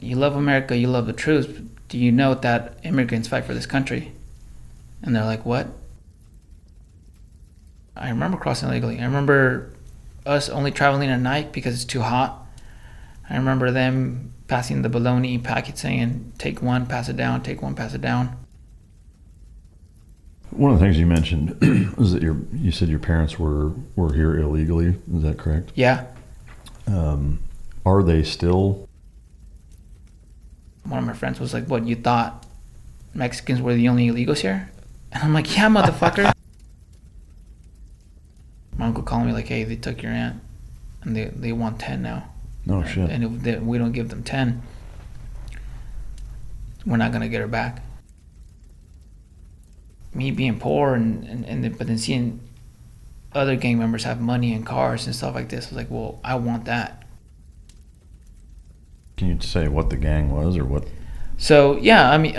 you love America, you love the troops. Do you know that immigrants fight for this country? And they're like, what? I remember crossing illegally. I remember us only traveling at night because it's too hot. I remember them passing the bologna packet saying, take one, pass it down, take one, pass it down. One of the things you mentioned was that you said your parents were here illegally. Is that correct? Yeah. Are they still? One of my friends was like, what, you thought Mexicans were the only illegals here? And I'm like, yeah, motherfucker. My uncle called me like, hey, they took your aunt and they want 10 now. No shit. And if we don't give them 10, we're not going to get her back. Me being poor but then seeing other gang members have money and cars and stuff like this, I was like, well, I want that. Can you say what the gang was or what? So yeah, I mean,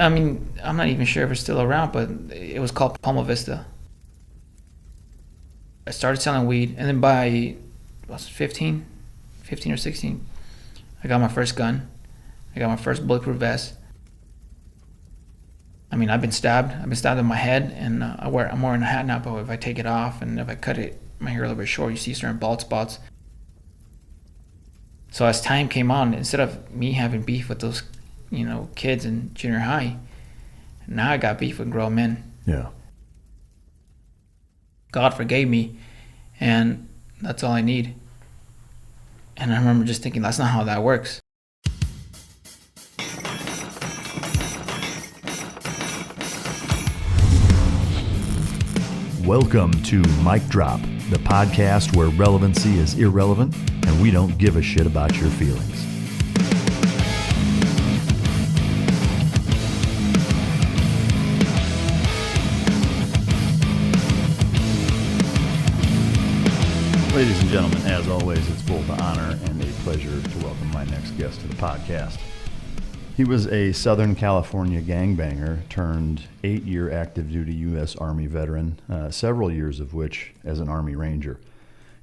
I'm not even sure if it's still around, but it was called Palma Vista. I started selling weed, and then by 15 or 16, I got my first gun. I got my first bulletproof vest. I mean, I've been stabbed in my head, and I'm wearing a hat now, but if I take it off and if I cut my hair a little bit short, you see certain bald spots. So as time came on, instead of me having beef with those, kids in junior high, now I got beef with grown men. Yeah. God forgave me, and that's all I need. And I remember just thinking, that's not how that works. Welcome to Mic Drop, the podcast where relevancy is irrelevant and we don't give a shit about your feelings. Ladies and gentlemen, as always, it's both an honor and a pleasure to welcome my next guest to the podcast. He was a Southern California gangbanger turned 8-year active duty U.S. Army veteran, several years of which as an Army Ranger.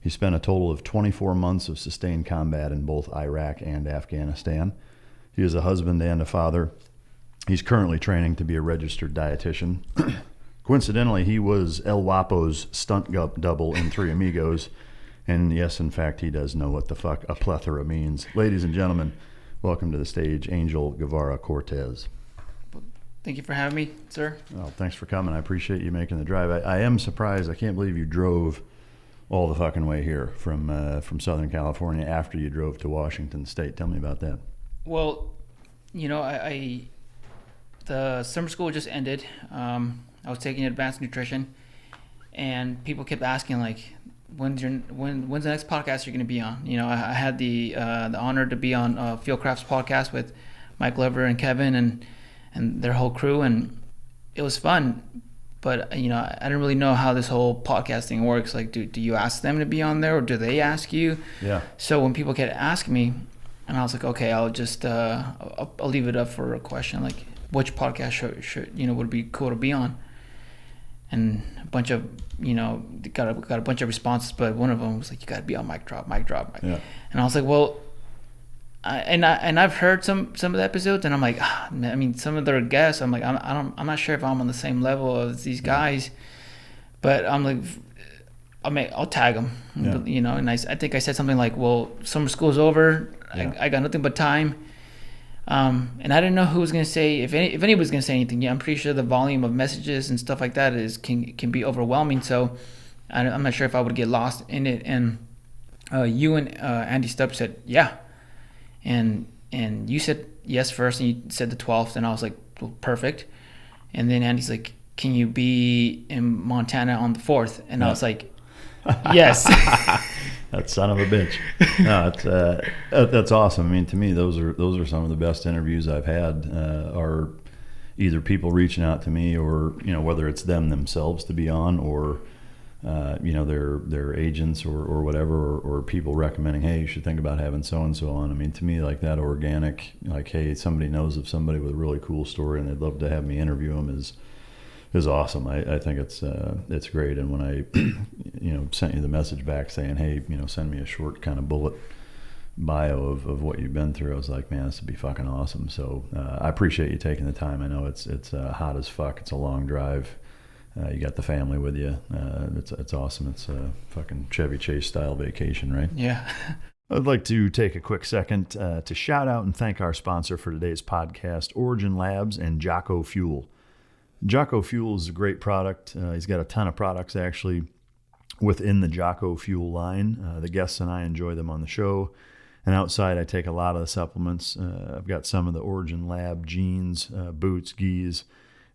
He spent a total of 24 months of sustained combat in both Iraq and Afghanistan. He is a husband and a father. He's currently training to be a registered dietitian. Coincidentally, he was El Guapo's stunt double in Three Amigos. And yes, in fact, he does know what the fuck a plethora means. Ladies and gentlemen, welcome to the stage, Angel Cortes. Thank you for having me, sir. Well, thanks for coming. I appreciate you making the drive. I am surprised. I can't believe you drove all the fucking way here from Southern California after you drove to Washington State. Tell me about that. Well, the summer school just ended. I was taking advanced nutrition, and people kept asking like, when's the next podcast you're going to be on? I had the honor to be on Fieldcraft's podcast with Mike Glover and Kevin and their whole crew, and it was fun. But I didn't really know how this whole podcasting works. Like, do you ask them to be on there, or do they ask you? Yeah. So when people kept asking me, and I was like, okay, I'll just I'll leave it up for a question, like which podcast should would be cool to be on. And a bunch of got a bunch of responses, but one of them was like, you got to be on Mic Drop. Yeah. And I was like, well, I've heard some of the episodes, and I'm like, some of their guests, I'm like, I'm not sure if I'm on the same level as these guys, but I'm like, I'll tag them, yeah. And I think I said something like, well, summer school's over, yeah. I got nothing but time. And I didn't know who was going to say, if anybody was going to say anything. Yeah, I'm pretty sure the volume of messages and stuff like that can be overwhelming. So I'm not sure if I would get lost in it. And you and Andy Stubbs said, yeah. And you said yes first, and you said the 12th, and I was like, well, perfect. And then Andy's like, can you be in Montana on the 4th? And yeah. I was like, yes. That son of a bitch. No, that's awesome. I mean, to me, those are some of the best interviews I've had. Are either people reaching out to me, or whether it's them themselves to be on, or their agents or whatever, or people recommending, hey, you should think about having so and so on. I mean, to me, like that organic, like, hey, somebody knows of somebody with a really cool story and they'd love to have me interview them is awesome. I think it's great. And when I sent you the message back saying, hey, send me a short kind of bullet bio of what you've been through, I was like, man, this would be fucking awesome. So I appreciate you taking the time. I know it's hot as fuck. It's a long drive. You got the family with you. It's awesome. It's a fucking Chevy Chase style vacation, right? Yeah. I'd like to take a quick second to shout out and thank our sponsor for today's podcast, Origin Labs and Jocko Fuel. Jocko Fuel is a great product. He's got a ton of products actually within the Jocko Fuel line. The guests and I enjoy them on the show. And outside, I take a lot of the supplements. I've got some of the Origin Lab jeans, boots, gis,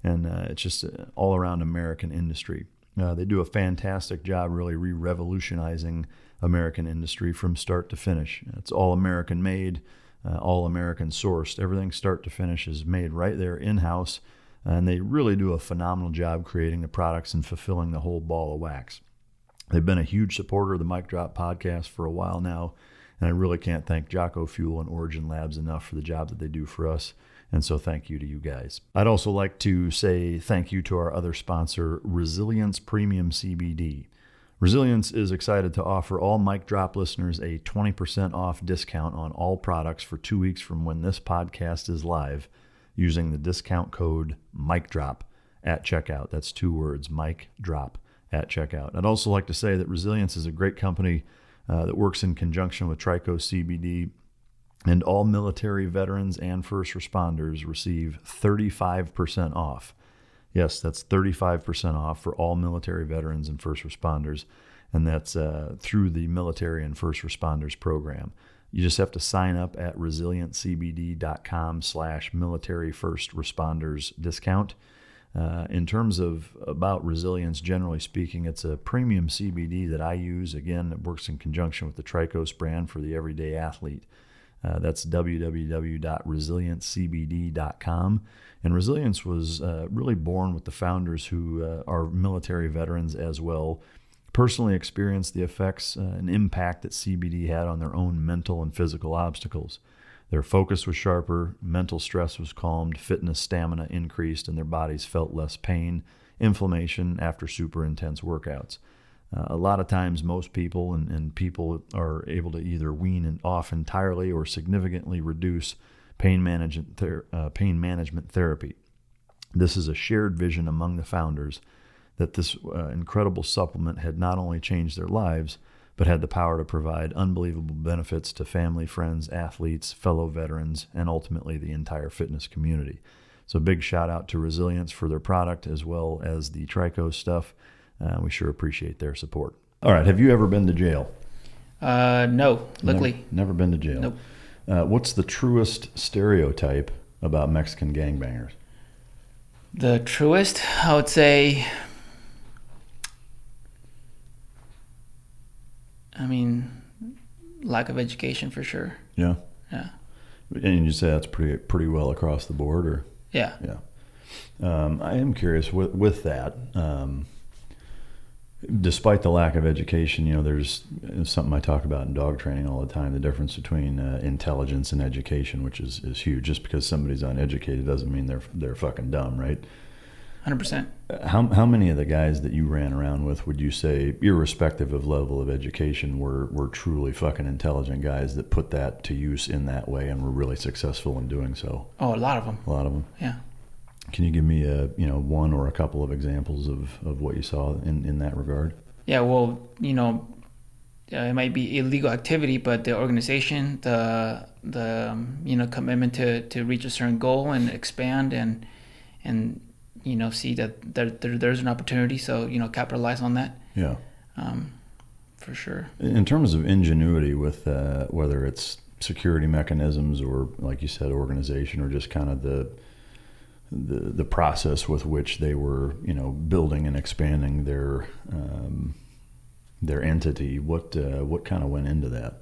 and it's just all around American industry. They do a fantastic job really re-revolutionizing American industry from start to finish. It's all American made, all American sourced. Everything start to finish is made right there in-house, and they really do a phenomenal job creating the products and fulfilling the whole ball of wax. They've been a huge supporter of the Mic Drop podcast for a while now, and I really can't thank Jocko Fuel and Origin Labs enough for the job that they do for us. And so thank you to you guys. I'd also like to say thank you to our other sponsor, Resilience Premium CBD. Resilience is excited to offer all Mic Drop listeners a 20% off discount on all products for 2 weeks from when this podcast is live using the discount code MICDROP at checkout. That's 2 words, MICDROP at checkout. I'd also like to say that Resilience is a great company that works in conjunction with Trico CBD, and all military veterans and first responders receive 35% off. Yes, that's 35% off for all military veterans and first responders, and that's through the Military and First Responders Program. You just have to sign up at resilientcbd.com/military first responders discount. In terms of about Resilience, generally speaking, it's a premium CBD that I use. Again, it works in conjunction with the Tricos brand for the everyday athlete. That's www.resilientcbd.com. And Resilience was really born with the founders who are military veterans as well, personally experienced the effects and impact that CBD had on their own mental and physical obstacles. Their focus was sharper, mental stress was calmed, fitness stamina increased, and their bodies felt less pain, inflammation after super intense workouts. A lot of times most people and people are able to either wean off entirely or significantly reduce pain management therapy. This is a shared vision among the founders that this incredible supplement had not only changed their lives, but had the power to provide unbelievable benefits to family, friends, athletes, fellow veterans, and ultimately the entire fitness community. So big shout out to Resilience for their product as well as the Trico stuff. We sure appreciate their support. All right. Have you ever been to jail? No, luckily. Never been to jail. Nope. What's the truest stereotype about Mexican gangbangers? The truest, I would say, lack of education for sure. Yeah. Yeah. And you say that's pretty well across the board, or? Yeah. Yeah. I am curious with that. Despite the lack of education, there's something I talk about in dog training all the time, the difference between intelligence and education, which is huge. Just because somebody's uneducated doesn't mean they're fucking dumb, right? 100%. How many of the guys that you ran around with would you say, irrespective of level of education, were truly fucking intelligent guys that put that to use in that way and were really successful in doing so? Oh, a lot of them. A lot of them? Yeah. Can you give me one or a couple of examples of what you saw in that regard? Yeah, well, it might be illegal activity, but the organization, the commitment to reach a certain goal and expand and see that there's an opportunity, so capitalize on that. Yeah. For sure. In terms of ingenuity with whether it's security mechanisms or, like you said, organization, or just kind of the process with which they were, building and expanding their entity, what kind of went into that?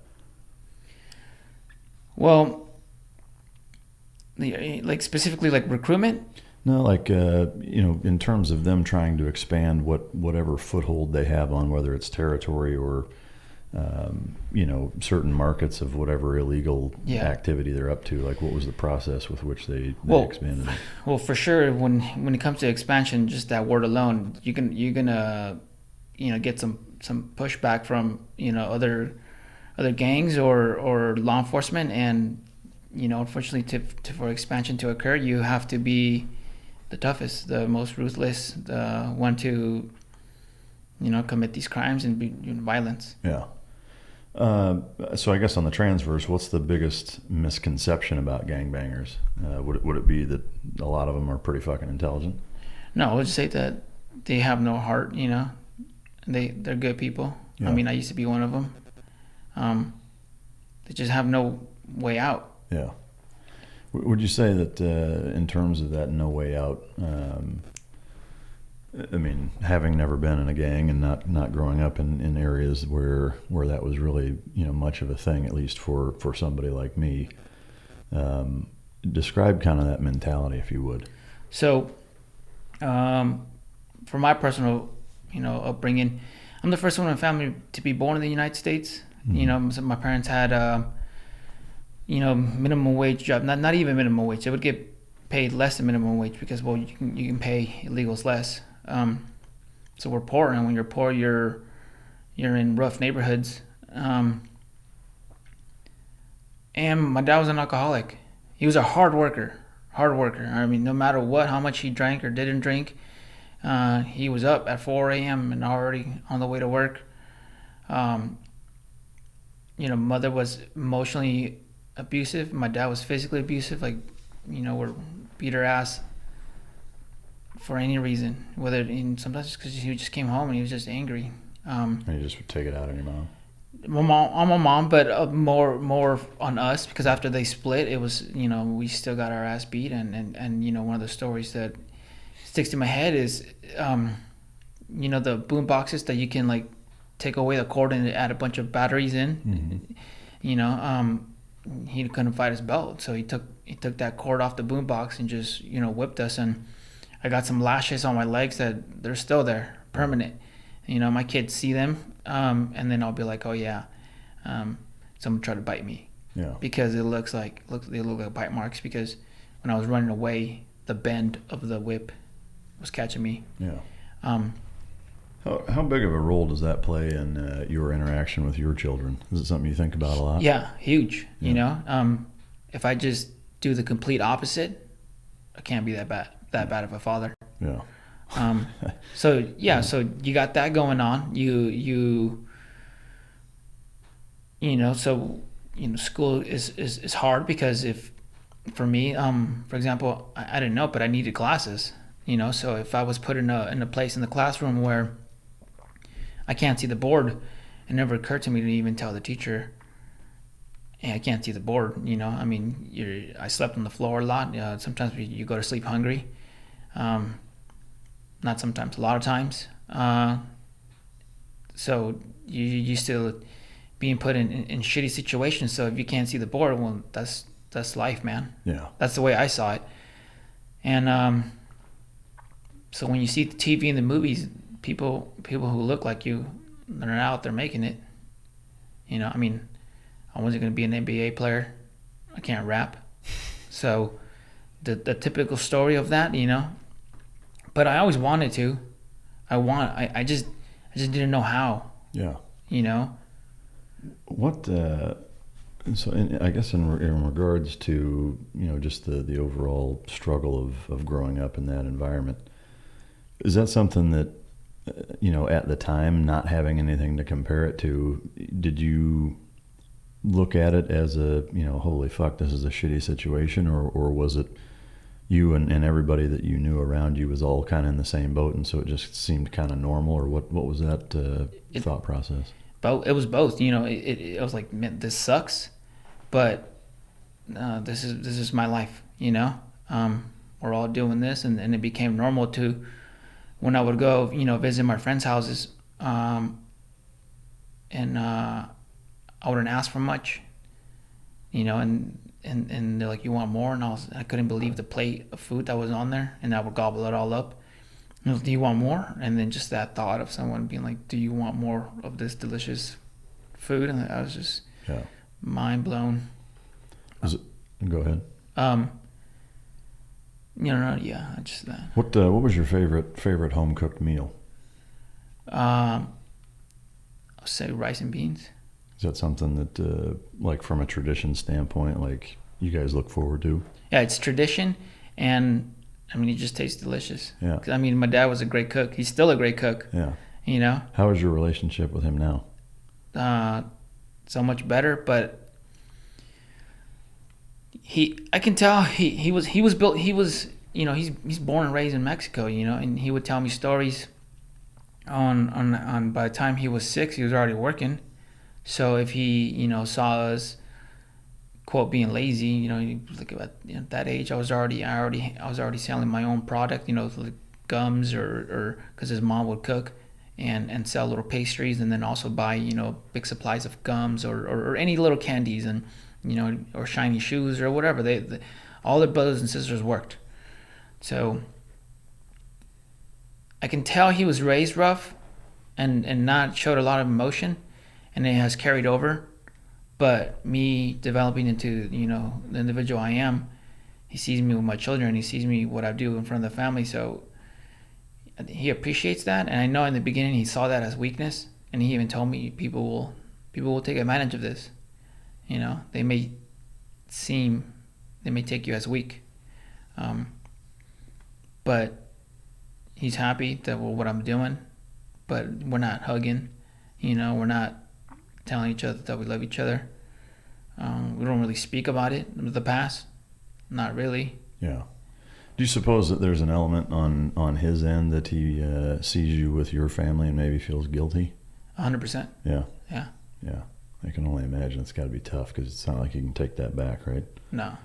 Well, like specifically like recruitment? No, like in terms of them trying to expand whatever foothold they have on, whether it's territory or certain markets of whatever illegal activity they're up to. Like, what was the process with which they expanded it? Well, for sure, when it comes to expansion, just that word alone, you're gonna get some pushback from other other gangs or law enforcement, and unfortunately, for expansion to occur, you have to be the toughest, the most ruthless, the one to commit these crimes and be violence. Yeah. So I guess on the transverse, what's the biggest misconception about gangbangers? Would it be that a lot of them are pretty fucking intelligent? No, I would say that they have no heart. They're good people. Yeah. I mean, I used to be one of them. They just have no way out. Yeah. Would you say that in terms of that no way out, I mean, having never been in a gang and not growing up in areas where that was really much of a thing, at least for somebody like me, describe kind of that mentality, if you would. So, for my personal upbringing, I'm the first one in my family to be born in the United States. Mm-hmm. So my parents had minimum wage job, not even minimum wage. They would get paid less than minimum wage because you can pay illegals less. So we're poor, and when you're poor, you're in rough neighborhoods. And my dad was an alcoholic. He was a hard worker. I mean, no matter how much he drank or didn't drink, he was up at 4 a.m. and already on the way to work. Mother was emotionally abusive. My dad was physically abusive. Like, would beat her ass for any reason, sometimes because he just came home and he was just angry. And you just would take it out on your mom? On my mom, but more on us, because after they split, it was, we still got our ass beat. And one of the stories that sticks to my head is, the boom boxes that you can like take away the cord and add a bunch of batteries in. Mm-hmm. He couldn't fight his belt, so he took that cord off the boom box and just whipped us. And I got some lashes on my legs that they're still there, permanent. My kids see them, and then I'll be like, oh yeah, someone tried to bite me. Yeah. Because they look like bite marks, because when I was running away, the bend of the whip was catching me. Yeah. How big of a role does that play in your interaction with your children? Is it something you think about a lot? Yeah, huge. Yeah. If I just do the complete opposite, I can't be that bad of a father. Yeah. So you got that going on. School is hard, because for me, for example, I didn't know, but I needed classes. So if I was put in a place in the classroom where I can't see the board, it never occurred to me to even tell the teacher, hey, I can't see the board. I mean, I slept on the floor a lot. Sometimes you go to sleep hungry. Not sometimes, a lot of times. So you still being put in shitty situations. So if you can't see the board, well, that's life, man. Yeah. That's the way I saw it. And so when you see the TV and the movies, people who look like you, they're not out there making it. I mean, I wasn't going to be an NBA player. I can't rap. So the typical story of that, but I always wanted to. I just didn't know how. Yeah. What so I guess in regards to just the overall struggle of growing up in that environment, is that something that at the time, not having anything to compare it to, did you look at it as a holy fuck, this is a shitty situation, or was it you and everybody that you knew around you was all kind of in the same boat, and so it just seemed kind of normal, or what was that thought process? It was both. It was like, man, this sucks, but this is my life. We're all doing this, and it became normal to when I would go visit my friends' houses, and I wouldn't ask for much, and they're like, you want more? And I couldn't believe the plate of food that was on there, and I would gobble it all up. Do you want more? And then just that thought of someone being like, do you want more of this delicious food? And I was just mind blown. Go ahead. Just that. What was your favorite home cooked meal? I'll say rice and beans. Is that something that, like from a tradition standpoint, like you guys look forward to? Yeah, it's tradition, and I mean, it just tastes delicious. Yeah. I mean, my dad was a great cook. He's still a great cook. Yeah. You know. How is your relationship with him now? So much better, but I can tell he was built. He was, you know, he's born and raised in Mexico. You know, and he would tell me stories. On by the time he was 6, he was already working. So if he, you know, saw us, quote, being lazy, you know, like at that age, I was already selling my own product, you know, like gums or because his mom would cook and sell little pastries, and then also buy, you know, big supplies of gums or any little candies, and, you know, or shiny shoes or whatever. They all their brothers and sisters worked. So I can tell he was raised rough and not showed a lot of emotion, and it has carried over. But me developing into, you know, the individual I am, he sees me with my children, he sees me what I do in front of the family, so he appreciates that. And I know in the beginning he saw that as weakness, and he even told me people will take advantage of this. You know, they may take you as weak, but he's happy that what I'm doing, but we're not hugging, you know, we're not telling each other that we love each other. We don't really speak about it in the past, not really. Yeah. Do you suppose that there's an element on his end that he sees you with your family and maybe feels guilty? 100%. Yeah. Yeah. Yeah. I can only imagine it's got to be tough because it's not like you can take that back, right? No.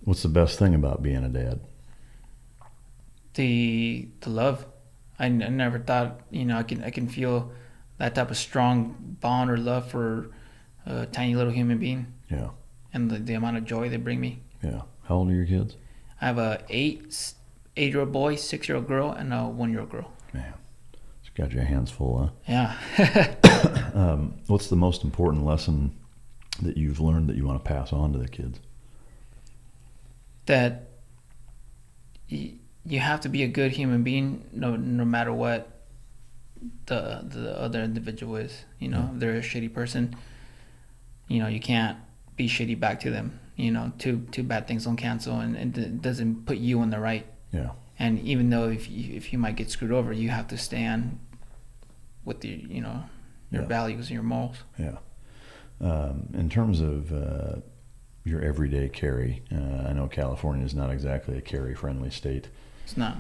What's the best thing about being a dad? The love. I never thought, you know, I can feel that type of strong bond or love for a tiny little human being. Yeah. And the amount of joy they bring me. Yeah. How old are your kids? I have a 8-year-old boy, 6-year-old girl, and a 1-year-old girl. Man, you got your hands full, huh? Yeah. What's the most important lesson that you've learned that you want to pass on to the kids? That you have to be a good human being, no matter what the other individual is. You know, if they're a shitty person, you know, you can't be shitty back to them. You know, two bad things don't cancel, and it doesn't put you in the right. Yeah. And even though if you might get screwed over, you have to stand with your values and your morals. Yeah. In terms of your everyday carry, I know California is not exactly a carry-friendly state. It's not.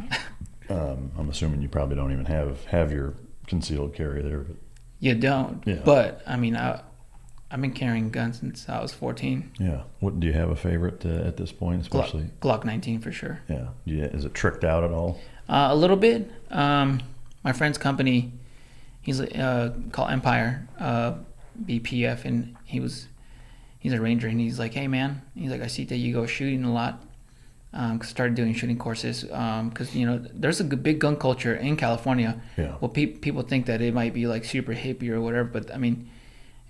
I'm assuming you probably don't even have your concealed carry there. But You don't. Yeah. But I mean, I've been carrying guns since I was 14. Yeah. What do you have a favorite at this point, especially? Glock 19 for sure. Yeah. Is it tricked out at all? A little bit. My friend's company, he's called Empire BPF, and he's a ranger, and he's like, hey man, he's like, I see that you go shooting a lot. Started doing shooting courses because you know there's a big gun culture in California. Yeah. Well, people think that it might be like super hippie or whatever, but I mean,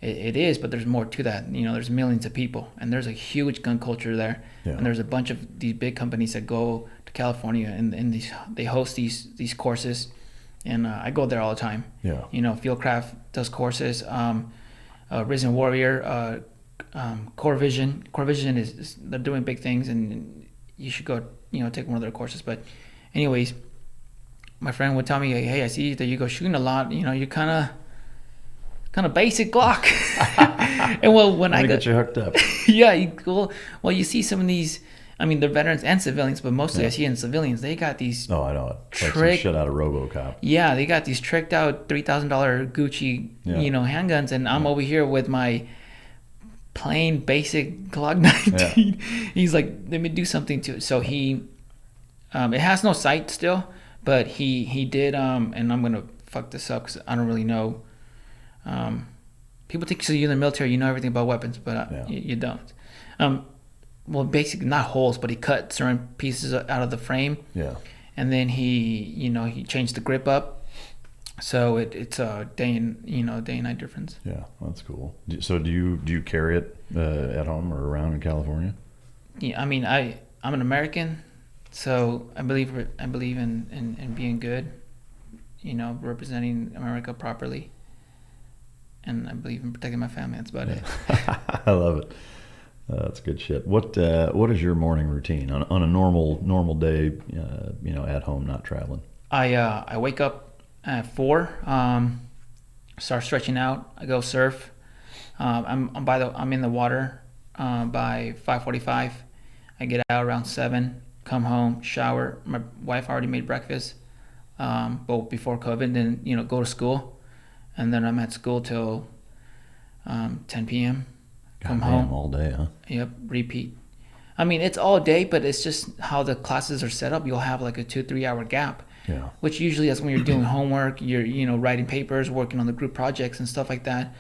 it is. But there's more to that. You know, there's millions of people, and there's a huge gun culture there. Yeah. And there's a bunch of these big companies that go to California and they host these courses, and I go there all the time. Yeah. You know, Fieldcraft does courses. Risen Warrior, Core Vision. Core Vision is they're doing big things, and you should go, you know, take one of their courses. But anyways, my friend would tell me, hey, I see that you go shooting a lot. You know, you're kind of basic Glock. And well, when I get you hooked up. Yeah, you see some of these. I mean, they're veterans and civilians, but mostly I see in civilians. They got these. Oh, I know it. Like some shit out of RoboCop. Yeah, they got these tricked out $3,000 Gucci, you know, handguns, and I'm over here with my plain basic Glock 19. Yeah. He's like, let me do something to it. So he, it has no sight still, but he did, and I'm gonna fuck this up because I don't really know. People think so you're in the military, you know everything about weapons, but you don't. Well, basically not holes, but he cut certain pieces out of the frame. Yeah. And then he changed the grip up, so it's a day and night difference. Yeah, that's cool. So do you carry it at home or around in California? Yeah, I mean I'm an American, so I believe in being good, you know, representing America properly. and I believe in protecting my family. That's about it. I love it. That's good shit. What is your morning routine on a normal day? At home, not traveling. I wake up at 4. Start stretching out. I go surf. I'm in the water by 5:45. I get out around 7. Come home, shower. My wife already made breakfast, but before COVID. Then go to school, and then I'm at school till 10 p.m. Come home all day, huh? Yep, repeat. I mean, it's all day, but it's just how the classes are set up. You'll have like a 2-3 hour gap. Yeah. Which usually is when you're doing homework, you're writing papers, working on the group projects and stuff like that.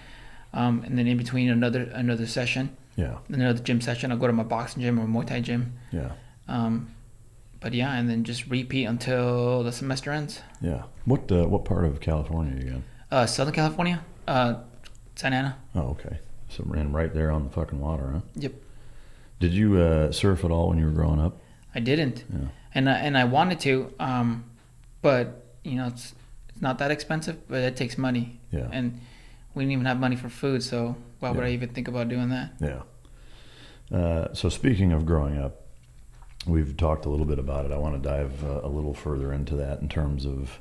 And then in between another session. Yeah. Another gym session, I'll go to my boxing gym or Muay Thai gym. Yeah. But yeah, and then just repeat until the semester ends. Yeah. What part of California are you in? Southern California, Santa Ana. Oh, okay. So ran right there on the fucking water, huh? Yep. Did you surf at all when you were growing up? I didn't. Yeah. And I wanted to, but it's not that expensive, but it takes money. Yeah. And we didn't even have money for food, so why would I even think about doing that? Yeah. So speaking of growing up, we've talked a little bit about it. I want to dive a little further into that in terms of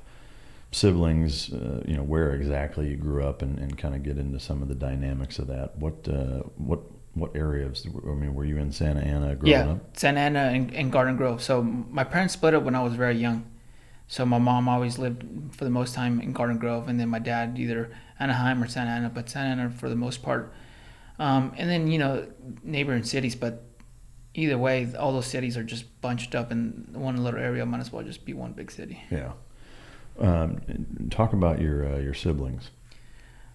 siblings, where exactly you grew up and kind of get into some of the dynamics of that. What areas, were you in Santa Ana growing up? Yeah, Santa Ana and Garden Grove. So my parents split up when I was very young. So my mom always lived for the most time in Garden Grove, and then my dad either Anaheim or Santa Ana, but Santa Ana for the most part. And then, neighboring cities, but either way, all those cities are just bunched up in one little area. Might as well just be one big city. Yeah. Talk about your siblings.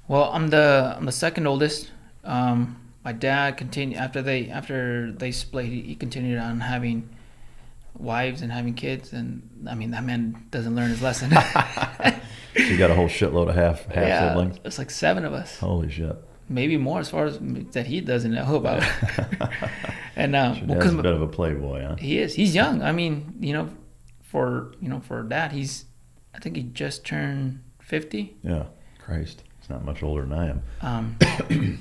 Well, I'm the second oldest. My dad continued after they split. He continued on having wives and having kids, and I mean that man doesn't learn his lesson. So you got a whole shitload of half siblings. It's like 7 of us. Holy shit. Maybe more as far as that he doesn't know about. And Dad's a bit of a playboy, huh? He is. He's young. I mean, for dad, I think he just turned 50. Yeah. Christ. He's not much older than I am.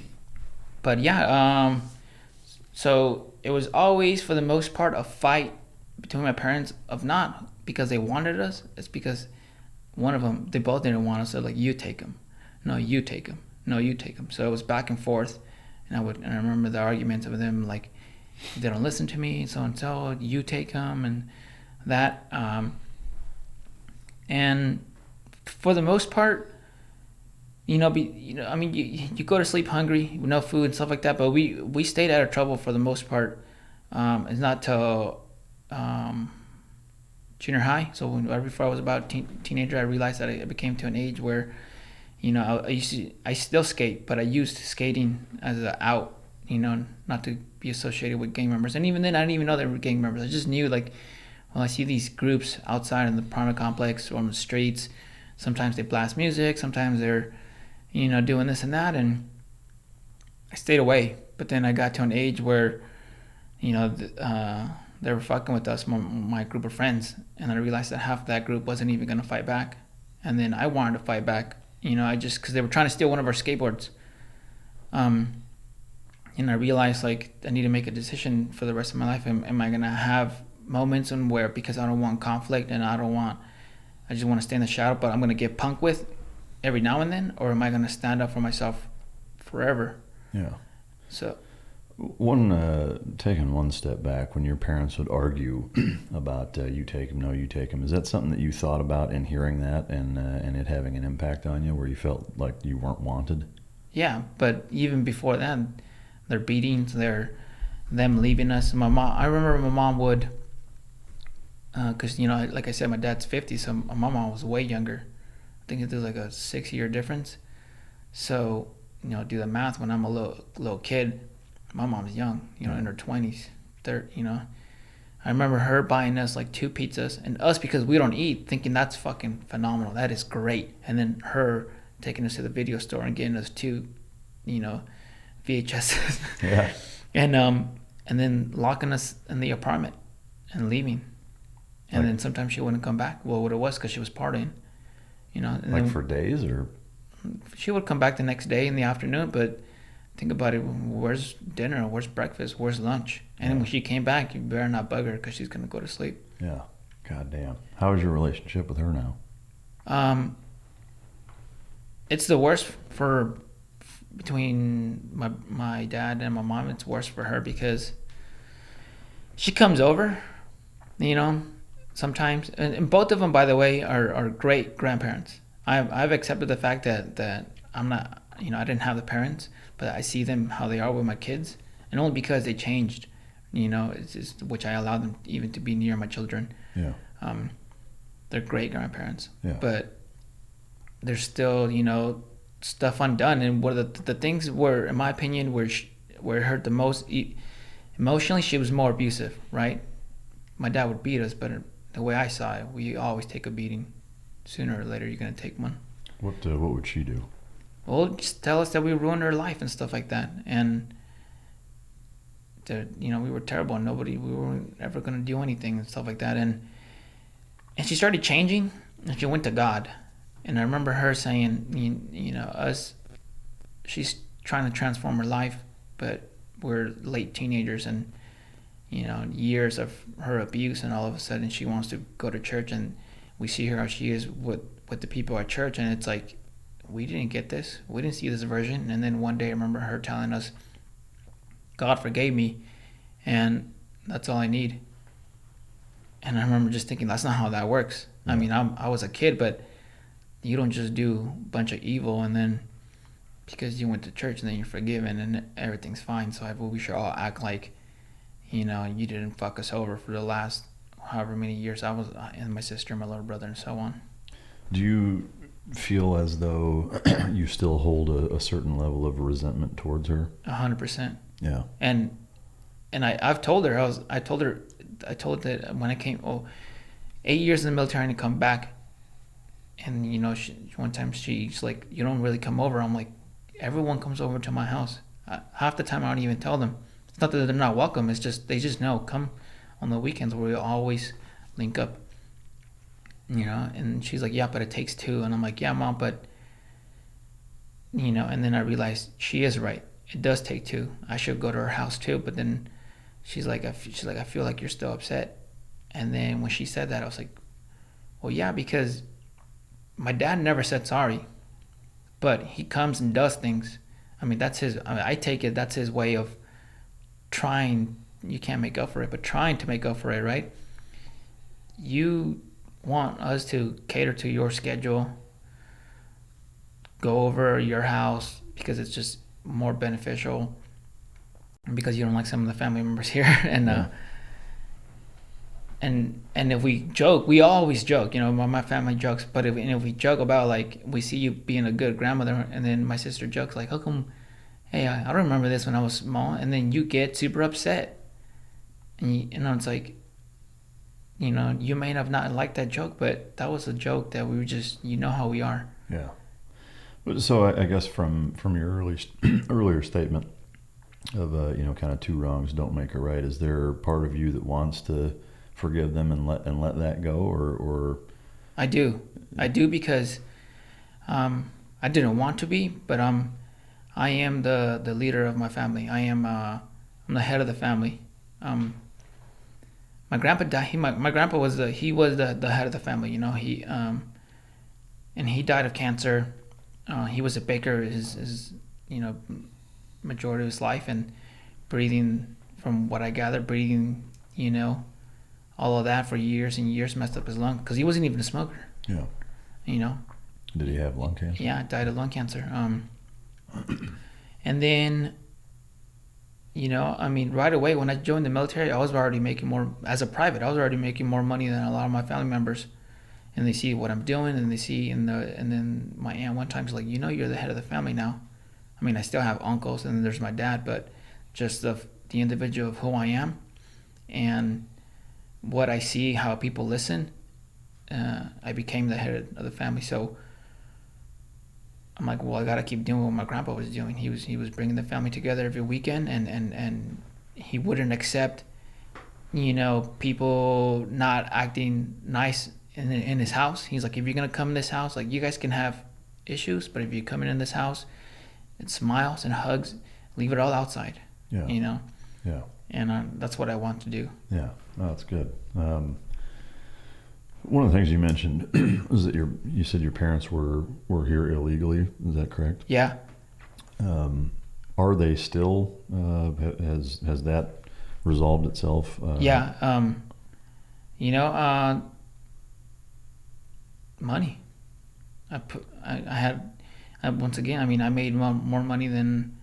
But yeah, so it was always, for the most part, a fight between my parents, of not because they wanted us. It's because one of them, they both didn't want us. So like, you take him. No, you take him. No, you take him. So it was back and forth. And I remember the arguments of them, like, they don't listen to me, so and so, you take him, and that. And for the most part, you go to sleep hungry with no food and stuff like that. But we stayed out of trouble for the most part. It's not till junior high. So right before I was about teenager, I realized that I became to an age where, I still skate, but I used skating as an out, not to be associated with gang members. And even then, I didn't even know they were gang members. I just knew, like, well, I see these groups outside in the apartment complex or on the streets. Sometimes they blast music. Sometimes they're, doing this and that. And I stayed away. But then I got to an age where, they were fucking with us, my group of friends. And I realized that half of that group wasn't even going to fight back. And then I wanted to fight back, because they were trying to steal one of our skateboards. And I realized, like, I need to make a decision for the rest of my life. Am I going to have moments where, because I don't want conflict and I just want to stay in the shadow, but I'm going to get punked with every now and then, or am I going to stand up for myself forever? Yeah. So taking one step back, when your parents would argue about you take him, no, you take him, is that something that you thought about in hearing that and it having an impact on you, where you felt like you weren't wanted? Yeah, but even before that, their beatings, them leaving us. I remember my mom would, because like I said, my dad's 50, so my mom was way younger. I think there's like a 6-year difference. So do the math. When I'm a little kid, my mom's young, in her 20s, 30. I remember her buying us like 2 pizzas, and us, because we don't eat, thinking that's fucking phenomenal. That is great. And then her taking us to the video store and getting us 2, VHSs. Yeah. And then locking us in the apartment and leaving. And then sometimes she wouldn't come back. Well, what it was, because she was partying, And like then, for days, or? she would come back the next day in the afternoon, but think about it, where's dinner, where's breakfast, where's lunch? And when she came back, you better not bug her because she's going to go to sleep. Yeah. God damn. How is your relationship with her now? It's the worst between my dad and my mom. It's worse for her because she comes over, sometimes, and both of them, by the way, are great grandparents. I've accepted the fact that I'm not, I didn't have the parents, but I see them how they are with my kids, and only because they changed, it's just, which I allow them even to be near my children. Yeah. They're great grandparents. Yeah. But there's still, stuff undone, and one of the things where, in my opinion, where it hurt the most emotionally, she was more abusive, right? My dad would beat us, but the way I saw it, we always take a beating. Sooner or later, you're gonna take one. What would she do? Well, just tell us that we ruined her life and stuff like that, and that we were terrible, and we weren't ever gonna do anything and stuff like that, and she started changing, and she went to God, and I remember her saying, she's trying to transform her life, but we're late teenagers, and years of her abuse, and all of a sudden she wants to go to church, and we see her how she is with the people at church, and it's like, we didn't get this, we didn't see this version. And then one day I remember her telling us, God forgave me, and that's all I need. And I remember just thinking, that's not how that works. I mean, I was a kid, but you don't just do a bunch of evil and then because you went to church and then you're forgiven and everything's fine. So we should all act like, you didn't fuck us over for the last however many years I was, and my sister, my little brother, and so on. Do you feel as though you still hold a certain level of resentment towards her? 100%. Yeah. And I've told her, I told that when I came, 8 years in the military and I come back, and one time she's like, you don't really come over. I'm like, everyone comes over to my house. Half the time I don't even tell them. It's not that they're not welcome, it's just they just know, come on the weekends where we always link up, and she's like, yeah, but it takes two. And I'm like, yeah, Mom, but and then I realized she is right, it does take two. I should go to her house too. But then she's like, I feel like you're still upset. And then when she said that, I was like, well, yeah, because my dad never said sorry, but he comes and does things. I mean, I take it that's his way of trying. You can't make up for it, but trying to make up for it, right? You want us to cater to your schedule, go over your house because it's just more beneficial, because you don't like some of the family members here, and and if we joke, we always joke, my family jokes, but if we joke about, like, we see you being a good grandmother, and then my sister jokes like, how come, hey, I don't remember this when I was small, and then you get super upset. And it's like, you may have not liked that joke, but that was a joke that we were just, how we are. Yeah. So I guess from your earlier statement of kind of two wrongs don't make a right, is there part of you that wants to forgive them and let that go, or? I do because I didn't want to be, but I am the leader of my family. I'm the head of the family. My grandpa died. My grandpa was the head of the family. He and he died of cancer. He was a baker his majority of his life, and breathing, from what I gather, all of that for years and years messed up his lung, because he wasn't even a smoker. Yeah. Did he have lung cancer? Yeah, died of lung cancer. And then, right away when I joined the military, I was already making more, as a private, I was already making more money than a lot of my family members. And they see what I'm doing, and they see, and then my aunt one time was like, you're the head of the family now. I mean, I still have uncles, and then there's my dad, but just the individual of who I am and what I see, how people listen, I became the head of the family. So I'm like, well, I gotta keep doing what my grandpa was doing. He was bringing the family together every weekend, and he wouldn't accept, people not acting nice in his house. He's like, if you're gonna come in this house, like, you guys can have issues, but if you come in this house, it smiles and hugs, leave it all outside. Yeah. You know. Yeah. And that's what I want to do. Yeah. Oh, that's good. One of the things you mentioned was that you said your parents were here illegally. Is that correct? Yeah. Are they still? Has that resolved itself? Yeah. You know, money. Once again, I mean, I made more money than,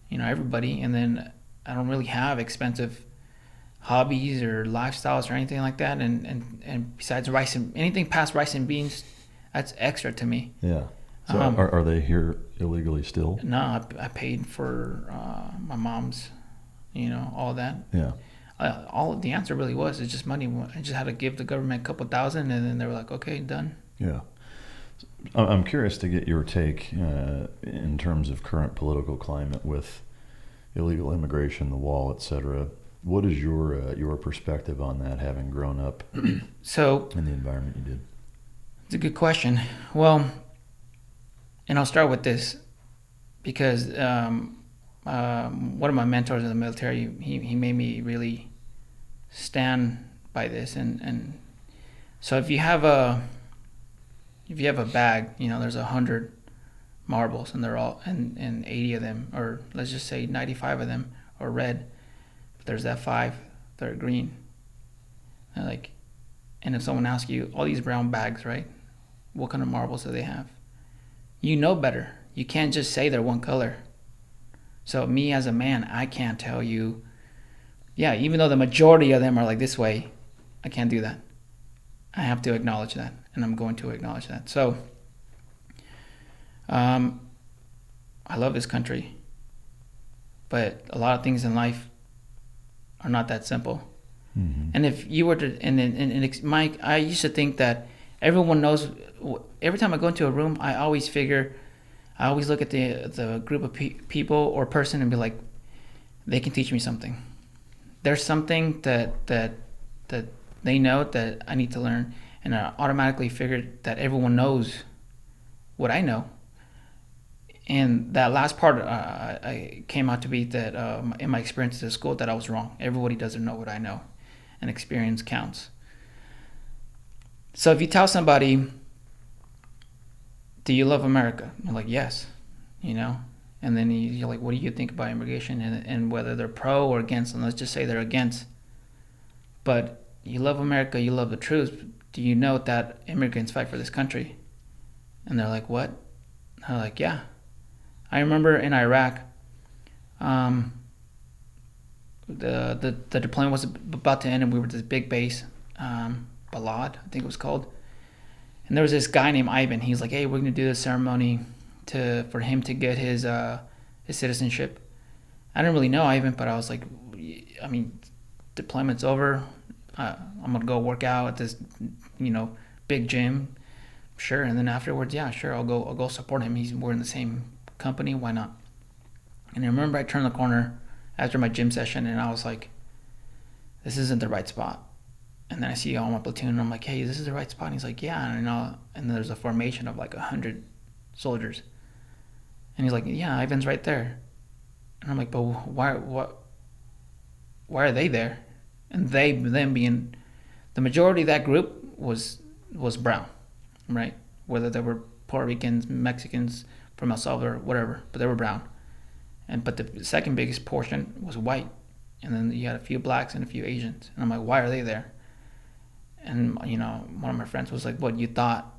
you know, everybody, and then I don't really have expensive hobbies or lifestyles or anything like that, and besides rice and anything past rice and beans, that's extra to me. Yeah. So are they here illegally still? No, I paid for my mom's, you know, all that. Yeah. All the answer really was, it's just money. I just had to give the government a couple thousand, and then they were like, okay, done. Yeah. I'm curious to get your take in terms of current political climate with illegal immigration, the wall, etc. What is your perspective on that, having grown up so in the environment you did? It's a good question. Well, and I'll start with this because one of my mentors in the military, he made me really stand by this, and so if you have a bag, you know, there's 100 marbles, and they're all and 80 of them, or let's just say 95 of them are red, but there's that 5 that are green. And if someone asks you, all these brown bags, right, what kind of marbles do they have? You know better. You can't just say they're one color. So me as a man, I can't tell you, yeah, even though the majority of them are like this way, I can't do that. I have to acknowledge that, and I'm going to acknowledge that. So I love this country, but a lot of things in life are not that simple. Mm-hmm. And if you were to, Mike, I used to think that everyone knows. Every time I go into a room, I always look at the group of people or person and be like, they can teach me something. There's something that they know that I need to learn, and I automatically figured that everyone knows what I know. And that last part, I came out to be that in my experience at school, that I was wrong. Everybody doesn't know what I know, and experience counts. So if you tell somebody, do you love America? They're like, yes, you know. And then you're like, what do you think about immigration, and whether they're pro or against? And let's just say they're against. But you love America, you love the truth. Do you know that immigrants fight for this country? And they're like, what? And they're like, yeah. I remember in Iraq, the deployment was about to end, and we were at this big base, Balad, I think it was called. And there was this guy named Ivan. He's like, hey, we're gonna do this ceremony for him to get his citizenship. I didn't really know Ivan, but I was like, I mean, deployment's over. I'm gonna go work out at this, you know, big gym. Sure. And then afterwards, yeah, sure, I'll go support him. We're in the same company. Why not? And I remember I turned the corner after my gym session, and I was like, this isn't the right spot. And then I see all my platoon, and I'm like, hey, this is the right spot? And he's like, yeah. And then there's a formation of like 100 soldiers. And he's like, yeah, Ivan's right there. And I'm like, but why are they there? And them being the majority of that group was brown, right? Whether they were Puerto Ricans, Mexicans from El Salvador, whatever, but they were brown. But the second biggest portion was white. And then you had a few blacks and a few Asians. And I'm like, why are they there? And, you know, one of my friends was like, what, you thought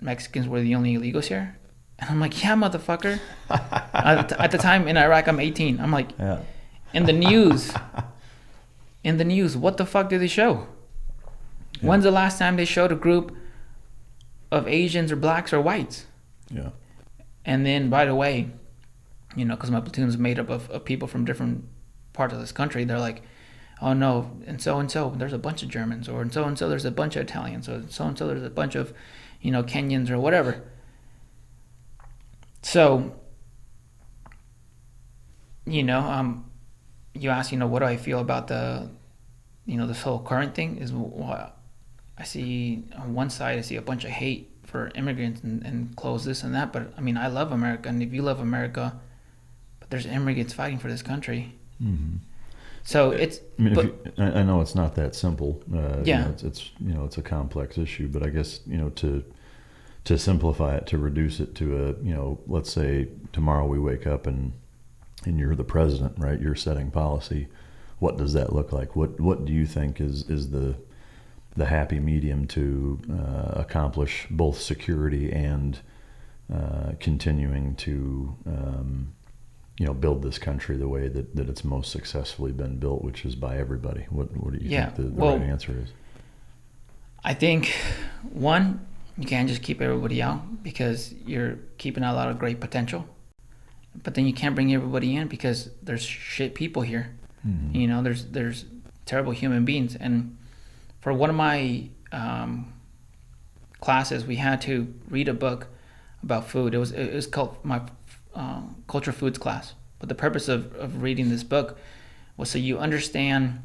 Mexicans were the only illegals here? And I'm like, yeah, motherfucker. At the time in Iraq, I'm 18. I'm like, yeah. In the news, what the fuck do they show? Yeah. When's the last time they showed a group of Asians or blacks or whites? Yeah. And then, by the way, you know, because my platoon's made up of people from different parts of this country, they're like, oh no, and so there's a bunch of Germans, or and so there's a bunch of Italians, or so there's a bunch of, you know, Kenyans or whatever. So, you know, you ask, you know, what do I feel about the, you know, this whole current thing is, well, I see on one side, I see a bunch of hate for immigrants and close this and that. But I mean, I love America, and if you love America, but there's immigrants fighting for this country. Mm-hmm. So it's. I mean, I know it's not that simple. Yeah. It's a complex issue, but I guess to simplify it, to reduce it to let's say tomorrow we wake up and you're the president, right? You're setting policy. What does that look like? What do you think is the happy medium to accomplish both security and continuing to build this country the way that it's most successfully been built, which is by everybody? What do you think the right answer is? I think, one, you can't just keep everybody out because you're keeping out a lot of great potential. But then you can't bring everybody in because there's shit people here. Mm-hmm. There's terrible human beings. And for one of my classes, we had to read a book about food. It was called my culture foods class. But the purpose of reading this book was so you understand,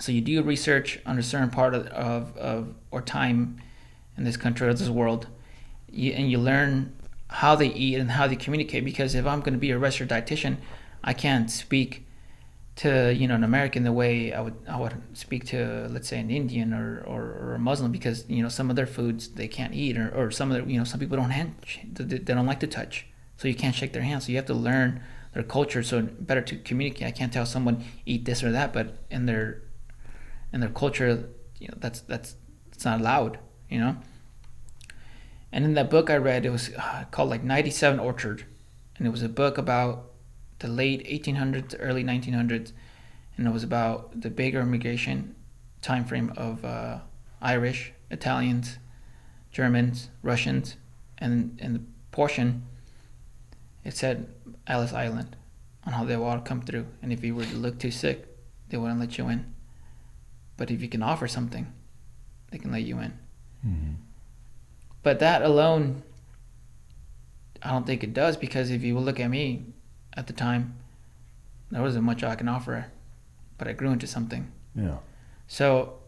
so you do research on a certain part of or time in this country or this world, and you learn how they eat and how they communicate. Because if I'm going to be a registered dietitian, I can't speak to an American the way I would speak to, let's say, an Indian or a Muslim, because some of their foods they can't eat, or some of their some people they don't like to touch, so you can't shake their hand. So you have to learn their culture, so better to communicate. I can't tell someone eat this or that, but in their culture, that's not allowed. And in that book I read, it was called like 97 Orchard, and it was a book about the late 1800s, early 1900s, and it was about the bigger immigration time frame of Irish, Italians, Germans, Russians, and in the portion it said Ellis Island, on how they will all come through, and if you were to look too sick, they wouldn't let you in. But if you can offer something, they can let you in. Mm-hmm. But that alone, I don't think it does, because if you look at me at the time, there wasn't much I can offer, but I grew into something. Yeah. So,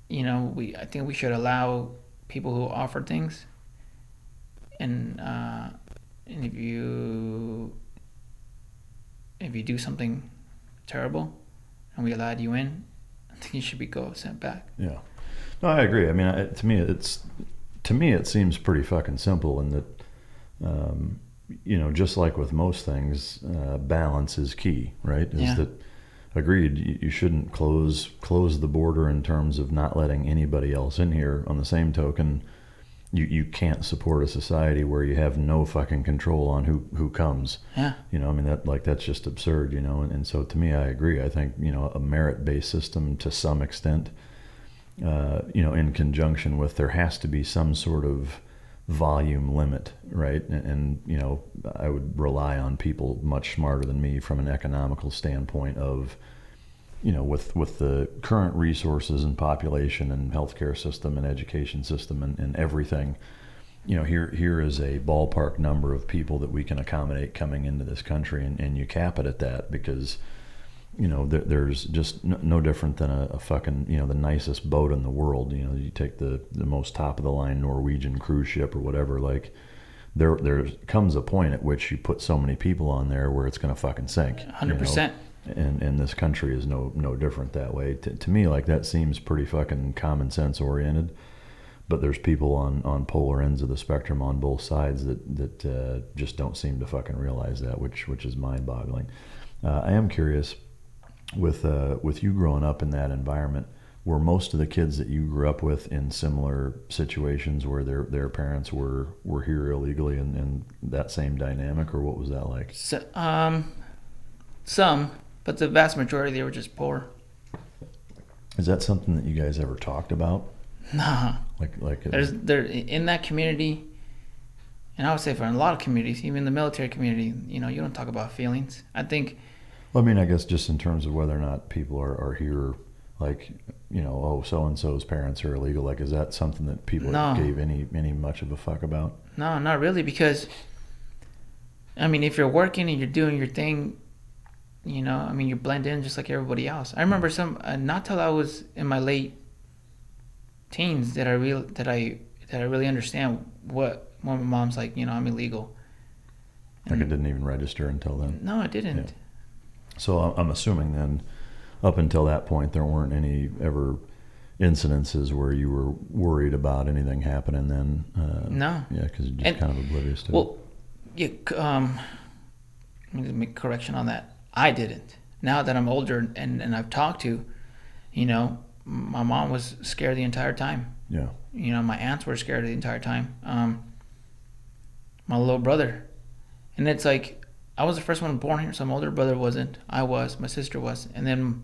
I think we should allow people who offer things, and if you do something terrible, and we allowed you in, I think you should be sent back. Yeah. No, I agree. I mean, to me, it seems pretty fucking simple, in that, just like with most things, balance is key, right? Agreed. You shouldn't close the border in terms of not letting anybody else in here. On the same token, you can't support a society where you have no fucking control on who comes. Yeah. That's just absurd, and so to me, I agree. I think, a merit-based system to some extent, in conjunction with, there has to be some sort of volume limit, right? And I would rely on people much smarter than me from an economical standpoint of, with the current resources and population and healthcare system and education system and everything, here is a ballpark number of people that we can accommodate coming into this country, and you cap it at that, because there's just no different than a fucking, the nicest boat in the world. You take the most top of the line Norwegian cruise ship or whatever, like there comes a point at which you put so many people on there where it's going to fucking sink. 100%. And this country is no different that way. To me, like, that seems pretty fucking common sense oriented. But there's people on polar ends of the spectrum on both sides that just don't seem to fucking realize that, which is mind boggling. I am curious, with you growing up in that environment, were most of the kids that you grew up with in similar situations where their parents were here illegally, and that same dynamic, or what was that like? So, some, but the vast majority, they were just poor. Is that something that you guys ever talked about? Nah. Like there in that community, and I would say for a lot of communities, even the military community, you don't talk about feelings. I think. Well, I guess just in terms of whether or not people are here, like, so and so's parents are illegal. Like, is that something that people gave any much of a fuck about? No, not really, because if you're working and you're doing your thing, you blend in just like everybody else. I remember not till I was in my late teens that I really understand what when my mom's like, I'm illegal. Like it didn't even register until then. No, it didn't. Yeah. So I'm assuming then, up until that point, there weren't any ever incidences where you were worried about anything happening then. No. Yeah, because you're just kind of oblivious to it. Well, yeah. Let me make a correction on that. I didn't. Now that I'm older and I've talked to, my mom was scared the entire time. Yeah. My aunts were scared the entire time. My little brother. And it's like, I was the first one born here, so my older brother wasn't. I was. My sister was. And then,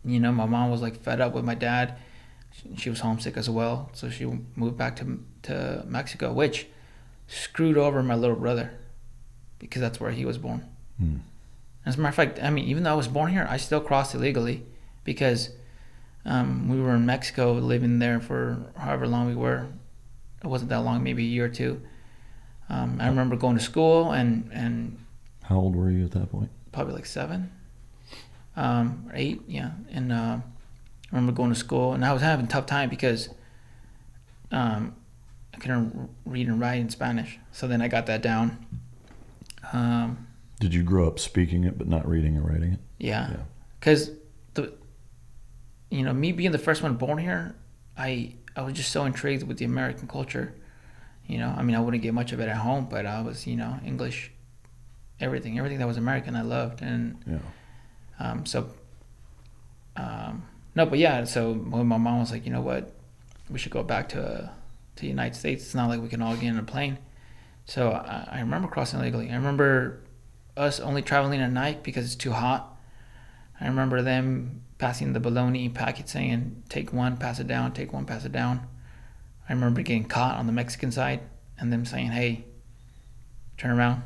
my mom was like fed up with my dad. She was homesick as well. So she moved back to Mexico, which screwed over my little brother because that's where he was born. As a matter of fact, even though I was born here, I still crossed illegally because we were in Mexico living there for however long we were. It wasn't that long, maybe a year or two. I remember going to school and How old were you at that point? Probably like 7 or 8, yeah. And I remember going to school and I was having a tough time because I couldn't read and write in Spanish. So then I got that down. Did you grow up speaking it but not reading or writing it? Yeah. Because me being the first one born here, I was just so intrigued with the American culture. I wouldn't get much of it at home, but I was, English, everything that was American, I loved. And so when my mom was like, you know what, we should go back to the United States. It's not like we can all get in a plane. So I remember crossing illegally. I remember us only traveling at night because it's too hot. I remember them passing the bologna packet saying, take one, pass it down, take one, pass it down. I remember getting caught on the Mexican side and them saying, hey, turn around,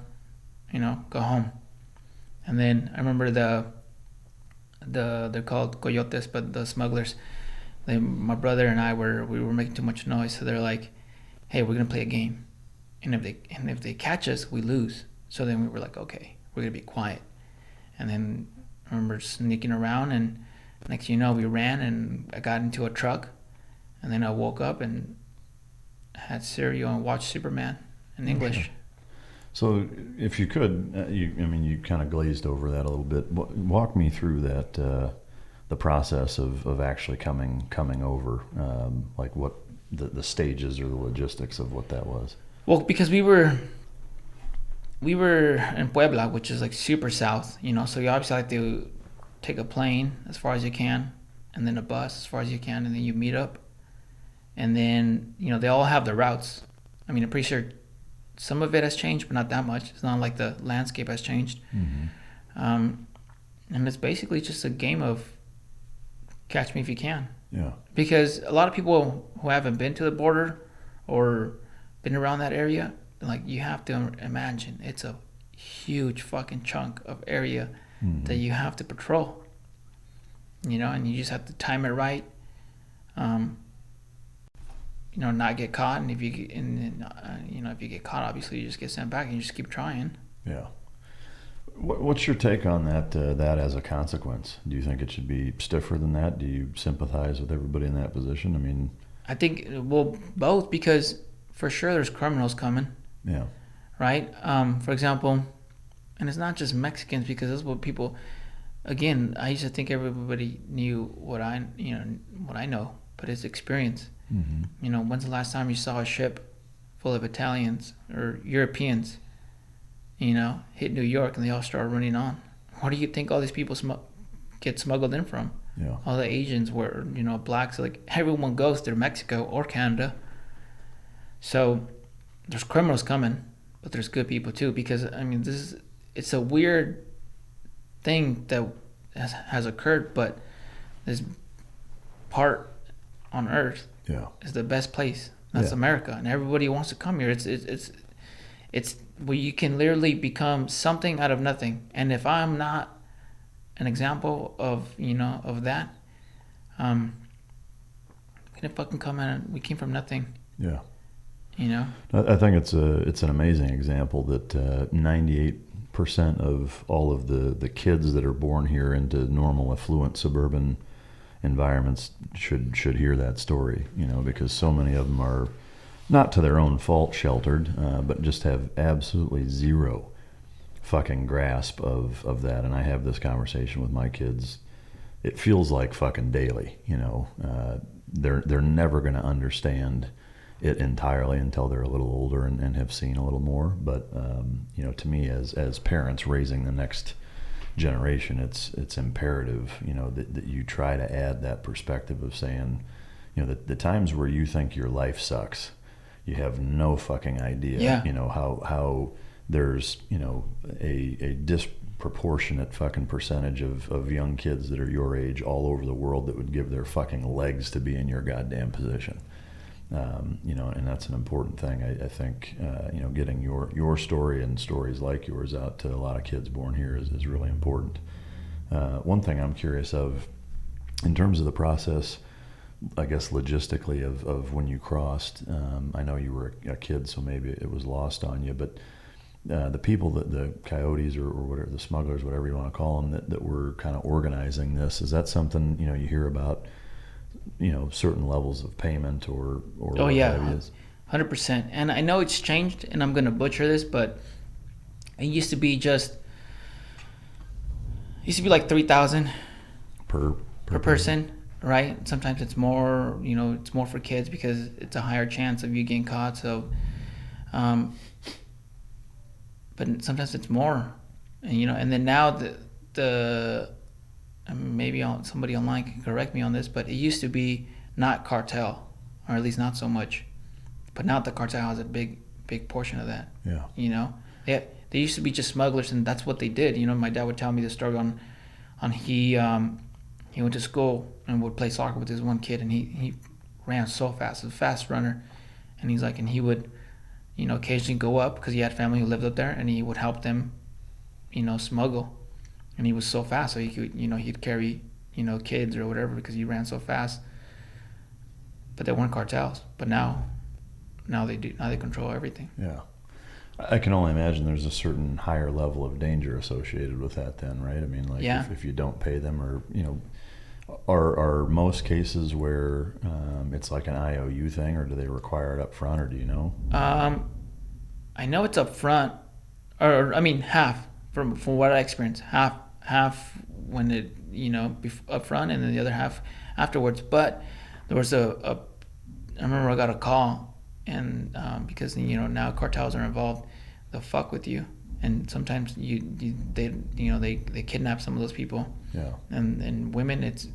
go home. And then I remember they're called coyotes, but the smugglers, my brother and we were making too much noise. So they're like, hey, we're going to play a game. And if they catch us, we lose. So then we were like, okay, we're going to be quiet. And then I remember sneaking around and next thing you know, we ran and I got into a truck. And then I woke up and had cereal and watched Superman in English. Okay. So if you could, you kind of glazed over that a little bit. Walk me through that, the process of actually coming over, like what the stages or the logistics of what that was. Well, because we were in Puebla, which is like super south, so you obviously have to take a plane as far as you can, and then a bus as far as you can, and then you meet up. And then, they all have the routes. I'm pretty sure some of it has changed, but not that much. It's not like the landscape has changed. Mm-hmm. And it's basically just a game of catch me if you can. Yeah. Because a lot of people who haven't been to the border or been around that area, like, you have to imagine it's a huge fucking chunk of area that you have to patrol. And you just have to time it right. Not get caught, and if you get caught, obviously you just get sent back and you just keep trying. Yeah. What's your take on that as a consequence? Do you think it should be stiffer than that? Do you sympathize with everybody in that position? I think, both, because for sure there's criminals coming. Yeah. Right? For example, and it's not just Mexicans, because that's what people, again, I used to think everybody knew what I know, but it's experience. Mm-hmm. When's the last time you saw a ship full of Italians or Europeans, hit New York and they all start running on? Where do you think all these people get smuggled in from? Yeah. All the Asians were, blacks, like everyone goes through Mexico or Canada. So there's criminals coming, but there's good people too, because it's a weird thing that has occurred, but this part on Earth is the best place. That's America, and everybody wants to come here. It's where you can literally become something out of nothing. And if I'm not an example of that, we didn't fucking come in. We came from nothing. Yeah. I think it's an amazing example that 98% of all of the kids that are born here into normal affluent suburban environments should hear that story, because so many of them are not to their own fault sheltered, but just have absolutely zero fucking grasp of that. And I have this conversation with my kids. It feels like fucking daily, they're never going to understand it entirely until they're a little older and have seen a little more. But to me, as parents raising the next generation, it's imperative, that you try to add that perspective of saying, the times where you think your life sucks, you have no fucking idea, how there's, a disproportionate fucking percentage of young kids that are your age all over the world that would give their fucking legs to be in your goddamn position. And that's an important thing. I think, getting your story and stories like yours out to a lot of kids born here is really important. One thing I'm curious of, in terms of the process, I guess logistically of when you crossed, I know you were a kid, so maybe it was lost on you, but the people, the coyotes or whatever, the smugglers, whatever you want to call them, that were kind of organizing this, is that something, you hear about, certain levels of payment or oh yeah, 100%. And I know it's changed, and I'm gonna butcher this, but it used to be like 3,000 per person, right? Sometimes it's more, it's more for kids because it's a higher chance of you getting caught. So, but sometimes it's more, and then now maybe somebody online can correct me on this, but it used to be not cartel, or at least not so much. But now the cartel has a big portion of that. Yeah. They used to be just smugglers, and that's what they did. My dad would tell me the story on he went to school and would play soccer with this one kid, and he ran so fast, a fast runner, and he's like, and he would, occasionally go up because he had family who lived up there, and he would help them, smuggle. And he was so fast, so he could, he'd carry, kids or whatever because he ran so fast. But they weren't cartels. But now they do. Now they control everything. Yeah, I can only imagine there's a certain higher level of danger associated with that. Then, right? I mean, like if you don't pay them, or are most cases where it's like an IOU thing, or do they require it up front, or do you know? I know it's up front, or I mean half. From what I experienced, half when it up front, and then the other half afterwards. But there was I remember I got a call, and because now cartels are involved, they'll fuck with you, and sometimes they kidnap some of those people. Yeah. And women, it's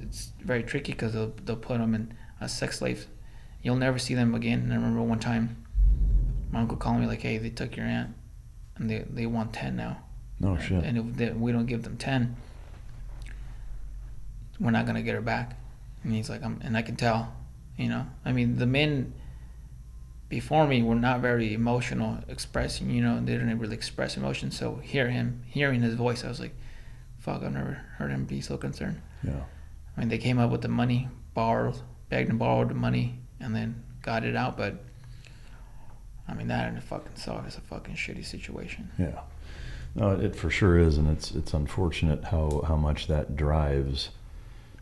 very tricky because they'll put them in as sex slaves. You'll never see them again. And I remember one time, my uncle called me like, "Hey, they took your aunt, and they want 10 now." No shit. And if we don't give them 10, we're not gonna get her back. And he's like, and I can tell, I mean, the men before me were not very emotional expressing, they didn't really express emotion. So hearing his voice, I was like, fuck, I've never heard him be so concerned. Yeah. I mean, they came up with the money, begged and borrowed the money, and then got it out. But I mean, that in a fucking suck. It's a fucking shitty situation. Yeah. No, it for sure is, and it's unfortunate how much that drives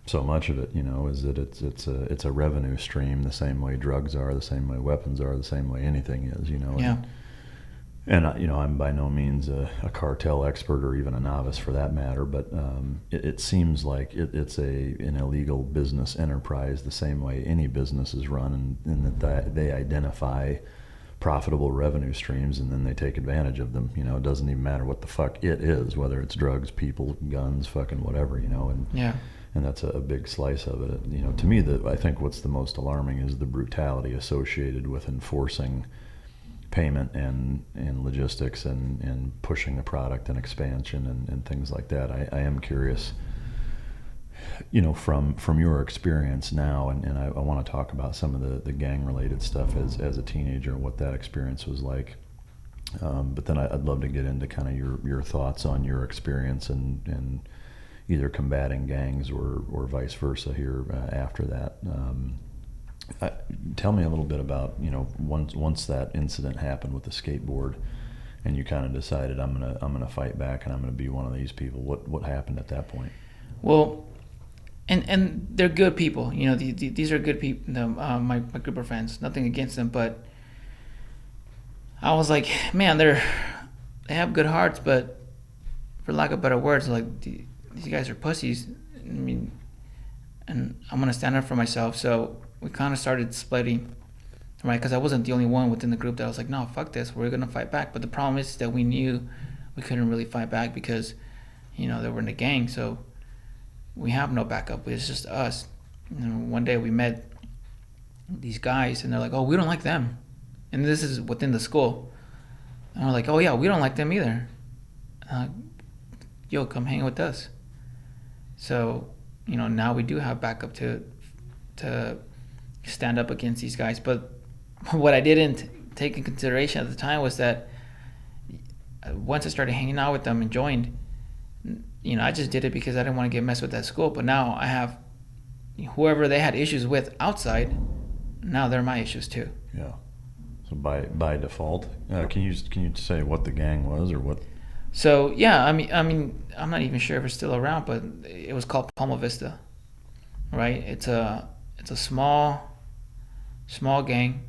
so much of it. Is that it's a revenue stream the same way drugs are, the same way weapons are, the same way anything is. Yeah. And I'm by no means a cartel expert or even a novice for that matter, but it seems like it's an illegal business enterprise the same way any business is run, and that they identify profitable revenue streams, and then they take advantage of them. It doesn't even matter what the fuck it is, whether it's drugs, people, guns, fucking whatever, and yeah, and that's a big slice of it. To me, I think what's the most alarming is the brutality associated with enforcing payment and logistics and pushing the product and expansion and things like that. I am curious, from your experience now, and I want to talk about some of the gang related stuff as a teenager and what that experience was like. But then I'd love to get into kind of your thoughts on your experience and either combating gangs or vice versa here after that. Tell me a little bit about, once that incident happened with the skateboard and you kind of decided I'm gonna fight back and I'm gonna be one of these people. What happened at that point? Well, and they're good people. You know, these are good people. My group of friends. Nothing against them, but I was like, man, they have good hearts, but for lack of better words, like these guys are pussies. I mean, and I'm gonna stand up for myself. So we kind of started splitting, right? Because I wasn't the only one within the group that was like, no, fuck this, we're gonna fight back. But the problem is that we knew we couldn't really fight back because, you know, they were in a gang. So we have no backup. It's just us. You know, one day we met these guys, and they're like, oh, we don't like them. And this is within the school. And we're like, oh, yeah, we don't like them either. Yo, come hang with us. So, you know, now we do have backup to stand up against these guys. But what I didn't take in consideration at the time was that once I started hanging out with them and joined, you know, I just did it because I didn't want to get messed with at school. But now I have whoever they had issues with outside, now they're my issues too. Yeah. So by default, can you say what the gang was or what? So yeah, I mean, I'm not even sure if it's still around, but it was called Palma Vista, right? It's a small gang.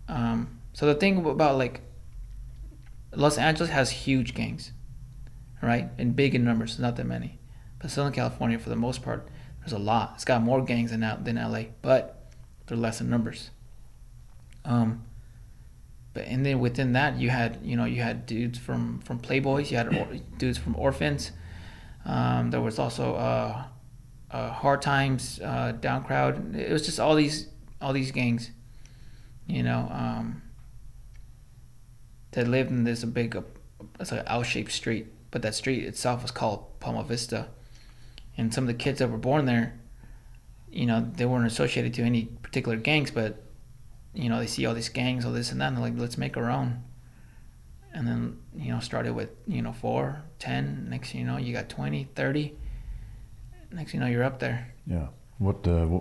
So the thing about like Los Angeles has huge gangs, right? And big in numbers, not that many. But Southern California, for the most part, there's a lot. It's got more gangs than LA, but they're less in numbers. And then within that, you had dudes from Playboys, you had dudes from Orphans. There was also Hard Times, Down Crowd. It was just all these gangs, you know, that lived in this it's like an L-shaped street, but that street itself was called Palma Vista. And some of the kids that were born there, you know, they weren't associated to any particular gangs, but you know, they see all these gangs, all this and that, and they're like, let's make our own. And then, you know, started with, you know, 4, 10, next thing you know, you got 20, 30. Next thing you know, you're up there. Yeah. What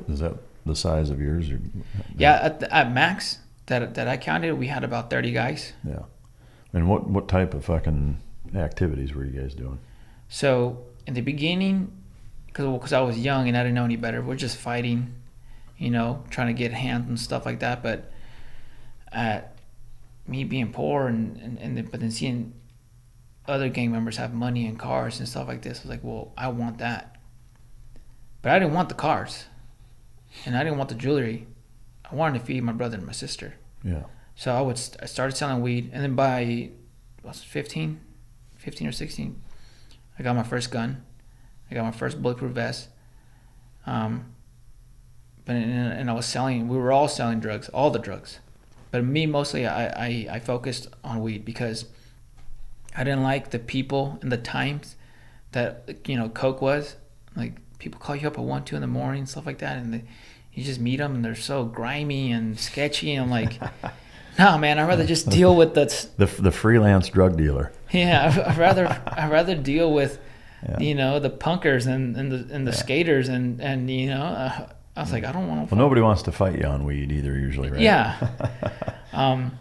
is that, the size of yours? Or, yeah, at max, that I counted, we had about 30 guys. Yeah. And what type of fucking activities were you guys doing? So, in the beginning, because I was young and I didn't know any better, we're just fighting, you know, trying to get hands and stuff like that. But me being poor but then seeing other gang members have money and cars and stuff like this, I was like, well, I want that. But I didn't want the cars, and I didn't want the jewelry. I wanted to feed my brother and my sister. Yeah. So I started selling weed, and then by 15 or 16, I got my first gun. I got my first bulletproof vest. And I was selling. We were all selling drugs, all the drugs. But me mostly, I focused on weed because I didn't like the people and the times that, you know, coke was. Like, people call you up at 1, 2 in the morning, stuff like that, and you just meet them and they're so grimy and sketchy. And I'm like, no, man, I'd rather just deal with the freelance drug dealer. Yeah, I'd rather deal with, you know, the punkers and the skaters and you know. I was like, I don't want to. Well, nobody wants to fight you on weed either, usually, right? Yeah.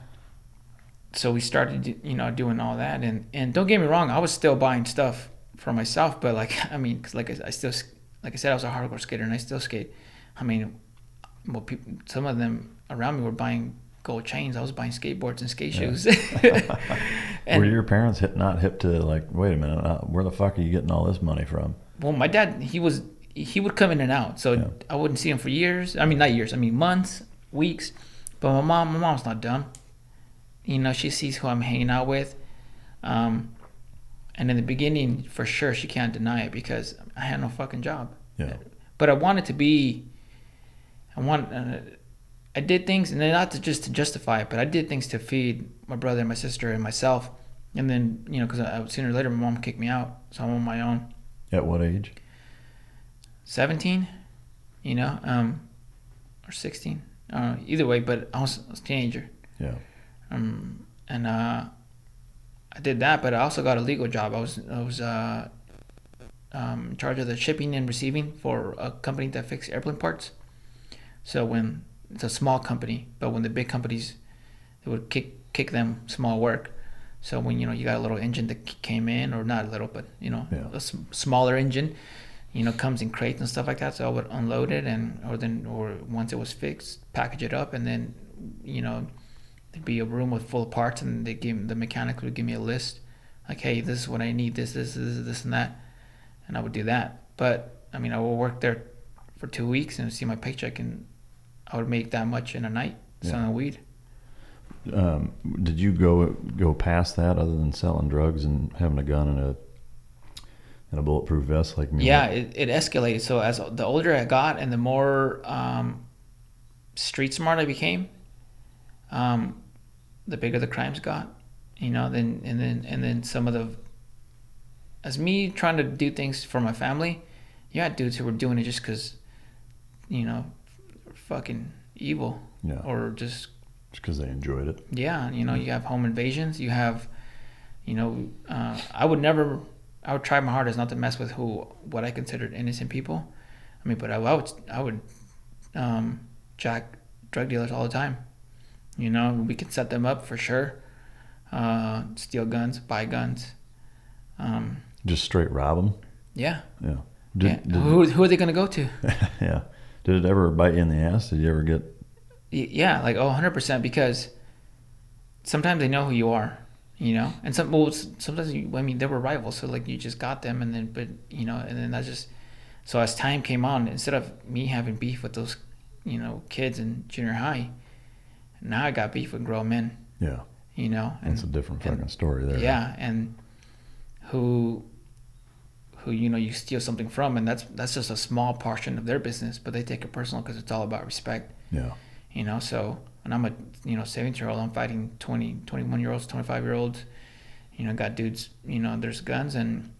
So we started, you know, doing all that, and don't get me wrong, I was still buying stuff for myself, but like, I mean, cause like I said, I was a hardcore skater, and I still skate. I mean, well, some of them around me were buying gold chains. I was buying skateboards and skate shoes. And, were your parents not hip to, like, wait a minute, where the fuck are you getting all this money from? Well, my dad, he would come in and out, so I wouldn't see him for years. I mean, not years. I mean, months, weeks. But my mom's not dumb. You know, she sees who I'm hanging out with. And in the beginning, for sure, she can't deny it because I had no fucking job. Yeah. But I wanted to be. I did things, and then not just to justify it, but I did things to feed my brother and my sister and myself. And then, you know, because sooner or later, my mom kicked me out, so I'm on my own. At what age? 17, you know, or 16. Either way, but I was a teenager. Yeah. And I did that, but I also got a legal job. I was in charge of the shipping and receiving for a company that fixed airplane parts. So when it's a small company, but when the big companies, it would kick them small work. So when, you know, you got a little engine that came in, or not a little, but, you know, a smaller engine, comes in crates and stuff like that. So I would unload it or once it was fixed, package it up, and then, there'd be a room with full of parts, and the mechanic would give me a list, like, hey, this is what I need, this, and that, and I would do that. But I mean, I would work there for 2 weeks and see my paycheck, and I would make that much in a night selling weed. Did you go past that other than selling drugs and having a gun and a bulletproof vest like me? Yeah, it escalated. So as the older I got and the more street smart I became, the bigger the crimes got. Then some of the, as me trying to do things for my family, you had dudes who were doing it just because, fucking evil. Yeah. Or just because they enjoyed it. Yeah, you have home invasions. You have, I would try my hardest not to mess with what I considered innocent people. I mean, but I would jack drug dealers all the time. We could set them up for sure. Steal guns, buy guns. Just straight rob them? Yeah. Yeah. Who are they going to go to? Yeah. Did it ever bite you in the ass? Did you ever get... Yeah, 100%, because sometimes they know who you are, and sometimes they were rivals, so like you just got them, and then that's just, so as time came on, instead of me having beef with those, kids in junior high, now I got beef with grown men. Yeah. That's a different fucking story there. Yeah, and who you steal something from, and that's just a small portion of their business, but they take it personal because it's all about respect. Yeah. So, and I'm a 17-year-old, I'm fighting 20, 21-year-olds, 25-year-olds, got dudes, there's guns, and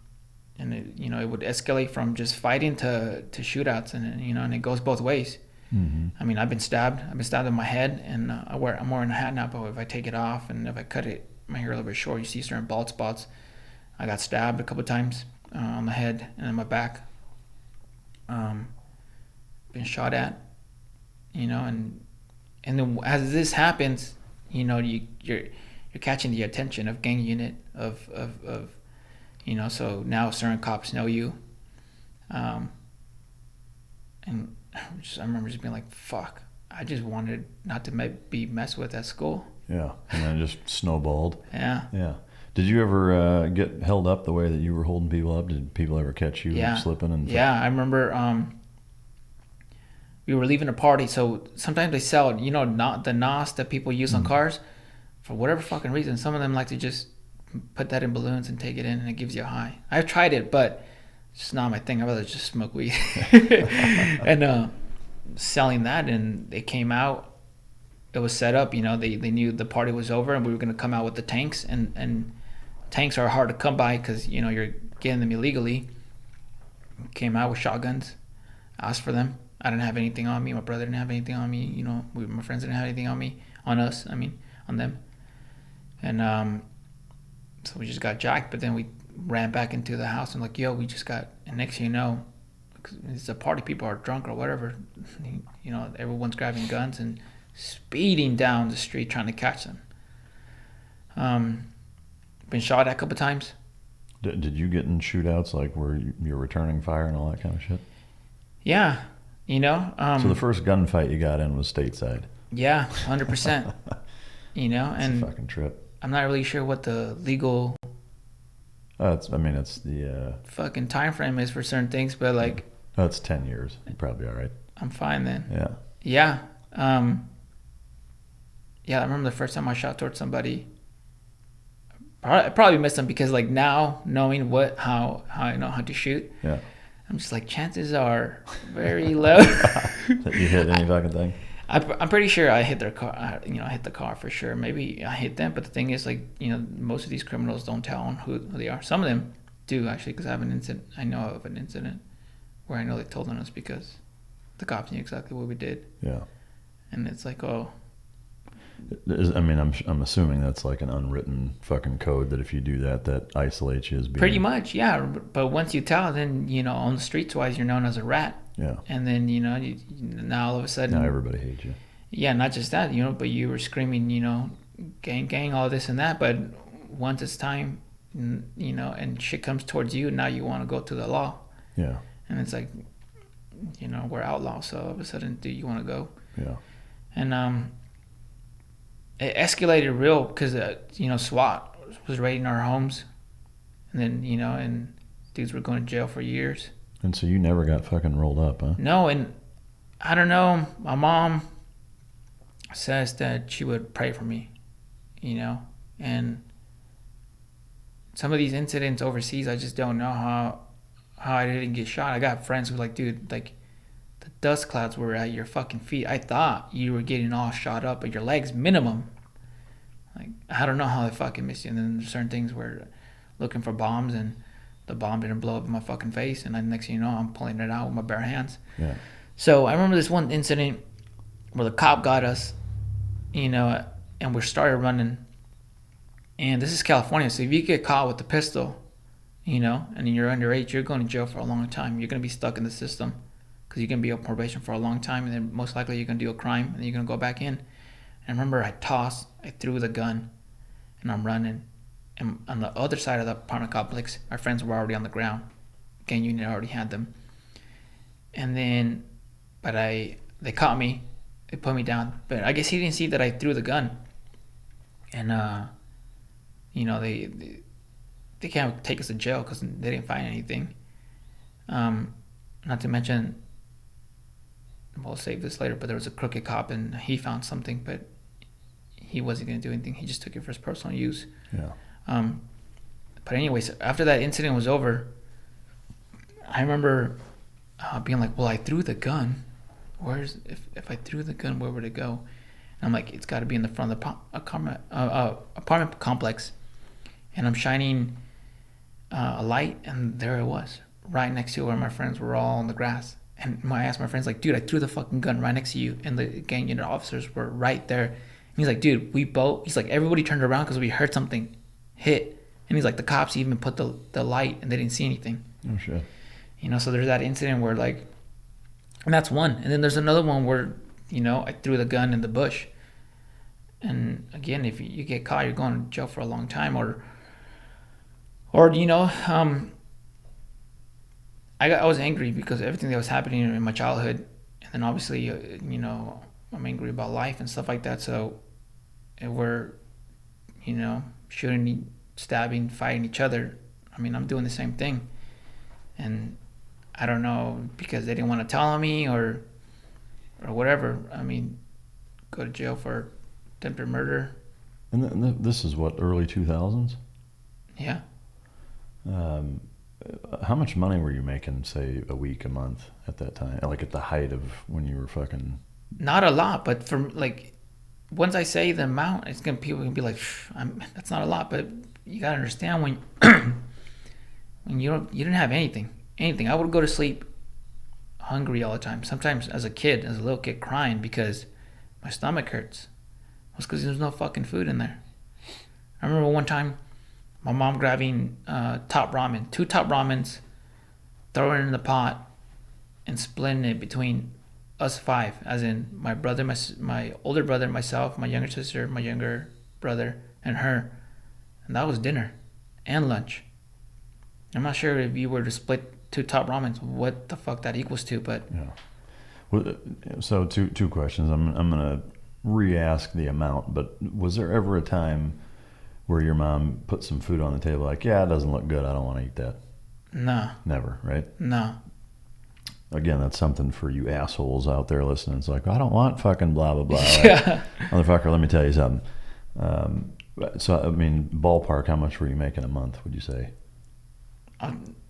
it would escalate from just fighting to shootouts, and it goes both ways. Mm-hmm. I mean, I've been stabbed in my head, and I'm wearing a hat now, but if I take it off and if I cut my hair a little bit short, you see certain bald spots. I got stabbed a couple of times on the head and on my back. Been shot at, and then as this happens, you're catching the attention of gang unit of so now certain cops know you, and I remember just being like, fuck, I just wanted not to be messed with at school. Yeah, and then it just snowballed. Yeah. Yeah. Did you ever get held up the way that you were holding people up? Did people ever catch you slipping? Yeah, I remember we were leaving a party, so sometimes they sell, not the NOS that people use on cars. For whatever fucking reason, some of them like to just put that in balloons and take it in, and it gives you a high. I've tried it, but it's just not my thing. I'd rather just smoke weed. And selling that, and they came out. It was set up, they knew the party was over, and we were going to come out with the tanks, and tanks are hard to come by because, you're getting them illegally. Came out with shotguns, asked for them. I didn't have anything on me. My brother didn't have anything on me. My friends didn't have anything on them. And so we just got jacked, but then we ran back into the house and like, yo, we just got, and next thing you know, it's a party, people are drunk or whatever, everyone's grabbing guns and speeding down the street trying to catch them. Been shot at a couple times. Did you get in shootouts like where you're returning fire and all that kind of shit? Yeah. So the first gunfight you got in was stateside. Yeah, 100%. And it's a fucking trip. I'm not really sure what the legal it's the fucking time frame is for certain things, but like it's 10 years. You're probably all right. I'm fine then. Yeah. Yeah. I remember the first time I shot towards somebody. I probably missed them because like now knowing how I know how to shoot. Yeah. I'm just like, chances are very low that you hit any fucking thing. I'm pretty sure I hit their car. I hit the car for sure. Maybe I hit them, but the thing is, like, most of these criminals don't tell on who they are. Some of them do actually, because I know of an incident where I know they told on us because the cops knew exactly what we did. Yeah. And it's like, oh. I'm assuming that's like an unwritten fucking code that if you do that isolates you as being... Pretty much, yeah. But once you tell, then, on the streets wise, you're known as a rat. Yeah. And then, now all of a sudden... Now everybody hates you. Yeah, not just that, but you were screaming, gang, all this and that. But once it's time, and shit comes towards you, now you want to go to the law. Yeah. And it's like, we're outlaws, so all of a sudden, do you want to go? Yeah. And it escalated real because, SWAT was raiding our homes. And then, and dudes were going to jail for years. And so you never got fucking rolled up, huh? No, and I don't know. My mom says that she would pray for me, and some of these incidents overseas, I just don't know how I didn't get shot. I got friends who dude, the dust clouds were at your fucking feet. I thought you were getting all shot up, but your legs minimum. I don't know how they fucking missed you. And then there's certain things where looking for bombs and the bomb didn't blow up in my fucking face, and then next thing you know, I'm pulling it out with my bare hands. Yeah. So I remember this one incident where the cop got us, and we started running. And this is California, so if you get caught with a pistol, and you're underage, you're going to jail for a long time. You're going to be stuck in the system because you're going to be on probation for a long time, and then most likely you're going to do a crime, and then you're going to go back in. And I remember I threw the gun, and I'm running. And on the other side of the apartment complex, our friends were already on the ground. Gang unit already had them. And then, they caught me. They put me down. But I guess he didn't see that I threw the gun. And, they can't take us to jail because they didn't find anything. Not to mention, we'll save this later, but there was a crooked cop and he found something, but he wasn't going to do anything. He just took it for his personal use. Yeah. But anyways, after that incident was over, I remember being like, well, I threw the gun. If I threw the gun, where would it go? And I'm like, it's got to be in the front of the apartment complex. And I'm shining a light, and there it was, right next to where my friends were all on the grass. And I asked my friends, dude, I threw the fucking gun right next to you. And the gang unit officers were right there. And he's like, dude, he's like, everybody turned around because we heard something hit. And he's like, the cops even put the light and they didn't see anything. Oh, shit. So there's that incident where and that's one. And then there's another one where, I threw the gun in the bush. And again, if you get caught, you're going to jail for a long time. Or I was angry because of everything that was happening in my childhood. And then obviously, I'm angry about life and stuff like that. So we're, shooting, stabbing, fighting each other. I'm doing the same thing. And I don't know, because they didn't want to tell on me or whatever. Go to jail for attempted murder. And this is what, early 2000s? Yeah. How much money were you making, say, a week, a month at that time? At the height of when you were fucking... Not a lot, but once I say the amount, people can be like, that's not a lot. But you gotta understand when you didn't have anything. I would go to sleep hungry all the time. Sometimes as a little kid, crying because my stomach hurts. It was because there's no fucking food in there. I remember one time, my mom grabbing top ramen, 2 top ramens, throwing it in the pot, and splitting it between us 5, as in my brother, my older brother, myself, my younger sister, my younger brother, and her. And that was dinner and lunch. I'm not sure if you were to split 2 top ramens, what the fuck that equals to, but... Yeah. Well, so two questions. I'm going to re-ask the amount, but was there ever a time where your mom put some food on the table it doesn't look good, I don't want to eat that? No. Never, right? No. Again, that's something for you assholes out there listening. It's like, I don't want fucking blah, blah, blah. Yeah. Motherfucker, let me tell you something. So, ballpark, how much were you making a month, would you say?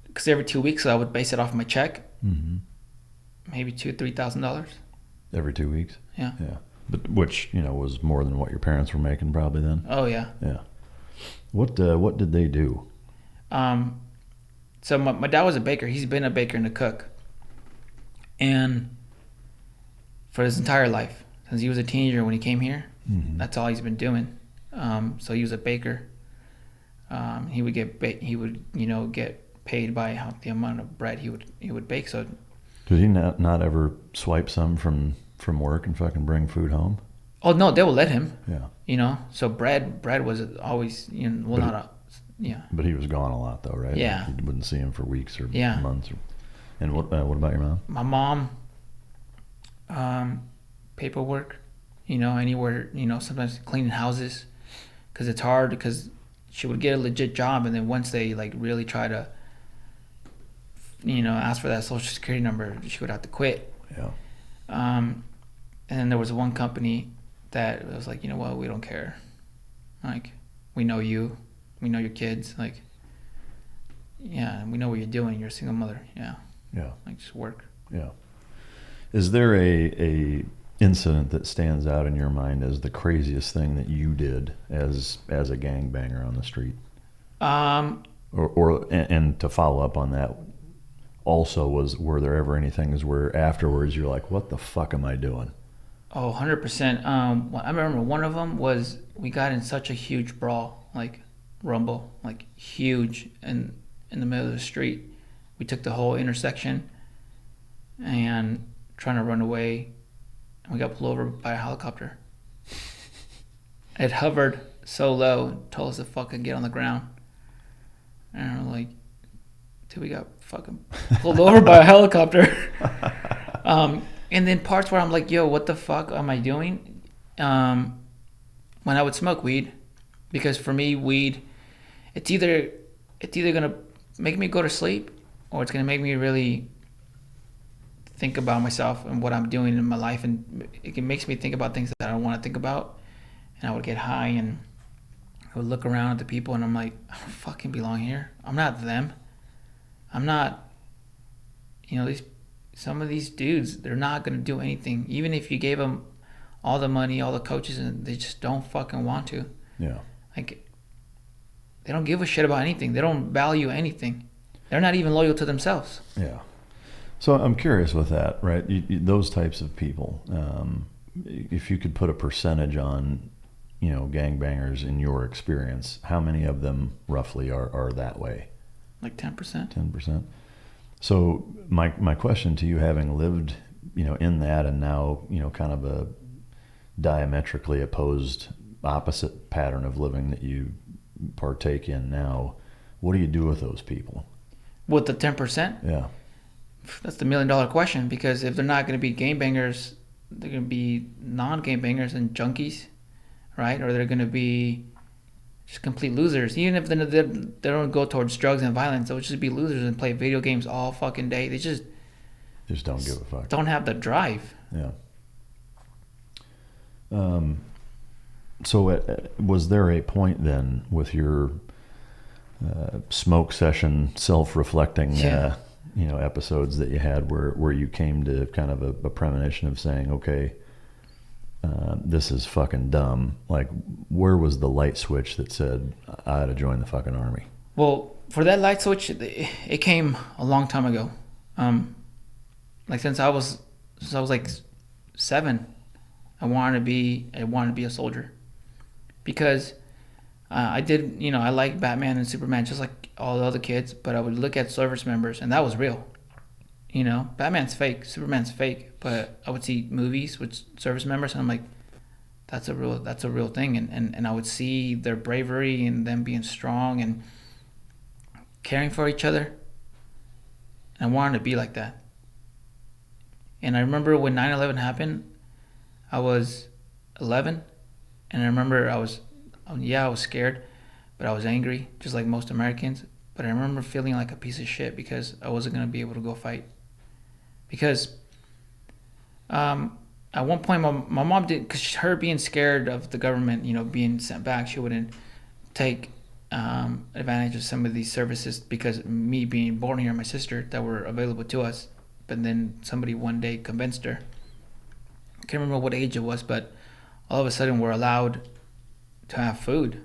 Because every 2 weeks I would base it off my check. Mm-hmm. Maybe $2,000-$3,000. Every 2 weeks? Yeah. Yeah. But which, was more than what your parents were making probably then? Oh, yeah. Yeah. What did they do? So my dad was a baker. He's been a baker and a cook. And for his entire life, since he was a teenager when he came here, mm-hmm. that's all he's been doing. So he was a baker. He would get get paid by the amount of bread he would bake. So did he not ever swipe some from work and fucking bring food home? Oh no, they would let him. Yeah. So bread was always But he was gone a lot though, right? Yeah. You wouldn't see him for weeks or months. And what about your mom? My mom, paperwork, anywhere, sometimes cleaning houses, because it's hard, because she would get a legit job, and then once they like really try to, ask for that social security number, she would have to quit. Yeah. And then there was one company that was like, you know what, we don't care. Like, we know you, we know your kids, like, yeah, we know what you're doing. You're a single mother. Yeah. Yeah. Like, just work. Yeah. Is there a incident that stands out in your mind as the craziest thing that you did as a gangbanger on the street? And to follow up on that, also, were there ever any things where afterwards you're like, what the fuck am I doing? Oh, 100%. I remember one of them was, we got in such a huge brawl, like rumble, like huge, in the middle of the street. We took the whole intersection and trying to run away, and we got pulled over by a helicopter. It hovered so low, told us to fucking get on the ground. And we're like, dude, we got fucking pulled over by a helicopter. And then parts where I'm like, yo, what the fuck am I doing? When I would smoke weed, because for me, weed, it's either gonna make me go to sleep, or it's gonna make me really think about myself and what I'm doing in my life, and it makes me think about things that I don't want to think about. And I would get high, and I would look around at the people, and I'm like, I don't fucking belong here. I'm not them. I'm not, some of these dudes, they're not gonna do anything, even if you gave them all the money, all the coaches, and they just don't fucking want to. Yeah. Like, they don't give a shit about anything. They don't value anything. They're not even loyal to themselves. Yeah. So I'm curious with that, right? Those types of people, if you could put a percentage on, gangbangers in your experience, how many of them roughly are that way? Like 10%. 10%. So my question to you, having lived, in that, and now, kind of a diametrically opposed opposite pattern of living that you partake in now, what do you do with those people? With the 10%? Yeah. That's the $1 million question, because if they're not going to be gangbangers, they're going to be non-gangbangers and junkies, right? Or they're going to be just complete losers. Even if they don't go towards drugs and violence, they'll just be losers and play video games all fucking day. They just don't give a fuck. Don't have the drive. Yeah. So was there a point then with your smoke session, self-reflecting, episodes that you had where you came to kind of a premonition of saying, okay, this is fucking dumb? Like, where was the light switch that said, I ought to join the fucking army? Well, for that light switch, it came a long time ago. Like since I was like 7, I wanted to be a soldier, because I did, I like Batman and Superman just like all the other kids, but I would look at service members, and that was real. Batman's fake, Superman's fake, but I would see movies with service members, and I'm like, that's a real thing, and I would see their bravery and them being strong and caring for each other, and I wanted to be like that. And I remember when 9/11 happened, I was 11, and I remember I was scared, but I was angry, just like most Americans. But I remember feeling like a piece of shit because I wasn't going to be able to go fight. Because at one point my mom did, because her being scared of the government, being sent back, she wouldn't take advantage of some of these services, because me being born here and my sister, that were available to us. But then somebody one day convinced her. I can't remember what age it was, but all of a sudden we're allowed to have food.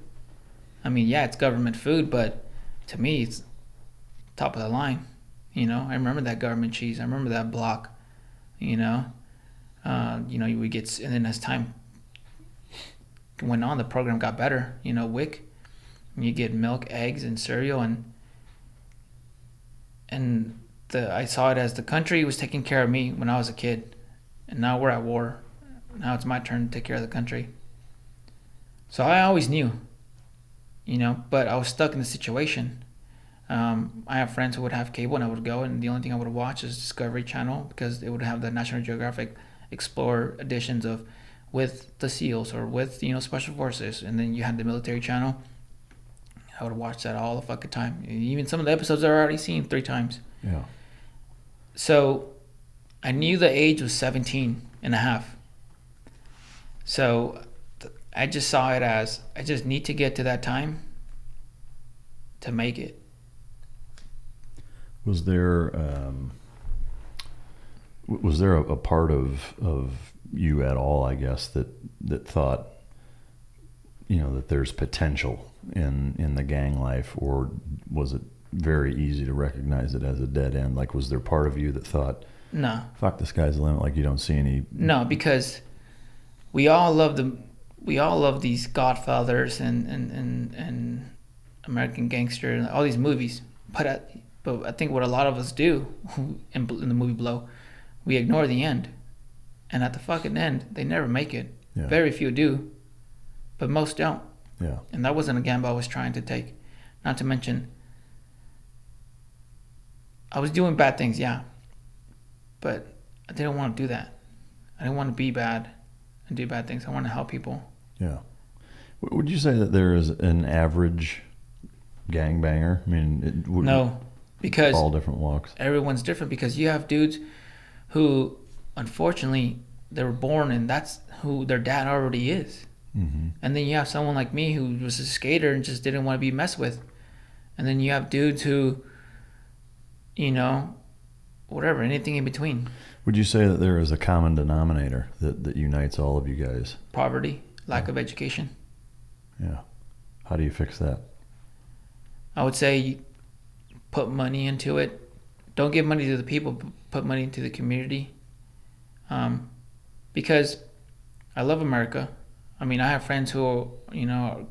I mean, yeah, it's government food, but to me, it's top of the line. I remember that government cheese. I remember that block. We get, and then as time went on, the program got better. WIC, and you get milk, eggs, and cereal, and I saw it as the country was taking care of me when I was a kid, and now we're at war. Now it's my turn to take care of the country. So I always knew, but I was stuck in the situation. I have friends who would have cable, and I would go, and the only thing I would watch is Discovery Channel, because it would have the National Geographic Explorer editions of with the SEALs or with Special Forces, and then you had the military channel. I would watch that all the fucking time. Even some of the episodes I've already seen 3 times. Yeah. So I knew the age was 17 and a half. So I just saw it as I just need to get to that time to make it. Was there a part of you at all, I guess, that thought, that there's potential in the gang life, or was it very easy to recognize it as a dead end? Like, was there part of you that thought, no, fuck, the sky's the limit, like you don't see any? No, because we all love these Godfathers and American Gangster and all these movies, but I think what a lot of us do in the movie Blow, we ignore the end, and at the fucking end they never make it. Yeah. Very few do, but most don't. Yeah. And that wasn't a gamble I was trying to take. Not to mention, I was doing bad things, yeah, but I didn't want to do that. I didn't want to be bad and do bad things. I want to help people. Yeah. Would you say that there is an average gangbanger? I mean, no, because all different walks. Everyone's different, because you have dudes who, unfortunately, they were born and that's who their dad already is. Mm-hmm. And then you have someone like me who was a skater and just didn't want to be messed with. And then you have dudes who, whatever, anything in between. Would you say that there is a common denominator that unites all of you guys? Poverty, lack of education. Yeah. How do you fix that? I would say you put money into it. Don't give money to the people, but put money into the community. Because I love America. I mean, I have friends who,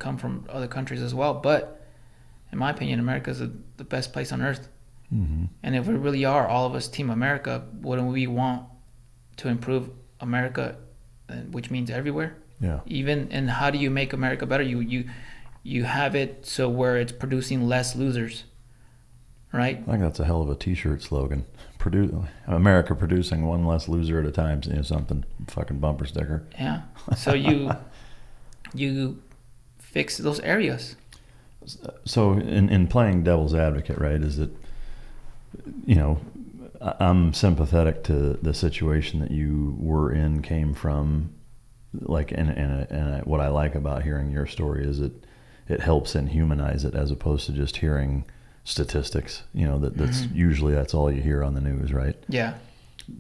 come from other countries as well. But in my opinion, America is the best place on earth. Mm-hmm. And if we really are, all of us, Team America, wouldn't we want to improve America, which means everywhere? Yeah. Even, and how do you make America better? You have it so where it's producing less losers, right? I think that's a hell of a T-shirt slogan. America producing one less loser at a time. Something fucking bumper sticker. Yeah. So you fix those areas. So in playing devil's advocate, right, is that, I'm sympathetic to the situation that you were in, came from, like, and what I like about hearing your story is it helps and humanize it, as opposed to just hearing statistics, that's Mm-hmm. usually that's all you hear on the news, right? Yeah.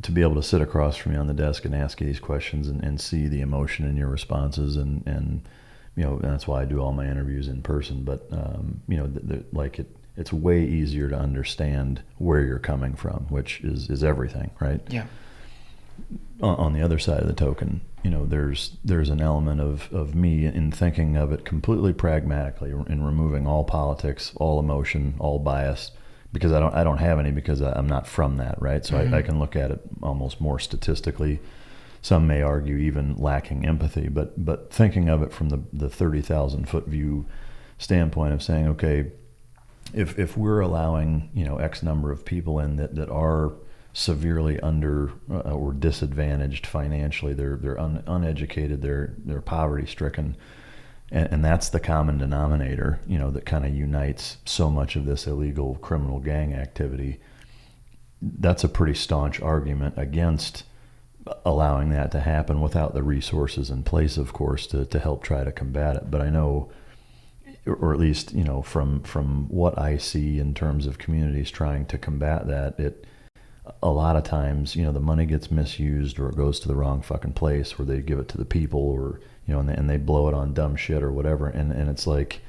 To be able to sit across from you on the desk and ask you these questions and see the emotion in your responses, and that's why I do all my interviews in person, but it's way easier to understand where you're coming from, which is everything, right? Yeah. On the other side of the token, there's an element of me in thinking of it completely pragmatically, in removing all politics, all emotion, all bias, because I don't have any, because I'm not from that, right? So Mm-hmm. I can look at it almost more statistically. Some may argue even lacking empathy, but thinking of it from the 30,000 foot view standpoint of saying, okay, if we're allowing X number of people in that are severely under or disadvantaged financially, they're uneducated, they're poverty stricken, and that's the common denominator, that kind of unites so much of this illegal criminal gang activity. That's a pretty staunch argument against allowing that to happen without the resources in place, of course, to help try to combat it. But I know, or at least from what I see in terms of communities trying to combat that, a lot of times the money gets misused, or it goes to the wrong fucking place, where they give it to the people, or and they blow it on dumb shit or whatever, and it's like,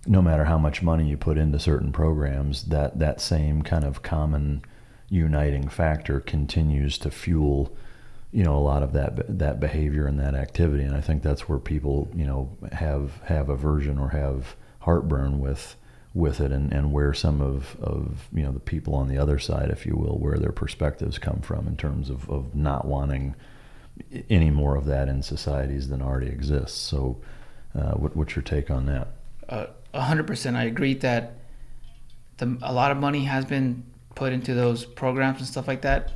no matter how much money you put into certain programs, that same kind of common uniting factor continues to fuel a lot of that behavior and that activity. And I think that's where people have aversion or have heartburn with it, and where some of the people on the other side, if you will, where their perspectives come from in terms of not wanting any more of that in societies than already exists. So what's your take on that? 100%. I agree that a lot of money has been put into those programs and stuff like that,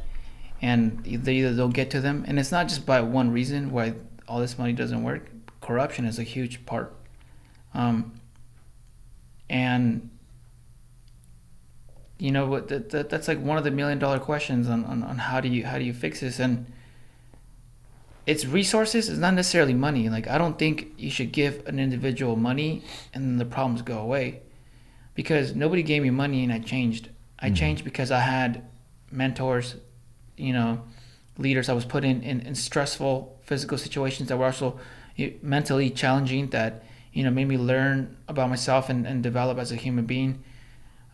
and they either don't get to them, and it's not just by one reason why all this money doesn't work. Corruption is a huge part, and you know what? That's like one of the $1 million questions on how do you fix this, and it's resources. It's not necessarily money. Like, I don't think you should give an individual money and then the problems go away, because nobody gave me money and I changed. I changed because I had mentors, you know, leaders I was put in stressful physical situations that were also mentally challenging, that, you know, made me learn about myself and develop as a human being.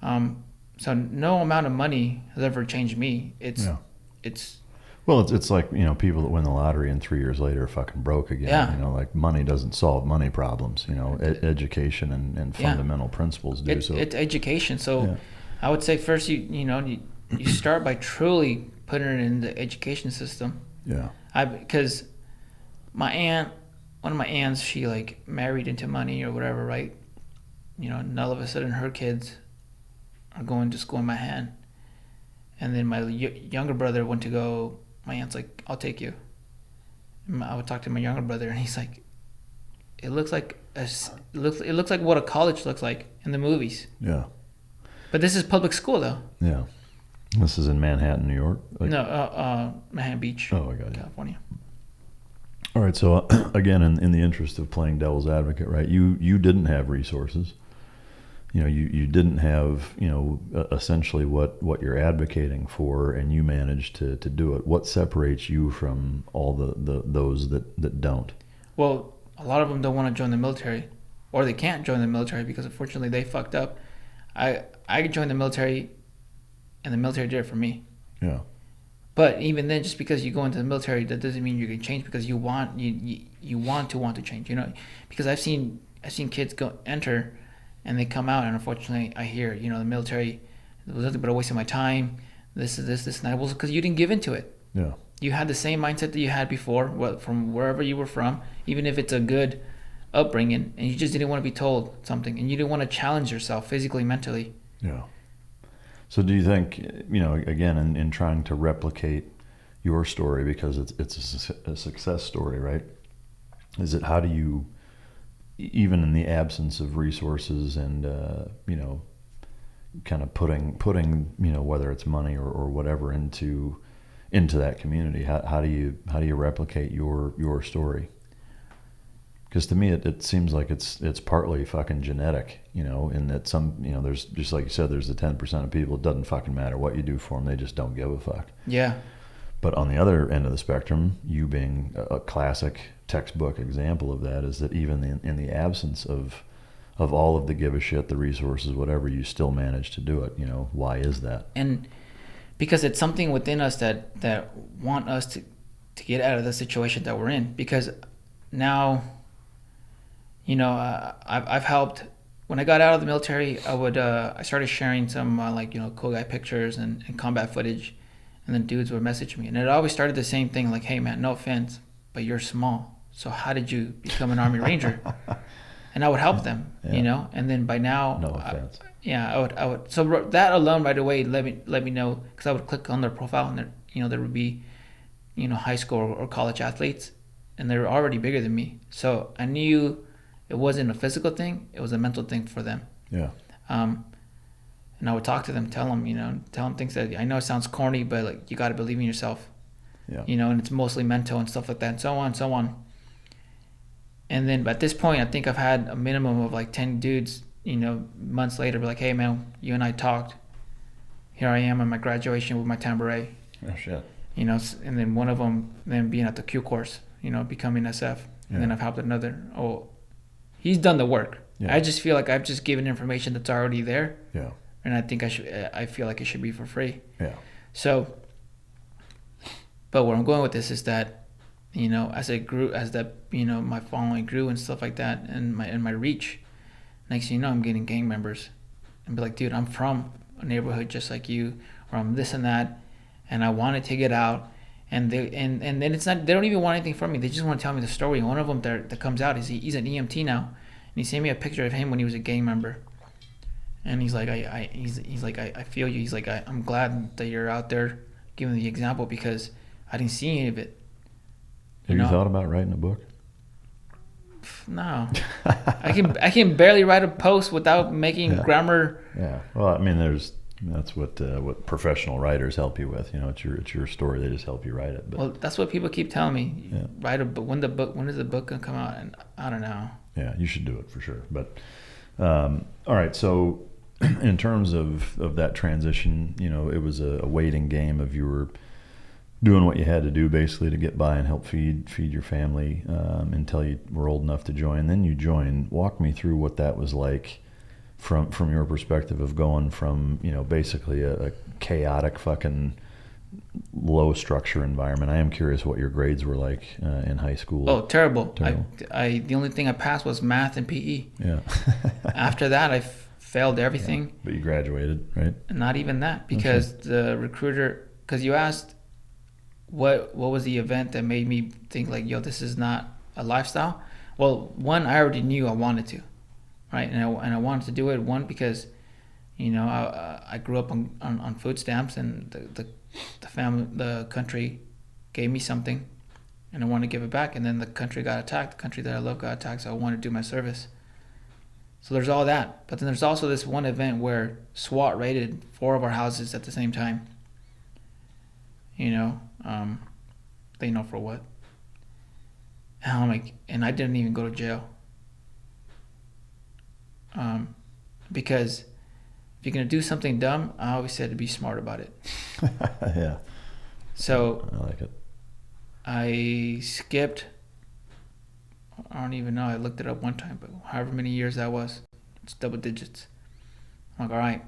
So no amount of money has ever changed me. It's well, it's like, you know, people that win the lottery and 3 years later are fucking broke again. Yeah. You know, like, money doesn't solve money problems. You know, education and fundamental principles do. It's education. So I would say first you start by truly putting it in the education system. Yeah. Because one of my aunts, she like married into money or whatever, right? You know, and all of a sudden her kids are going to school in my hand. And then my younger brother went to go. My aunt's like, I'll take you. And I would talk to my younger brother, and he's like, it looks like what a college looks like in the movies. Yeah. But this is public school, though. Yeah. This is in Manhattan, New York? No, Manhattan Beach, I got it. California. All right. So again, in the interest of playing devil's advocate, right? You didn't have resources. You know, you didn't have, you know, essentially what you're advocating for, and you managed to do it. What separates you from all those that don't? Well, a lot of them don't want to join the military, or they can't join the military because unfortunately they fucked up. I joined the military, and the military did it for me. Yeah. But even then, just because you go into the military, that doesn't mean you can change, because you want to change. You know, because I've seen kids enter. And they come out, and unfortunately, I hear, you know, the military was nothing but a waste of my time. This, and that. Well, because you didn't give into it. Yeah. You had the same mindset that you had before, from wherever you were from, even if it's a good upbringing, and you just didn't want to be told something, and you didn't want to challenge yourself physically, mentally. Yeah. So do you think, you know, again, in trying to replicate your story, because it's a success story, right? Is it, how do you, even in the absence of resources and, you know, kind of putting, you know, whether it's money or whatever into that community, how do you replicate your story? Because to me, it seems like it's partly fucking genetic, you know, in that some, you know, there's, just like you said, there's the 10% of people, it doesn't fucking matter what you do for them, they just don't give a fuck. Yeah. But on the other end of the spectrum, you being a classic textbook example of that, is that even in the absence of all of the give a shit, the resources, whatever, you still manage to do it. You know, why is that? And because it's something within us that want us to get out of the situation that we're in. Because now, you know, I've helped. When I got out of the military, I started sharing some like, you know, cool guy pictures and combat footage. And then dudes would message me, and it always started the same thing, like, hey man, no offense, but you're small, so how did you become an Army Ranger? And I would help them, you know. And then by now, no offense. I would. So that alone right away let me know, because I would click on their profile, and there, you know, there would be, you know, high school or college athletes, and they were already bigger than me. So I knew it wasn't a physical thing; it was a mental thing for them. Yeah. And I would talk to them, tell them things that, I know it sounds corny, but like, you got to believe in yourself. Yeah. You know, and it's mostly mental and stuff like that, and so on. And then at this point, I think I've had a minimum of like 10 dudes, you know, months later, be like, hey man, you and I talked. Here I am at my graduation with my tambourine. Oh shit. You know, and then one of them then being at the Q course, you know, becoming SF. Yeah. And then I've helped another. Oh, he's done the work. Yeah. I just feel like I've just given information that's already there. Yeah. And I think I feel like it should be for free. Yeah. So, but where I'm going with this is that, you know, as you know, my following grew and stuff like that, and my reach, next thing you know, I'm getting gang members, and be like, dude, I'm from a neighborhood just like you, or I'm this and that, and I wanted to get out, and then it's not, they don't even want anything from me, they just want to tell me the story. And one of them that comes out is he's an EMT now, and he sent me a picture of him when he was a gang member. And he's like, he's like, I feel you. He's like, I'm glad that you're out there giving the example because I didn't see any of it. Have you thought about writing a book? No, I can barely write a post without making grammar. Yeah. Well, I mean, that's what professional writers help you with. You know, it's your story. They just help you write it. But, well, that's what people keep telling me. Yeah. Write a book. When is the book gonna come out? And I don't know. Yeah, you should do it for sure. But all right. So in terms of that transition, you know, it was a waiting game of you were doing what you had to do basically to get by and help feed your family until you were old enough to join. Then you joined. Walk me through what that was like from your perspective of going from, you know, basically a chaotic fucking low structure environment. I am curious what your grades were like in high school. Oh, terrible. I the only thing I passed was math and PE. Yeah. After that, I failed everything. Yeah, but you graduated, right? Not even that, because the recruiter, because you asked what was the event that made me think like, yo, this is not a lifestyle. Well, one, I already knew I wanted to, right? And I wanted to do it, one, because, you know, I grew up on food stamps, and the family, the country gave me something, and I wanted to give it back. And then the country got attacked. The country that I love got attacked, so I wanted to do my service. So there's all that. But then there's also this one event where SWAT raided 4 of our houses at the same time. You know, they know for what. And I'm like, and I didn't even go to jail. Because if you're going to do something dumb, I always said to be smart about it. Yeah. So I like it. I skipped, I don't even know, I looked it up one time, but however many years that was, it's double digits. I'm like, all right,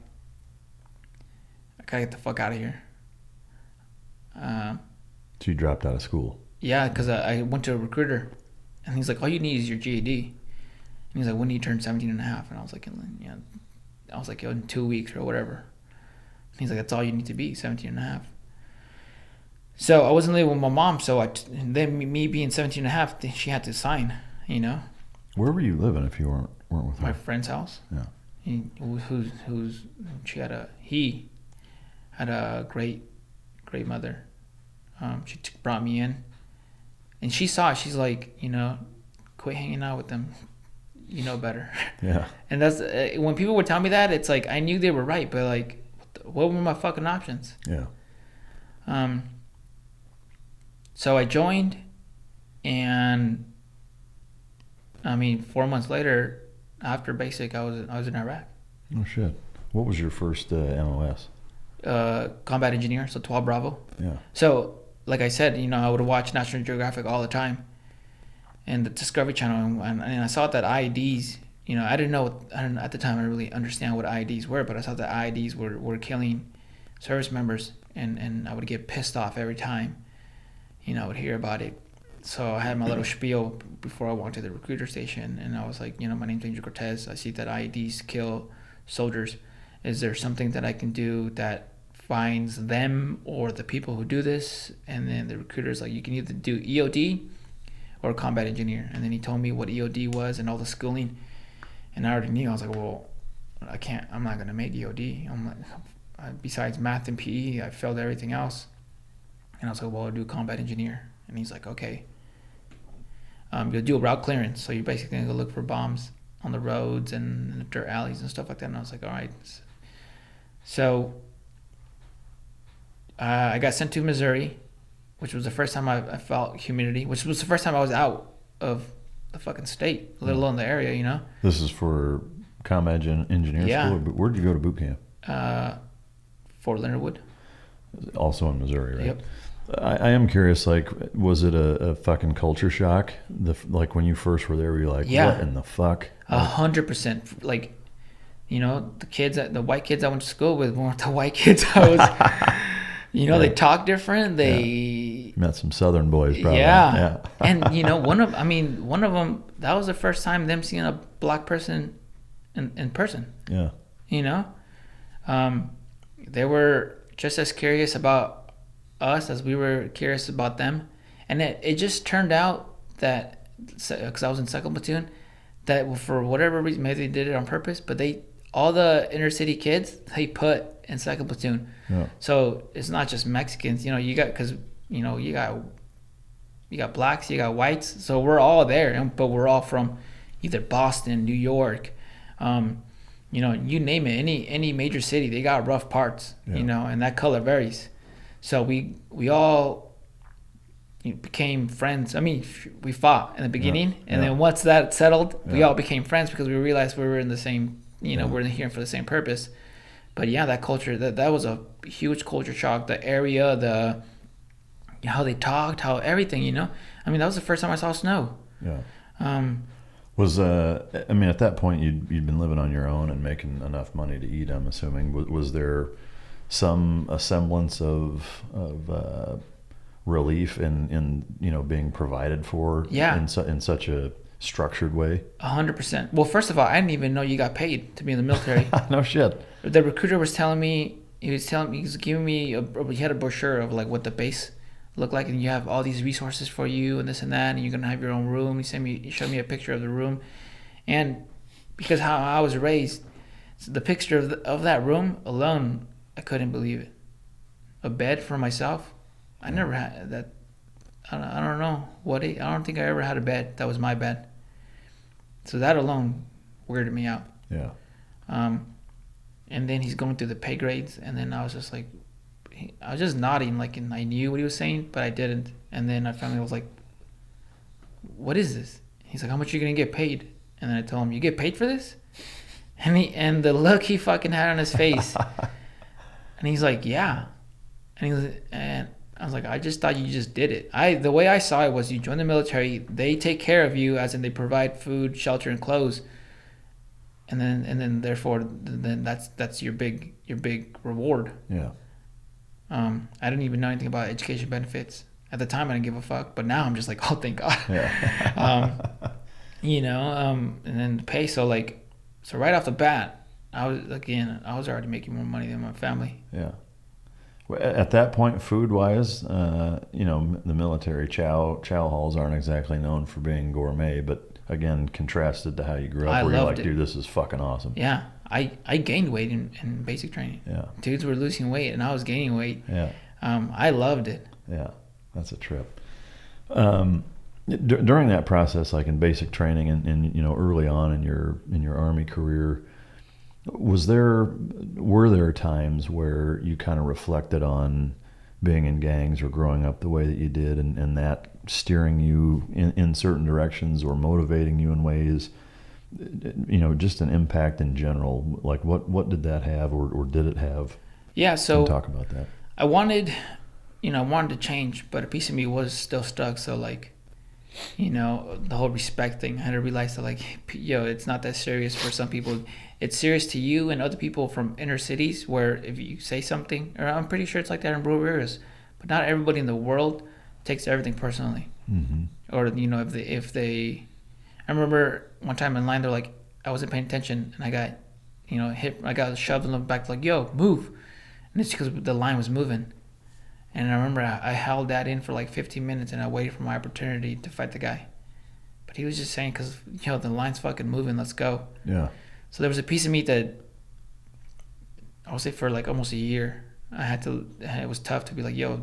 I gotta get the fuck out of here. So you dropped out of school? Yeah, because I went to a recruiter, and he's like, all you need is your GED. And he's like, when do you turn 17 and a half? And I was like, yeah, in 2 weeks or whatever. And he's like, that's all you need to be, 17 and a half. So I wasn't living with my mom, so then me being 17 and a half, she had to sign, you know. Where were you living if you weren't with her? My friend's house. Yeah. He had a great mother. She brought me in, and she saw it. She's like, you know, quit hanging out with them. You know better. Yeah. And that's when people would tell me that, it's like I knew they were right, but like, what were my fucking options? Yeah. So I joined, and I mean, 4 months later, after basic, I was in Iraq. Oh shit! What was your first MOS? Combat engineer, so 12 Bravo. Yeah. So, like I said, you know, I would watch National Geographic all the time, and the Discovery Channel, and I saw that IEDs. You know, I didn't at the time. I didn't really understand what IEDs were, but I saw that IEDs were killing service members, and I would get pissed off every time. You know, I would hear about it. So I had my little spiel before I went to the recruiter station, and I was like, you know, my name's Angel Cortes. I see that IEDs kill soldiers. Is there something that I can do that finds them or the people who do this? And then the recruiter's like, you can either do EOD or combat engineer. And then he told me what EOD was and all the schooling. And I already knew. I was like, well, I'm not going to make EOD. I'm like, besides math and PE, I failed everything else. And I was like, well, I'll do combat engineer. And he's like, okay. You'll do a route clearance. So you're basically going to go look for bombs on the roads and in the dirt alleys and stuff like that. And I was like, all right. So I got sent to Missouri, which was the first time I felt humidity, which was the first time I was out of the fucking state, let alone the area, you know? This is for combat engineer school? Where'd you go to boot camp? Fort Leonard Wood. Also in Missouri, right? Yep. I am curious, like, was it a fucking culture shock? Like, when you first were there, were you like, what in the fuck? 100%. Like, you know, the white kids I went to school with weren't the white kids I was, you know, they talk different. They met some Southern boys, probably. Yeah. And, you know, one of them, that was the first time them seeing a black person in person. Yeah. You know? They were just as curious about us as we were curious about them. And it just turned out that, because I was in second platoon, that for whatever reason, maybe they did it on purpose, but all the inner city kids they put in second platoon. Yeah. So it's not just Mexicans. You know, you got because you know you got blacks, you got whites. So we're all there, but we're all from either Boston, New York, you know, you name it. Any major city, they got rough parts. Yeah. You know, and that color varies. So we all became friends. I mean, we fought in the beginning, and then once that settled, we all became friends because we realized we were in the same. You know, we're here for the same purpose. But yeah, that culture, that was a huge culture shock. The area, how they talked, how everything. You know, I mean, that was the first time I saw snow. Yeah. I mean, at that point, you'd been living on your own and making enough money to eat, I'm assuming. Was there a semblance of relief in you know, being provided for in such a structured way? 100%. Well, first of all, I didn't even know you got paid to be in the military. No shit. The recruiter was telling me, he was giving me, he had a brochure of like what the base looked like, and you have all these resources for you and this and that, and you're gonna have your own room. He showed me a picture of the room, and because how I was raised, the picture of that room alone, I couldn't believe it. A bed for myself, I never had that. I don't know what I don't think I ever had a bed that was my bed. So that alone weirded me out. Yeah. And then he's going through the pay grades, and then I was just like, I was just nodding, like, and I knew what he was saying, but I didn't. And then I finally was like, "What is this?" He's like, "How much are you gonna get paid?" And then I told him, "You get paid for this?" And the look he fucking had on his face, and he's like, "Yeah," and I was like, "I just thought you just did it." The way I saw it was, you join the military, they take care of you, as in they provide food, shelter, and clothes, and then therefore that's your big reward. Yeah. I didn't even know anything about education benefits at the time. I didn't give a fuck, but now I'm just like, oh, thank God. Yeah. You know, and then the pay. So right off the bat, I was already making more money than my family. Yeah. Well, at that point, food-wise, you know, the military chow halls aren't exactly known for being gourmet, but again, contrasted to how you grew up, where you're like, dude, this is fucking awesome. Yeah. I gained weight in basic training. Yeah. Dudes were losing weight, and I was gaining weight. Yeah. I loved it. Yeah. That's a trip. During that process, like in basic training and you know, early on in your Army career, were there times where you kind of reflected on being in gangs or growing up the way that you did, and that steering you in certain directions or motivating you in ways, you know, just an impact in general? Like what did that have, or did it have? Yeah. So talk about that. I wanted to change, but a piece of me was still stuck. So like, you know, the whole respect thing, I had to realize that, like, yo, it's not that serious for some people. It's serious to you and other people from inner cities, where if you say something, or I'm pretty sure it's like that in rural areas, but not everybody in the world takes everything personally. Mm-hmm. Or, you know, if they, I remember one time in line, they're like, I wasn't paying attention, and I got, you know, I got shoved in the back, like, yo, move. And it's because the line was moving. And I remember I held that in for like 15 minutes, and I waited for my opportunity to fight the guy. But he was just saying, because, you know, the line's fucking moving, let's go. Yeah. So there was a piece of me that, I would say for like almost a year, it was tough to be like, yo,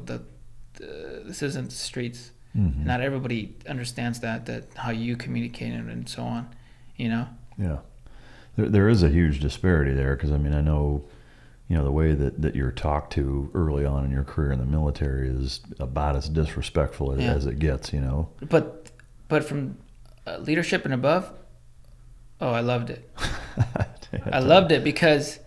this isn't the streets. Mm-hmm. Not everybody understands that how you communicate and so on, you know? Yeah. There is a huge disparity there, because, I mean, I know, you know, the way that you're talked to early on in your career in the military is about as disrespectful as it gets, you know. But from leadership and above, oh, I loved it. I loved it because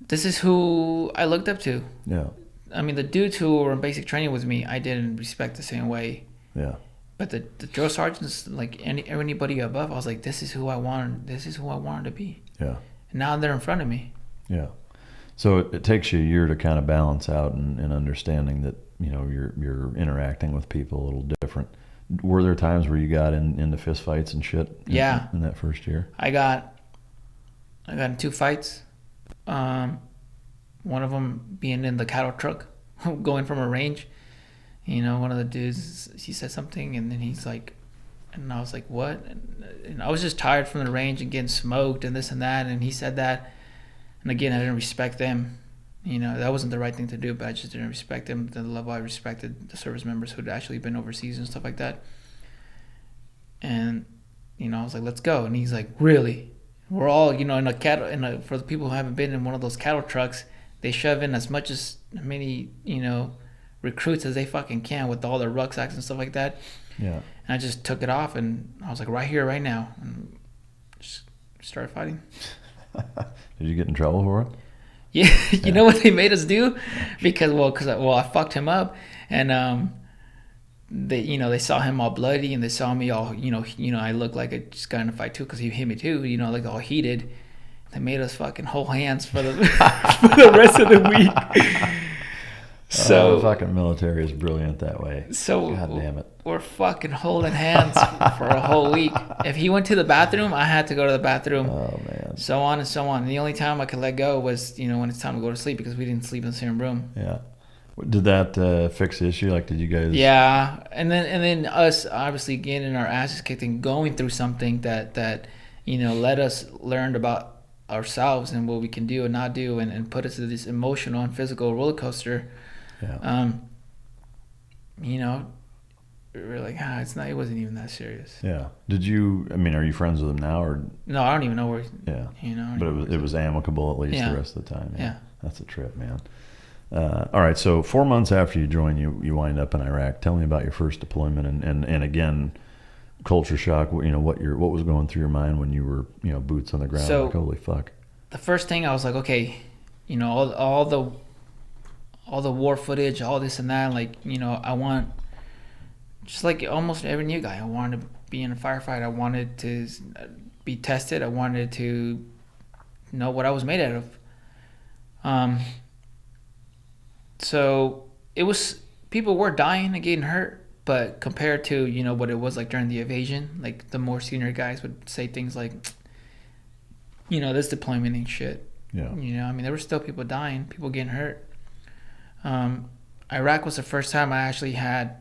this is who I looked up to. Yeah. I mean, the dudes who were in basic training with me, I didn't respect the same way. Yeah. But the drill sergeants, like anybody above, I was like, this is who I wanted. This is who I wanted to be. Yeah. And now they're in front of me. Yeah. So it takes you a year to kind of balance out and understanding that, you know, you're interacting with people a little different. Were there times where you got into fist fights and shit? In that first year. I got in 2 fights. One of them being in the cattle truck, going from a range. You know, one of the dudes, he said something, and then he's like, And I was like, what? And I was just tired from the range and getting smoked and this and that. And he said that. And again, I didn't respect them. You know, that wasn't the right thing to do, but I just didn't respect them to the level I respected the service members who'd actually been overseas and stuff like that. And, you know, I was like, let's go. And he's like, really? We're all, you know, in a cattle, for the people who haven't been in one of those cattle trucks, they shove in as many, you know, recruits as they fucking can with all their rucksacks and stuff like that. Yeah. And I just took it off, and I was like, right here, right now. And just started fighting. Did you get in trouble for it? Yeah, you know what they made us do? Because I fucked him up, and they saw him all bloody, and they saw me all, you know, I looked like I just got in a fight too, because he hit me too, you know, like all heated. They made us fucking hold hands for the for the rest of the week. So the fucking military is brilliant that way. So God damn it. We're fucking holding hands for a whole week. If he went to the bathroom, I had to go to the bathroom. Oh man. So on and so on. And the only time I could let go was, you know, when it's time to go to sleep, because we didn't sleep in the same room. Yeah. Did that fix the issue? Like, did you guys? Yeah, and then us obviously getting our asses kicked and going through something that you know, let us learn about ourselves and what we can do and not do, and put us to this emotional and physical roller coaster. Yeah. You know, we're like, it wasn't even that serious. Yeah. Are you friends with him now, or? No, I don't even know where. Yeah. You know. But it was amicable at least the rest of the time. Yeah. That's a trip, man. All right. So 4 months after you joined, you wind up in Iraq. Tell me about your first deployment, and again, culture shock. You know, what was going through your mind when you were, you know, boots on the ground? So, like, holy fuck. The first thing I was like, okay, you know, all the war footage, all this and that, like, you know, I want, just like almost every new guy, I wanted to be in a firefight. I wanted to be tested. I wanted to know what I was made out of. So it was, people were dying and getting hurt, but compared to, you know, what it was like during the invasion, like the more senior guys would say things like, you know, this deployment ain't shit. Yeah. You know, I mean, there were still people dying, people getting hurt. Iraq was the first time I actually had,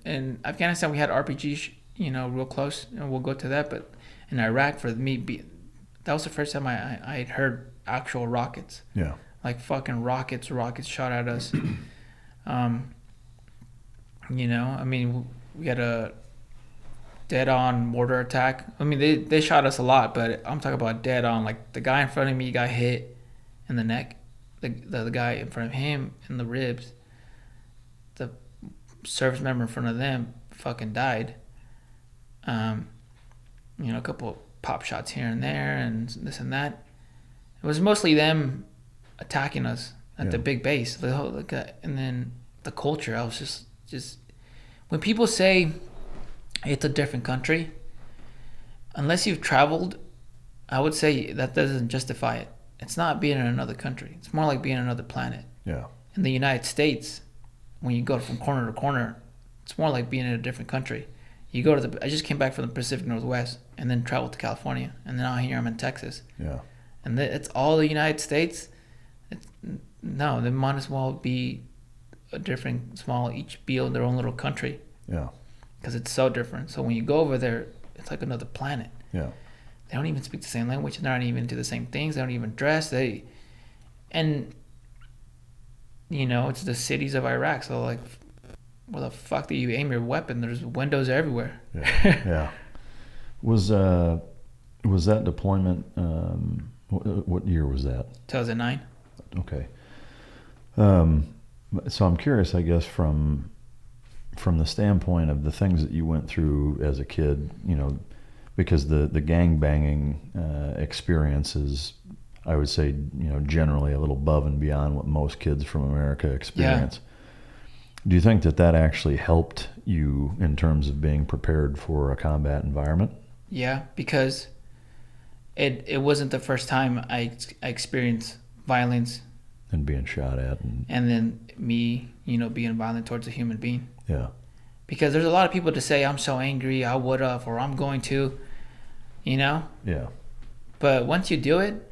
in Afghanistan we had RPGs, you know, real close, and we'll go to that, but in Iraq, for me, that was the first time I had heard actual rockets. Yeah. Like fucking rockets shot at us. You know, I mean, we had a dead-on mortar attack. I mean, they shot us a lot, but I'm talking about dead-on. Like, the guy in front of me got hit in the neck. The guy in front of him in the ribs. The service member in front of them fucking died. You know, a couple pop shots here and there and this and that. It was mostly them attacking us at the big base. And then the culture, I was just when people say it's a different country, unless you've traveled, I would say that doesn't justify it. It's not being in another country. It's more like being on another planet. Yeah. In the United States, when you go from corner to corner, it's more like being in a different country. You go to I just came back from the Pacific Northwest and then traveled to California, and then out here I'm in Texas. Yeah. And it's all the United States. No, they might as well be a different, each be their own little country. Yeah. Because it's so different. So when you go over there, it's like another planet. Yeah. They don't even speak the same language. They're not even do the same things. They don't even dress. And you know, it's the cities of Iraq. So like, where the fuck do you aim your weapon? There's windows everywhere. Yeah. Yeah. Was that deployment? What year was that? 2009. Okay. So I'm curious, I guess, from the standpoint of the things that you went through as a kid, you know, because the gang banging experience is, I would say, you know, generally a little above and beyond what most kids from America experience. Yeah. Do you think that actually helped you in terms of being prepared for a combat environment? Yeah, because it wasn't the first time I experienced violence. And being shot at. And then me, you know, being violent towards a human being. Yeah. Because there's a lot of people to say, I'm so angry, I would have, or I'm going to, you know? Yeah. But once you do it,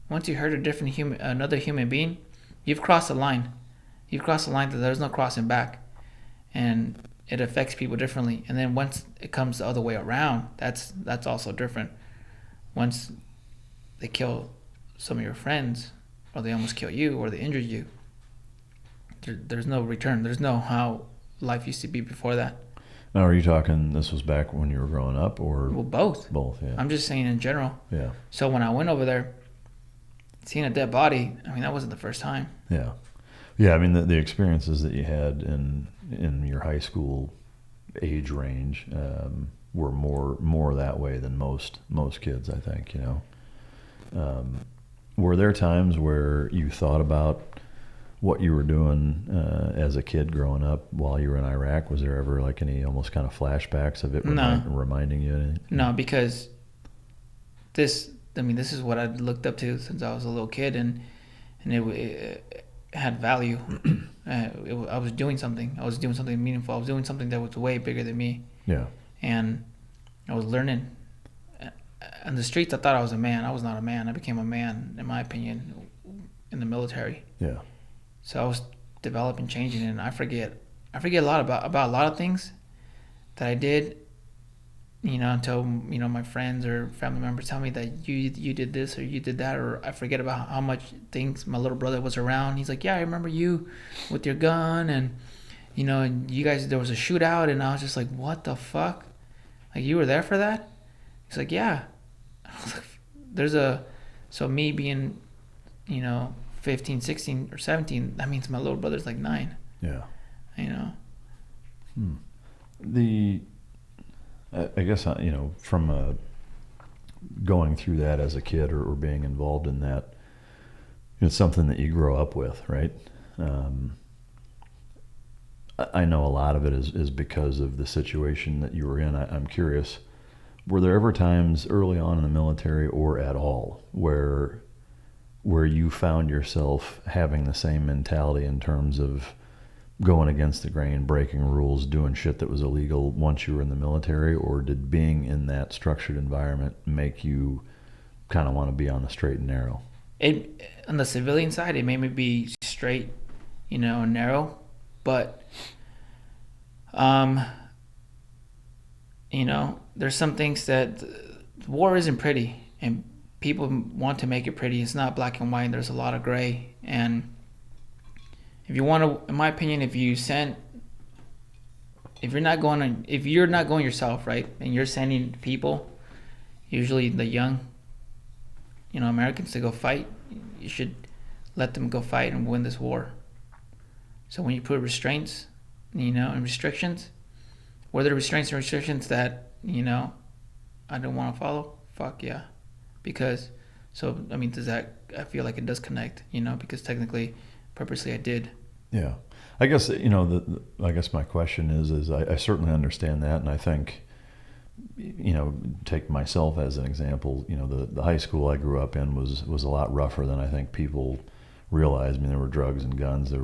once you hurt another human being, you've crossed a line. You've crossed a line that there's no crossing back. And it affects people differently. And then once it comes the other way around, that's also different. Once they kill some of your friends, or they almost kill you, or they injure you, there's no return. There's no how life used to be before that. Now, are you talking, this was back when you were growing up, or? Well, both. Both, yeah. I'm just saying in general. Yeah. So when I went over there, seeing a dead body, I mean, that wasn't the first time. Yeah. Yeah, I mean, the experiences that you had in your high school age range were more that way than most kids, I think, you know. Were there times where you thought about what you were doing as a kid growing up while you were in Iraq? Was there ever like any almost kind of flashbacks of it reminding you of anything? No, because this is what I looked up to since I was a little kid, and it had value. I was doing something. I was doing something meaningful. I was doing something that was way bigger than me. Yeah. And I was learning. On the streets, I thought I was a man. I was not a man. I became a man, in my opinion, in the military. Yeah. So I was developing, changing, and I forget a lot about a lot of things that I did, you know, until, you know, my friends or family members tell me that you did this or you did that, or I forget about how much things my little brother was around. He's like, yeah, I remember you with your gun, and, you know, you guys, there was a shootout, and I was just like, what the fuck? Like, you were there for that? He's like, yeah. So me being, you know, 15, 16, or 17, that means my little brother's like 9. Yeah. You know? I guess, you know, from going through that as a kid or being involved in that, it's something that you grow up with, right? I know a lot of it is because of the situation that you were in. I'm curious, were there ever times early on in the military or at all where you found yourself having the same mentality in terms of going against the grain, breaking rules, doing shit that was illegal once you were in the military? Or did being in that structured environment make you kind of want to be on the straight and narrow? On the civilian side, it made me be straight, you know, and narrow. But, you know, there's some things that war isn't pretty, and people want to make it pretty. It's not black and white. There's a lot of gray. And if you want to, in my opinion, if you're not going yourself, right, and you're sending people, usually the young, you know, Americans, to go fight, you should let them go fight and win this war. So when you put restraints, you know, and restrictions, were there restraints and restrictions that, you know, I don't want to follow? Fuck yeah. Because, so, I mean, I feel like it does connect, you know, because technically, purposely I did. Yeah. I guess, you know, I guess my question is I certainly understand that. And I think, you know, take myself as an example, you know, the high school I grew up in was a lot rougher than I think people realize. I mean, there were drugs and guns, there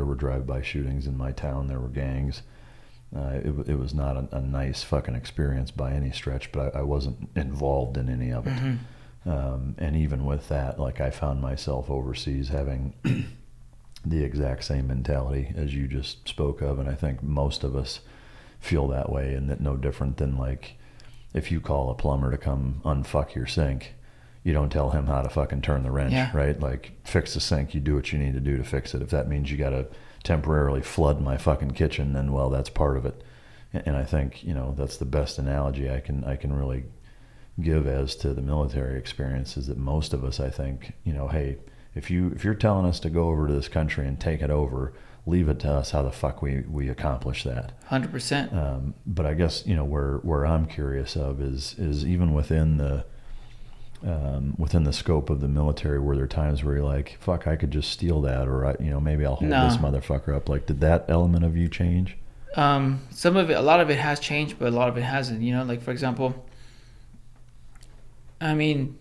were drive-by shootings in my town, there were gangs. It was not a nice fucking experience by any stretch, but I wasn't involved in any of it. Mm-hmm. And even with that, like, I found myself overseas having the exact same mentality as you just spoke of, and I think most of us feel that way, and that no different than, like, if you call a plumber to come unfuck your sink, you don't tell him how to fucking turn the wrench, yeah. Right? Like, fix the sink, you do what you need to do to fix it. If that means you gotta temporarily flood my fucking kitchen, then, well, that's part of it. And I think, you know, that's the best analogy I can really give as to the military experience, is that most of us, I think, you know, hey, if you're telling us to go over to this country and take it over, leave it to us how the fuck we accomplish that. 100%. But I guess, you know, where I'm curious of is even within the scope of the military, were there times where you're like, fuck, I could just steal that, or maybe I'll hold this motherfucker up? Like, did that element of you change? Some of it, a lot of it has changed, but a lot of it hasn't. You know, like, for example, I mean,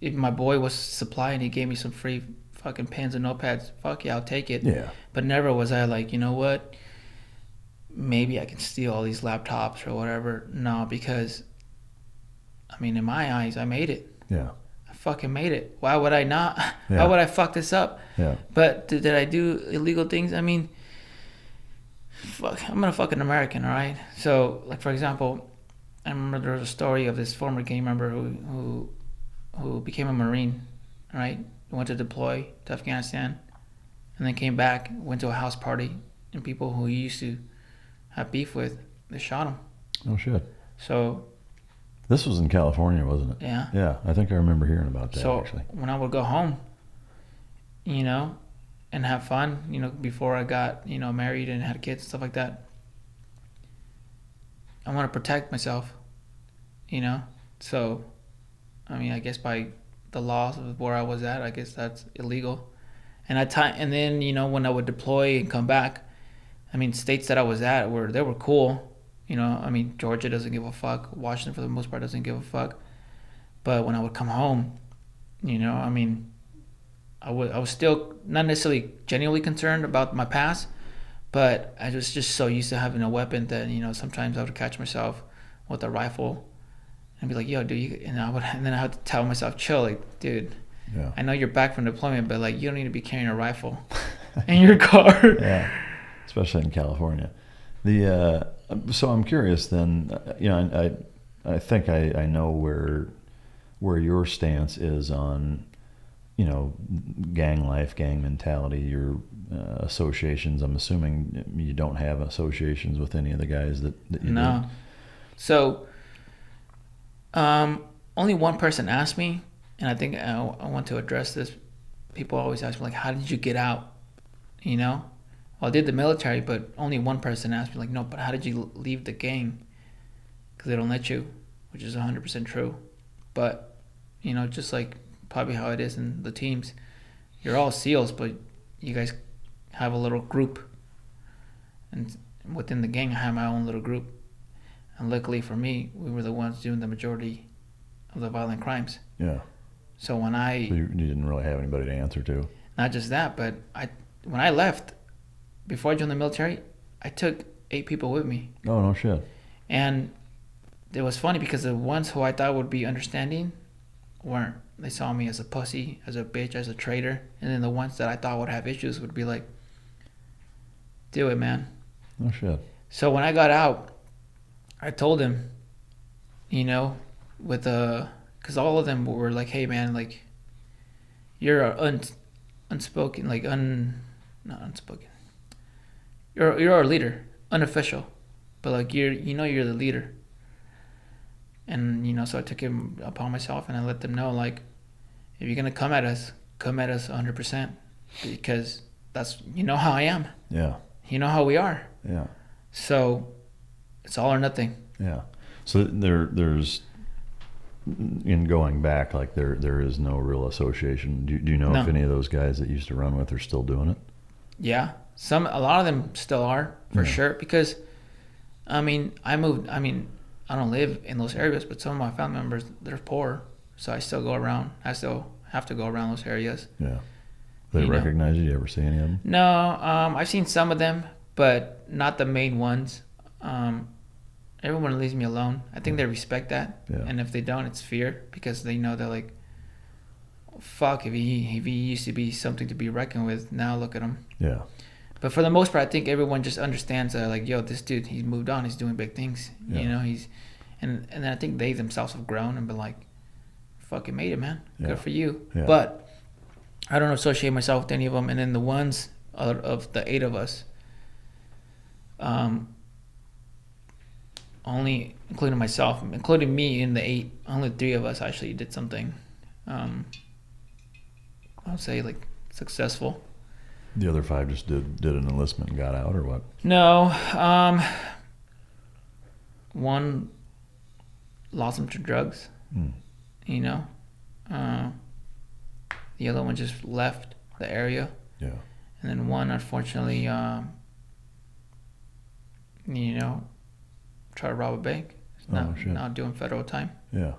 if my boy was supplying, he gave me some free fucking pens and notepads, fuck yeah, I'll take it. Yeah. But never was I like, you know what, maybe I can steal all these laptops or whatever. No, because, I mean, in my eyes, I made it. Yeah. I fucking made it. Why would I not? Yeah. Why would I fuck this up? Yeah. But did I do illegal things? I mean, I'm a fucking American, all right? So, like, for example, I remember there was a story of this former gang member who became a Marine, all right? Went to deploy to Afghanistan, and then came back, went to a house party, and people who he used to have beef with, they shot him. Oh, shit. So... This was in California, wasn't it? Yeah. Yeah, I think I remember hearing about that, so actually. When I would go home, you know, and have fun, you know, before I got, you know, married and had kids and stuff like that, I want to protect myself, you know. So, I mean, I guess by the laws of where I was at, I guess that's illegal. And then, you know, when I would deploy and come back, I mean, states that I was at they were cool. You know, I mean, Georgia doesn't give a fuck. Washington, for the most part, doesn't give a fuck. But when I would come home, you know, I mean, I was still not necessarily genuinely concerned about my past, but I was just so used to having a weapon that, you know, sometimes I would catch myself with a rifle and be like, yo, dude, and then I had to tell myself, chill, like, dude, yeah. I know you're back from deployment, but, like, you don't need to be carrying a rifle in your car. Yeah, especially in California. So I'm curious then, you know, I think I know where your stance is on, you know, gang life, gang mentality, your associations. I'm assuming you don't have associations with any of the guys that you No. did. So, only one person asked me, and I think I want to address this. People always ask me, like, how did you get out? You know? Well, I did the military, but only one person asked me, like, no, but how did you leave the gang? Because they don't let you, which is 100% true. But, you know, just like probably how it is in the teams, you're all SEALs, but you guys have a little group. And within the gang, I have my own little group. And luckily for me, we were the ones doing the majority of the violent crimes. Yeah. So So you didn't really have anybody to answer to. Not just that, but when I left, before I joined the military, I took 8 people with me. Oh, no shit. And it was funny because the ones who I thought would be understanding weren't. They saw me as a pussy, as a bitch, as a traitor. And then the ones that I thought would have issues would be like, do it, man. No shit. So when I got out, I told him, you know, because all of them were like, hey, man, like, you're unspoken, like, not unspoken. You're our leader, unofficial, but like you're the leader. And you know, so I took it upon myself, and I let them know, like, if you're gonna come at us 100%, because that's, you know how I am. Yeah. You know how we are. Yeah. So it's all or nothing. Yeah. So there's in going back, like there is no real association. Do you know No. if any of those guys that you used to run with are still doing it? Yeah, a lot of them still are, for sure, because I mean, I don't live in those areas, but some of my family members, they're poor, so I still go around. I still have to go around those areas. Yeah. They recognize you? You ever see any of them? No, I've seen some of them, but not the main ones. Everyone leaves me alone. I think they respect that, and if they don't, it's fear, because they know that, like, fuck, if he used to be something to be reckoned with, now look at him. Yeah. But for the most part, I think everyone just understands that, like, yo, this dude, he's moved on, he's doing big things. Yeah. You know, and then I think they themselves have grown and been like, fucking made it, man. Yeah. Good for you. Yeah. But I don't associate myself with any of them. And then the ones out of the 8 of us, only, including myself, including me in the 8, only 3 of us actually did something, I would say, like, successful. The other 5 just did an enlistment and got out, or what? No, one lost him to drugs. You know, the other one just left the area. Yeah. And then one, unfortunately, you know, tried to rob a bank. Now doing federal time. Yeah.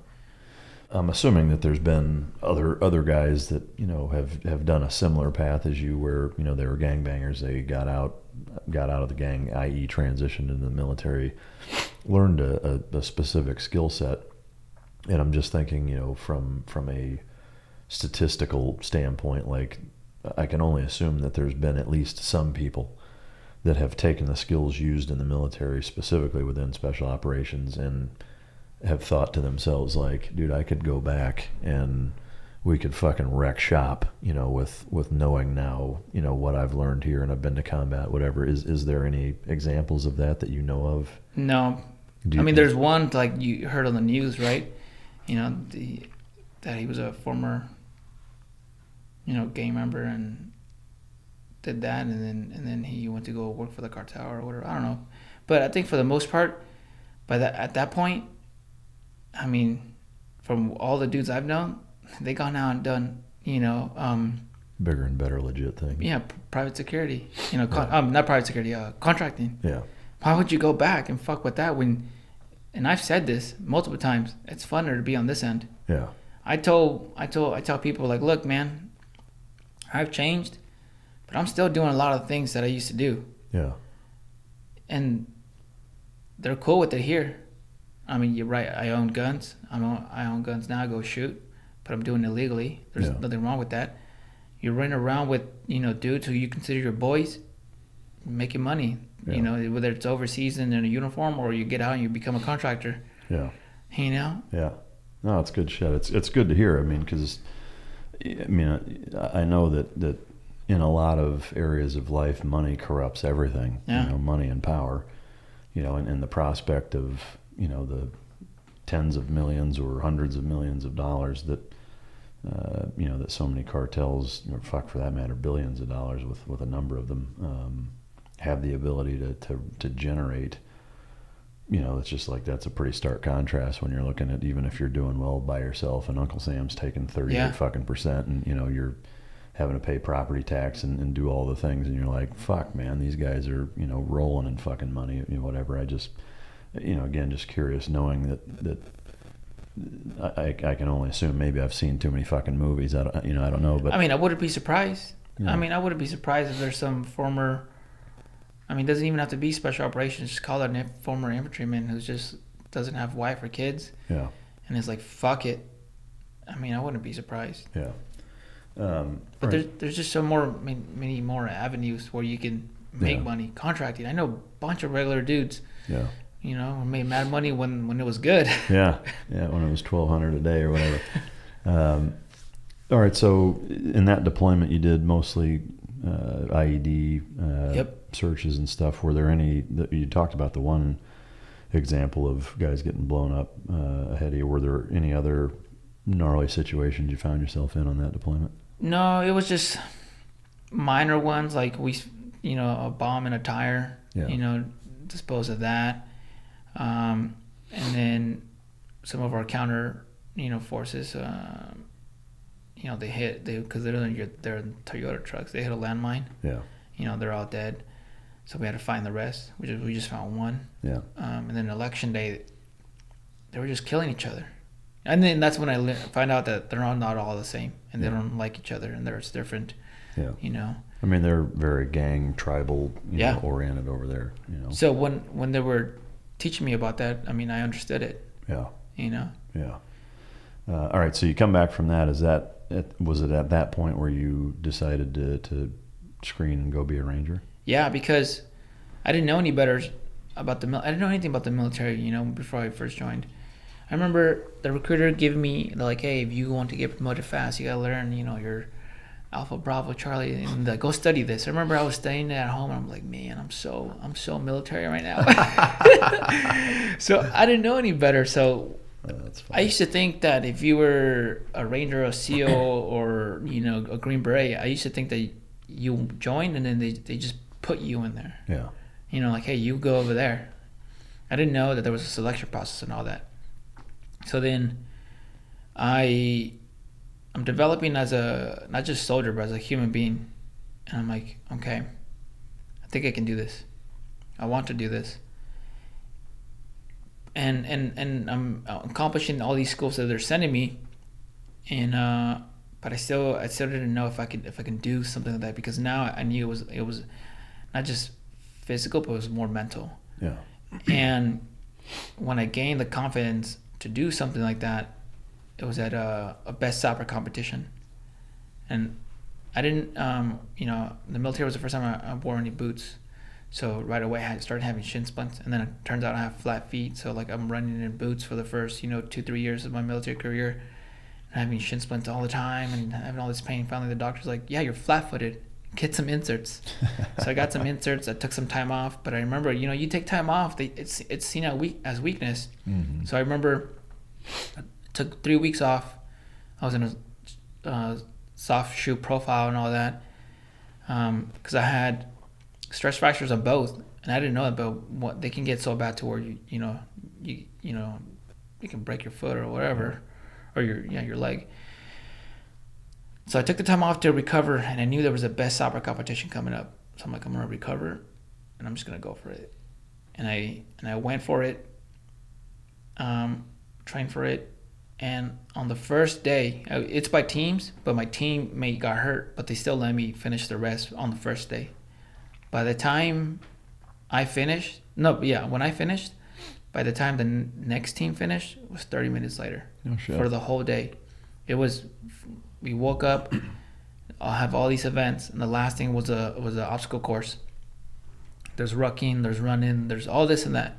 I'm assuming that there's been other guys that, you know, have done a similar path as you, where, you know, they were gangbangers. They got out of the gang, i.e. transitioned into the military, learned a specific skill set. And I'm just thinking, you know, from a statistical standpoint, like, I can only assume that there's been at least some people that have taken the skills used in the military, specifically within special operations, and have thought to themselves, like, dude, I could go back and we could fucking wreck shop, with knowing now, what I've learned here, and I've been to combat, whatever. Is there any examples of that you know of? No. There's one, like you heard on the news, right? That he was a former, gang member and did that, and then he went to go work for the cartel or whatever. I don't know. But I think for the most part, at that point, from all the dudes I've known, they gone out and done, bigger and better legit things. Yeah, private security. Not private security. Contracting. Yeah. Why would you go back and fuck with that when? And I've said this multiple times. It's funner to be on this end. Yeah. I tell people, like, look, man, I've changed, but I'm still doing a lot of things that I used to do. Yeah. And they're cool with it here. You're right. I own guns. I own guns now. I go shoot, but I'm doing it illegally. There's nothing wrong with that. You're running around with, dudes who you consider your boys, making money. Yeah. Whether it's overseas in a uniform or you get out and you become a contractor. Yeah. Yeah. No, it's good shit. It's good to hear. Because I know that in a lot of areas of life, money corrupts everything. Yeah. Money and power. And the prospect of the tens of millions or hundreds of millions of dollars that that so many cartels, for that matter, billions of dollars with a number of them have the ability to generate. It's just like, that's a pretty stark contrast when you're looking at, even if you're doing well by yourself and Uncle Sam's taking 38 fucking percent, and you're having to pay property tax and do all the things, and you're like, fuck, man, these guys are rolling in fucking money, whatever. I just again, just curious, knowing that I can only assume, maybe I've seen too many fucking movies. I don't know, but I wouldn't be surprised. Yeah. I wouldn't be surprised if there's some former. It doesn't even have to be special operations. Just call it a former infantryman who just doesn't have wife or kids. Yeah. And is like, fuck it. I wouldn't be surprised. Yeah. But there's just many more avenues where you can make money. Contracting. I know a bunch of regular dudes. Yeah. Made mad money when it was good. Yeah, when it was $1,200 a day or whatever. All right, so in that deployment, you did mostly IED searches and stuff. Were there any that you talked about? The one example of guys getting blown up ahead of you. Were there any other gnarly situations you found yourself in on that deployment? No, it was just minor ones, like a bomb in a tire. Yeah. Dispose of that. And then some of our counter, forces, they hit, because they're in Toyota trucks. They hit a landmine. Yeah. They're all dead. So we had to find the rest, we just found one. Yeah. And then election day, they were just killing each other. And then that's when I find out that they're not all the same, and they don't like each other, and it's different. Yeah. They're very gang, tribal, oriented over there. So when they were teaching me about that, I understood it. Yeah. Yeah. All right. So you come back from that. Was it at that point where you decided to screen and go be a ranger? Yeah, because I didn't know any better about I didn't know anything about the military, before I first joined. I remember the recruiter giving me, like, hey, if you want to get promoted fast, you gotta learn, your Alpha, Bravo, Charlie, and go study this. I remember I was studying it at home, and I'm like, man, I'm so military right now. So I didn't know any better. So that's I used to think that if you were a Ranger, a SEAL, or a Green Beret, I used to think that you joined and then they just put you in there. Yeah. Like, hey, you go over there. I didn't know that there was a selection process and all that. So then I'm developing as not just soldier, but as a human being. And I'm like, okay, I think I can do this. I want to do this. And I'm accomplishing all these schools that they're sending me. And but I still didn't know if I can do something like that, because now I knew it was not just physical, but it was more mental. Yeah. And when I gained the confidence to do something like that, it was at a best sapper competition. And I didn't, the military was the first time I wore any boots. So right away I started having shin splints, and then it turns out I have flat feet. So like I'm running in boots for the first 2-3 years of my military career, and having shin splints all the time and having all this pain. Finally, the doctor's like, "Yeah, you're flat-footed. Get some inserts." So I got some inserts. I took some time off, but I remember, you take time off, it's seen as weakness. Mm-hmm. So I remember I took 3 weeks off. I was in a soft shoe profile and all that, because I had stress fractures on both, and I didn't know that, but what they can get so bad to where you can break your foot or whatever, or your leg. So I took the time off to recover, and I knew there was a best soccer competition coming up. So I'm like, I'm gonna recover, and I'm just gonna go for it. And I went for it, trained for it, and on the first day, it's by teams, but my teammate got hurt, but they still let me finish the rest on the first day. By the time I finished, when I finished, by the time the next team finished, it was 30 minutes later. Oh, shit. For the whole day. We woke up, I'll have all these events, and the last thing was a obstacle course. There's rucking, there's running, there's all this and that.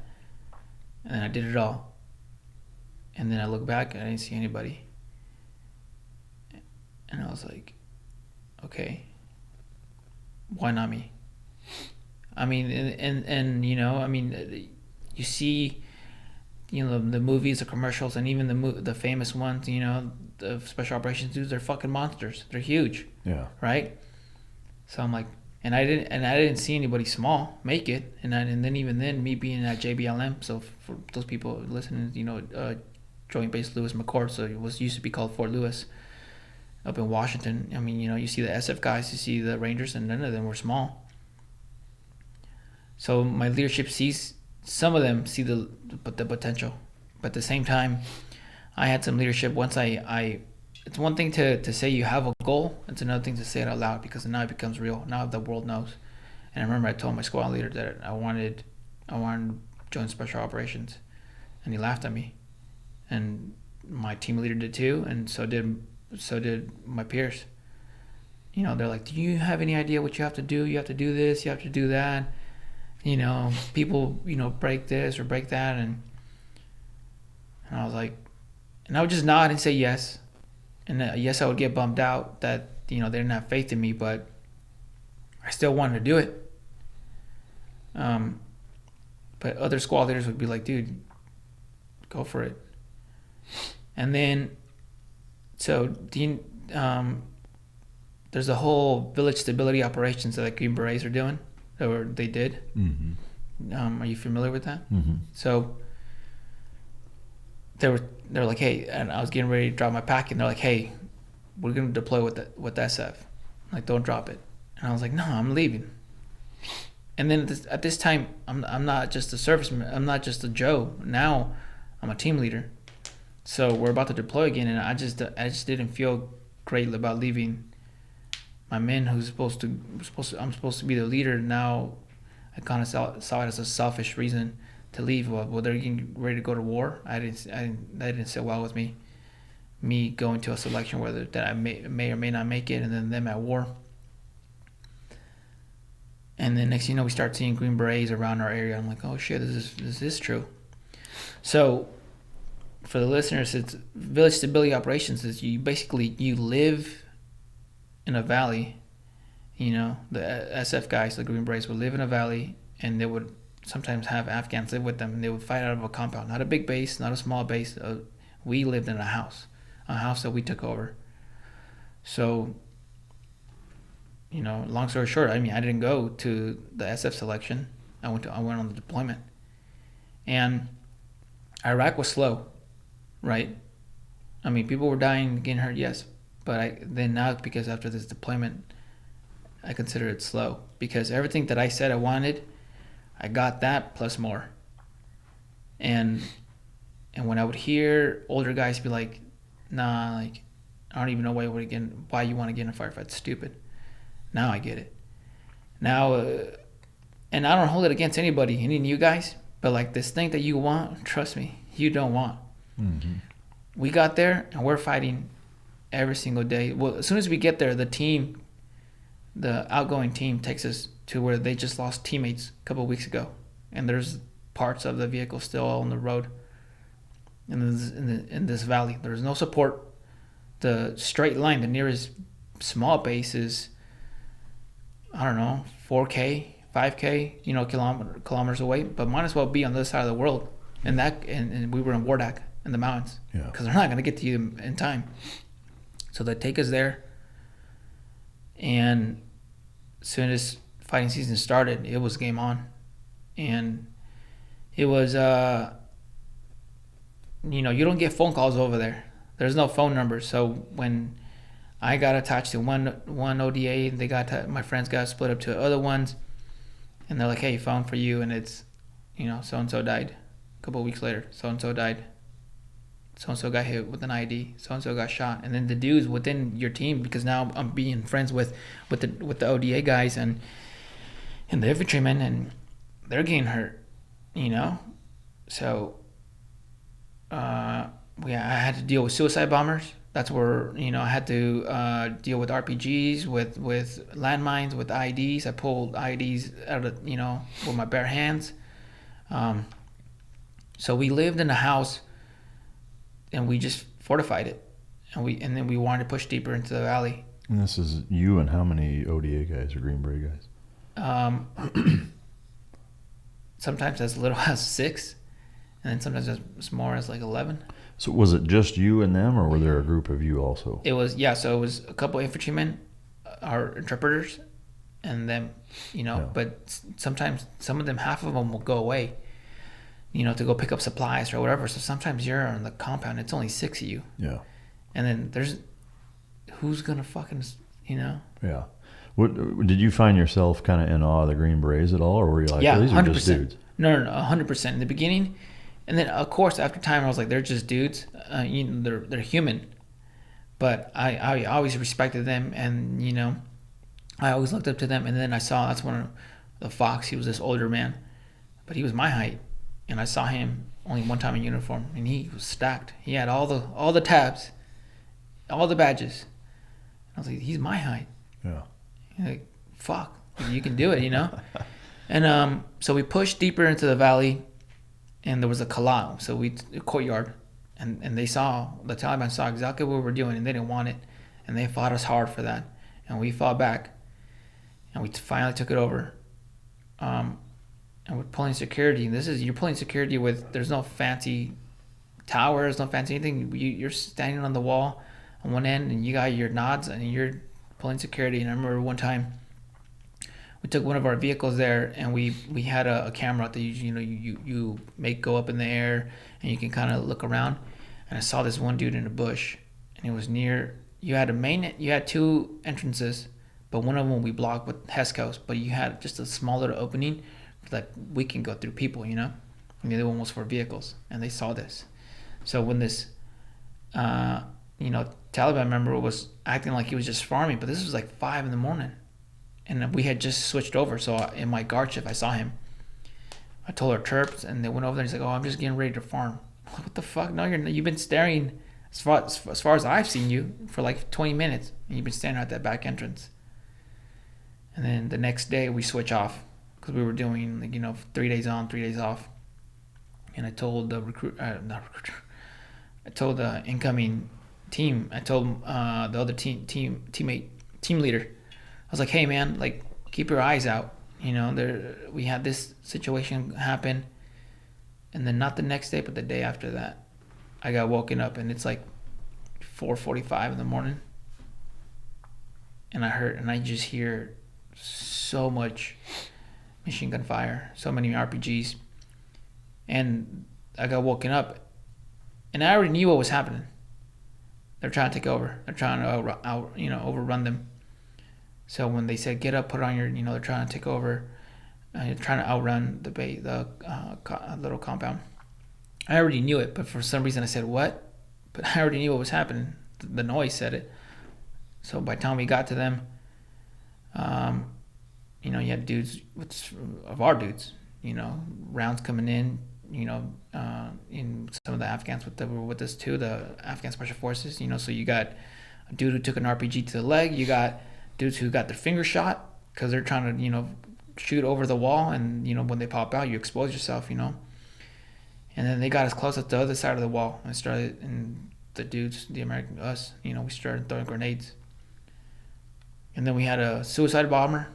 And then I did it all. And then I look back and I didn't see anybody. And I was like, okay, why not me? I mean, and you see, the movies, the commercials, and even the famous ones, the special operations dudes, they're fucking monsters. They're huge. Yeah. Right? So I'm like, and I didn't see anybody small make it, and then even then, me being at JBLM, so for those people listening, Joint Base Lewis McCord, so it used to be called Fort Lewis, up in Washington. I mean, you see the SF guys, you see the Rangers, and none of them were small. So my leadership some of them see the potential, but at the same time, I had some leadership. Once it's one thing to say you have a goal, it's another thing to say it out loud, because now it becomes real. Now the world knows. And I remember I told my squad leader that I wanted to join special operations, and he laughed at me, and my team leader did too, and so did my peers. They're like, "Do you have any idea what you have to do? You have to do this, you have to do that. People, break this or break that." And I was like, and I would just nod and say yes. And yes, I would get bummed out that, they didn't have faith in me, but I still wanted to do it. But other squad leaders would be like, "Dude, go for it." And then, so there's a whole village stability operations that the Green Berets are doing, or they did. Mm-hmm. Are you familiar with that? Mm-hmm. So they were like, "Hey," and I was getting ready to drop my pack, and they're like, "Hey, we're gonna deploy with SF. Like, don't drop it." And I was like, "No, I'm leaving." And then at this time, I'm not just a serviceman. I'm not just a Joe. Now I'm a team leader. So we're about to deploy again, and I just didn't feel great about leaving my men I'm supposed to be the leader. Now I kind of saw it as a selfish reason to leave. Well, they're getting ready to go to war. That didn't sit well with me. Me going to a selection whether that I may or may not make it, and then them at war. And then next thing you know, we start seeing Green Berets around our area. I'm like, oh shit, this is true. So for the listeners, it's village stability operations. Is you live in a valley. The SF guys, the Green Berets, would live in a valley, and they would sometimes have Afghans live with them, and they would fight out of a compound. Not a big base, not a small base. We lived in a house that we took over. So, long story short, I didn't go to the SF selection. I went on the deployment, and Iraq was slow, right? People were dying, getting hurt, yes, but now because after this deployment, I consider it slow, because everything that I said I wanted, I got that plus more. And when I would hear older guys be like, "Nah, like, I don't even know why you want to get in a firefight. It's stupid." Now I get it. Now, and I don't hold it against any of you guys, but like this thing that you want, trust me, you don't want. Mm-hmm. We got there and we're fighting every single day. Well, as soon as we get there, the outgoing team takes us to where they just lost teammates a couple of weeks ago, and there's parts of the vehicle still on the road in this valley. There's no support. The straight line, the nearest small base is, I don't know, 4K, 5K, kilometers away, but might as well be on the other side of the world. And we were in Wardak in the mountains, because they're not going to get to you in time. So they take us there, and as soon as fighting season started, it was game on. And it was, you don't get phone calls over there. There's no phone numbers. So when I got attached to one ODA, my friends got split up to other ones, and they're like, hey, phone for you, and it's, so-and-so died. A couple of weeks later, so-and-so died. So-and-so got hit with an ID. So-and-so got shot. And then the dudes within your team, because now I'm being friends with the ODA guys and the infantrymen, and they're getting hurt, So I had to deal with suicide bombers. That's where, I had to deal with RPGs, with landmines, with IEDs. I pulled IEDs out of, with my bare hands. So we lived in a house, and we just fortified it, and then we wanted to push deeper into the valley. And this is you and how many ODA guys or Green Beret guys? Sometimes as little as 6, and then sometimes as more as like 11. So was it just you and them, or were there a group of you also? It was, so it was a couple of infantrymen, our interpreters, and them, but sometimes some of them, half of them will go away, to go pick up supplies or whatever. So sometimes you're on the compound, it's only 6 of you. Yeah. And then who's going to fucking, Yeah. What did you find yourself kind of in awe of the Green Berets at all, or were you like, these 100%. are just dudes? No, 100%. In the beginning, and then of course after time I was like, they're just dudes. They're human. But I always respected them, and I always looked up to them. And then I saw, that's one of the Fox. He was this older man, but he was my height, and I saw him only one time in uniform, and he was stacked. He had all the tabs, all the badges. I was like, he's my height. Yeah. Like, fuck, you can do it, And so we pushed deeper into the valley, and there was a kalal, a courtyard, and the Taliban saw exactly what we were doing, and they didn't want it, and they fought us hard for that, and we fought back, and we finally took it over. And we're pulling security. You're pulling security with, there's no fancy towers, no fancy anything. You're standing on the wall on one end, and you got your nods, and you're pulling security. And I remember one time we took one of our vehicles there, and we had a camera that you make go up in the air, and you can kind of look around. And I saw this one dude in a bush, and it was near. You had 2 entrances, but one of them we blocked with Hescos, but you had just a small little opening that we can go through people, and the other one was for vehicles, and they saw this. So when this Taliban member was acting like he was just farming, but this was like 5 a.m, and we had just switched over. So in my guard shift, I saw him. I told our terps, and they went over there. He's like, "Oh, I'm just getting ready to farm." I'm like, what the fuck? No, you've been staring as far as I've seen you for like 20 minutes, and you've been standing at that back entrance. And then the next day we switch off, because we were doing 3 days on, 3 days off. And I told the I told the incoming team. I told the other team leader. I was like, hey man, like, keep your eyes out. We had this situation happen, and then not the next day, but the day after that, I got woken up, and it's like 4:45 in the morning, and I just hear so much machine gun fire, so many RPGs, and I got woken up, and I already knew what was happening. They're trying to take over. They're trying to overrun them. So when they said get up, put on your, they're trying to take over, they're trying to outrun the little compound. I already knew it, but for some reason I said what? But I already knew what was happening. The noise said it. So by the time we got to them, you had dudes of our dudes, rounds coming in, in some of the Afghans that were with us too, the Afghan Special Forces, so you got a dude who took an RPG to the leg, you got dudes who got their finger shot because they're trying to, shoot over the wall, and when they pop out, you expose yourself. And then they got us close at the other side of the wall, and the dudes, the American, us, we started throwing grenades. And then we had a suicide bomber,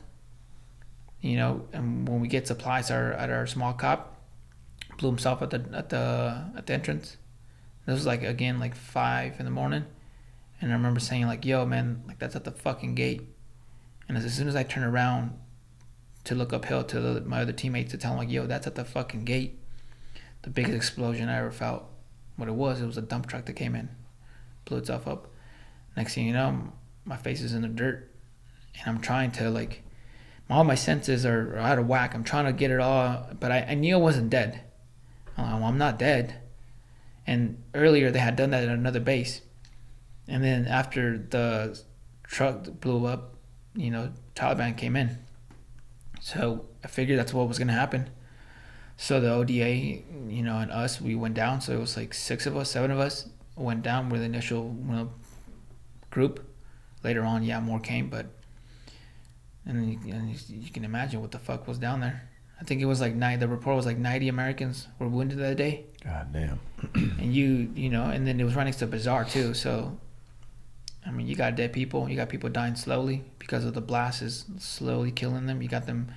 and when we get supplies at our small cop, blew himself at the entrance. This was like 5 in the morning, and I remember saying yo man, that's at the fucking gate. And as soon as I turned around to look uphill to my other teammates to tell them yo, that's at the fucking gate, the biggest explosion I ever felt. What it was a dump truck that came in, blew itself up. Next thing you know, my face is in the dirt, and I'm trying to all my senses are out of whack. I'm trying to get it all, but I knew I wasn't dead. I'm not dead. And earlier they had done that at another base, and then after the truck blew up, Taliban came in. So I figured that's what was gonna happen. So the ODA, and us, we went down. So it was 6 of us, 7 of us went down with the initial group. Later on, more came, but and you can imagine what the fuck was down there. I think it was the report was 90 Americans were wounded that day. God damn. And and then it was right next to a bazaar too. So, I mean, you got dead people. You got people dying slowly because of the blast is slowly killing them. You got them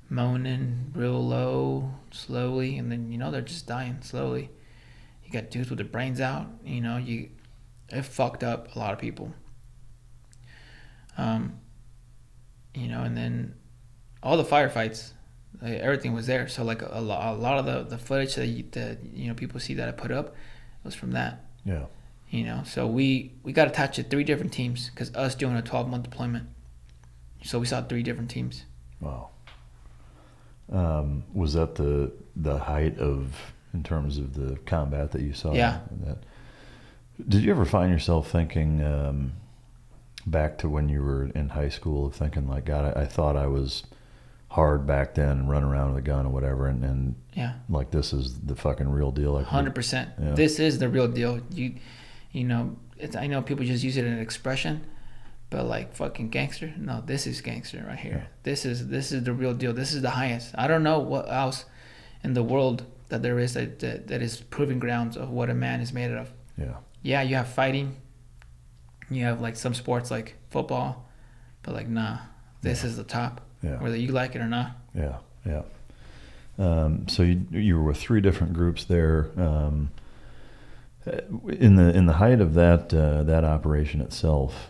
moaning real low, slowly, and then they're just dying slowly. You got dudes with their brains out. It fucked up a lot of people. And then all the firefights, everything was there. So a lot of the footage that people see that I put up was from that. Yeah. So we got attached to 3 different teams because us doing a 12-month deployment. So we saw 3 different teams. Wow. Was that the height in terms of the combat that you saw? Yeah. Did you ever find yourself thinking back to when you were in high school, thinking God, I thought I was hard back then and run around with a gun or whatever, and yeah, this is the fucking real deal? 100%. Yeah. This is the real deal. I know people just use it as an expression, but fucking gangster. No, this is gangster right here. Yeah. This is the real deal. This is the highest. I don't know what else in the world that there is that is proving grounds of what a man is made of. Yeah. Yeah, you have fighting. You have some sports like football, but nah, this is the top. Yeah. Whether you like it or not. Yeah. Yeah. So you were with 3 different groups there. In the height of that operation itself,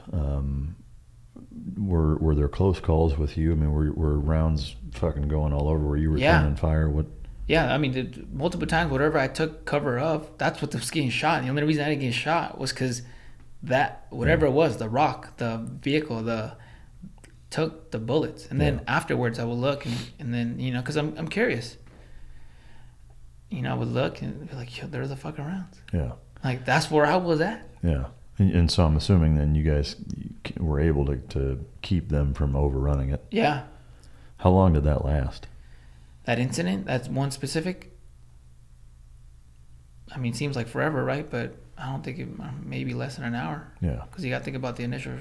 were there close calls with you? I mean, were rounds fucking going all over where you were turning fire? What? Yeah, I mean, multiple times, whatever I took cover of, that's what was getting shot. And the only reason I didn't get shot was because whatever it was, the rock, the vehicle, took the bullets. And then afterwards I would look and then, because I'm curious. I would look and be like, yo, there's the fucking rounds. Yeah. That's where I was at. Yeah. And so I'm assuming then you guys were able to keep them from overrunning it. Yeah. How long did that last? That incident, that's one specific. I mean, it seems like forever, right? But I don't think maybe less than an hour. Yeah. Because you got to think about the initial,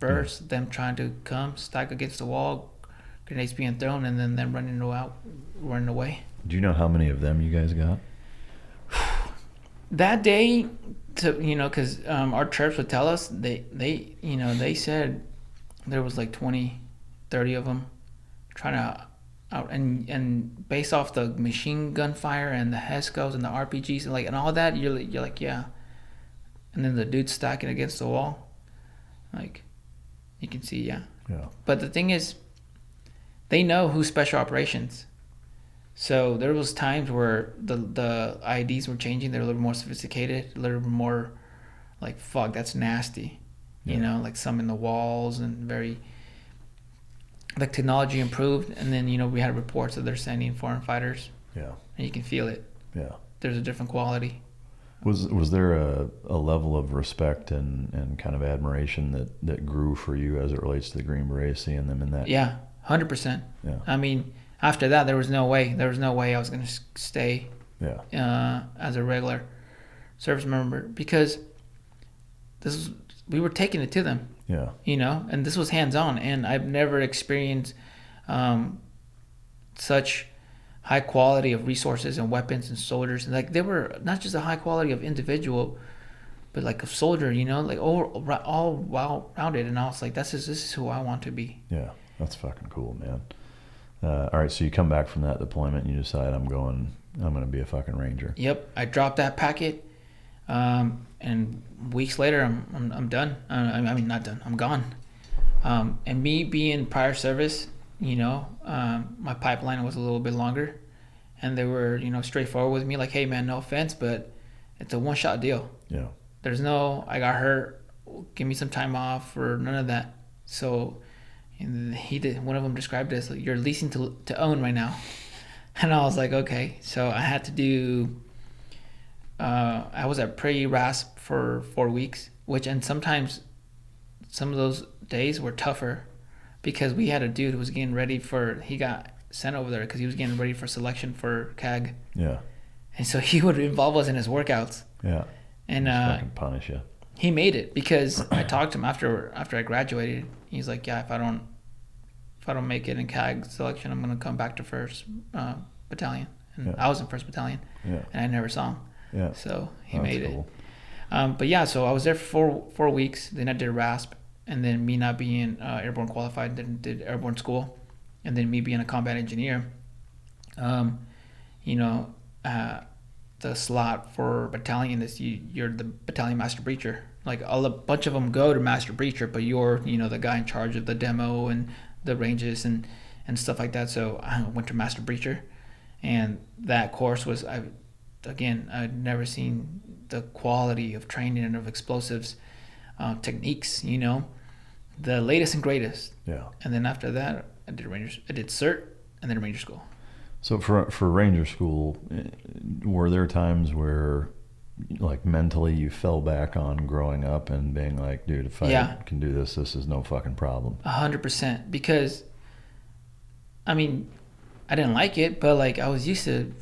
burst, them trying to come, stack against the wall, grenades being thrown, and then them running away. Do you know how many of them you guys got? That day, because our church would tell us, they said there was 20, 30 of them trying to out, and based off the machine gun fire and the HESCOs and the RPGs and all that, you're like, yeah. And then the dude stacking against the wall, you can see, yeah. Yeah. But the thing is, they know who's special operations. So there was times where the IEDs were changing. They were a little more sophisticated, a little more fuck, that's nasty. Yeah. Some in the walls and very, technology improved. And then, we had reports that they're sending foreign fighters. Yeah. And you can feel it. Yeah. There's a different quality. Was there a level of respect and kind of admiration that grew for you as it relates to the Green Berets, seeing them in that? Yeah, 100%. Yeah. I mean, after that, there was no way I was going to stay as a regular service member, because we were taking it to them. Yeah. And this was hands-on, and I've never experienced such high quality of resources and weapons and soldiers, and like they were not just a high quality of individual, but like a soldier, you know, like all well rounded. And I was like, this is who I want to be. Yeah, that's fucking cool, man. All right, so you come back from that deployment and you decide I'm going to be a fucking Ranger. Yep, I dropped that packet, and weeks later I'm done. I mean not done. I'm gone. And me being prior service, you know, my pipeline was a little bit longer, and they were, you know, straightforward with me, like, hey man, no offense, but it's a one-shot deal. Yeah. There's no, I got hurt, give me some time off, or none of that. So one of them described it as, like, you're leasing to own right now. And I was like, okay. So I had to do, I was at pre-RASP for 4 weeks, and sometimes some of those days were tougher because we had a dude who was getting ready he got sent over there because he was getting ready for selection for CAG. Yeah. And so he would involve us in his workouts. Yeah. And fucking punish you. he made it because I talked to him after I graduated. He's like, yeah, if I don't make it in CAG selection, I'm gonna come back to 1st Battalion. And Yeah. I was in 1st Battalion. Yeah. And I never saw him. Yeah. So he That's made cool. it. But yeah, so I was there for 4 weeks. Then I did RASP, and then me not being airborne qualified, then did airborne school, and then me being a combat engineer. You know, the slot for battalion is you're the battalion master breacher. Like a bunch of them go to master breacher, but you're, you know, the guy in charge of the demo and the ranges and stuff like that. So I went to master breacher, and that course was I'd never seen the quality of training and of explosives techniques, you know, the latest and greatest. Yeah. And then after that, I did CERT and then Ranger School. So for Ranger School, were there times where, like, mentally you fell back on growing up and being like, dude, if I can do this, this is no fucking problem? 100%. Because, I mean, I didn't like it, but like I was used to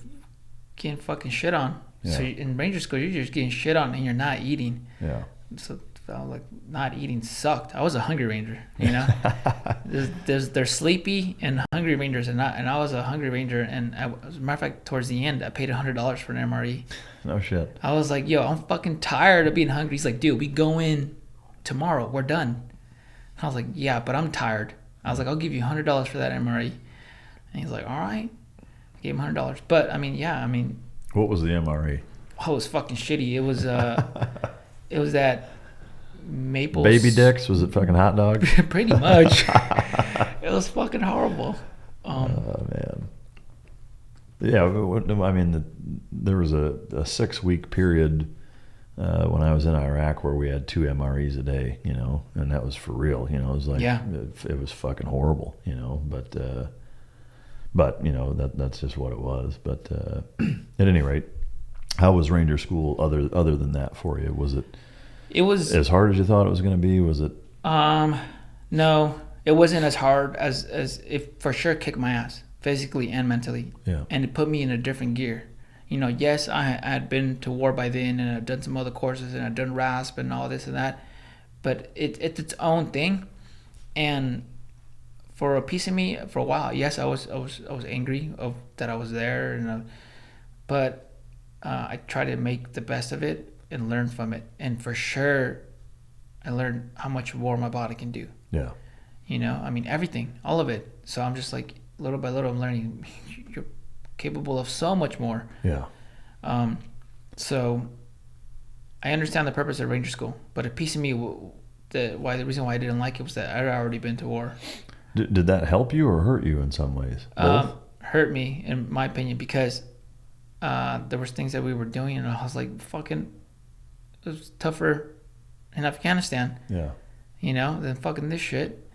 getting fucking shit on. Yeah. So in Ranger School, you're just getting shit on and you're not eating. Yeah. So like not eating sucked. I was a hungry Ranger, you know. They're sleepy and hungry Rangers, and I was a hungry Ranger. And as a matter of fact, towards the end, I paid $100 for an MRE. No shit. I was like, yo, I'm fucking tired of being hungry. He's like, dude, we go in tomorrow. We're done. I was like, yeah, but I'm tired. I was like, I'll give you $100 for that MRE. And he's like, all right. I gave him $100. But I mean, What was the MRE? oh, it was fucking shitty. It was it was that maple Baby dicks? Was it fucking hot dogs? pretty much. It was fucking horrible. Oh, man. Yeah, I mean, there was a 6-week period when I was in Iraq where we had 2 MREs a day, you know, and that was for real, you know. It was like, it was fucking horrible, you know, but you know, that's just what it was. But at any rate, how was Ranger School other than that for you? It was as hard as you thought it was going to be? Was it? No, it wasn't as hard as it for sure kicked my ass physically and mentally. Yeah. And it put me in a different gear. You know, yes, I had been to war by then, and I've done some other courses, and I've done RASP and all this and that, but it's its own thing. And for a piece of me, for a while, yes, I was angry of that I was there, but I tried to make the best of it and learn from it. And for sure, I learned how much more my body can do. Yeah. You know, I mean, everything, all of it. So I'm just like, little by little, I'm learning you're capable of so much more. Yeah. So I understand the purpose of Ranger School, but a piece of me, the reason why I didn't like it was that I'd already been to war. Did that help you or hurt you in some ways? Both? Hurt me, in my opinion, because there was things that we were doing, and I was like, fucking, it was tougher in Afghanistan. Yeah. You know, than fucking this shit.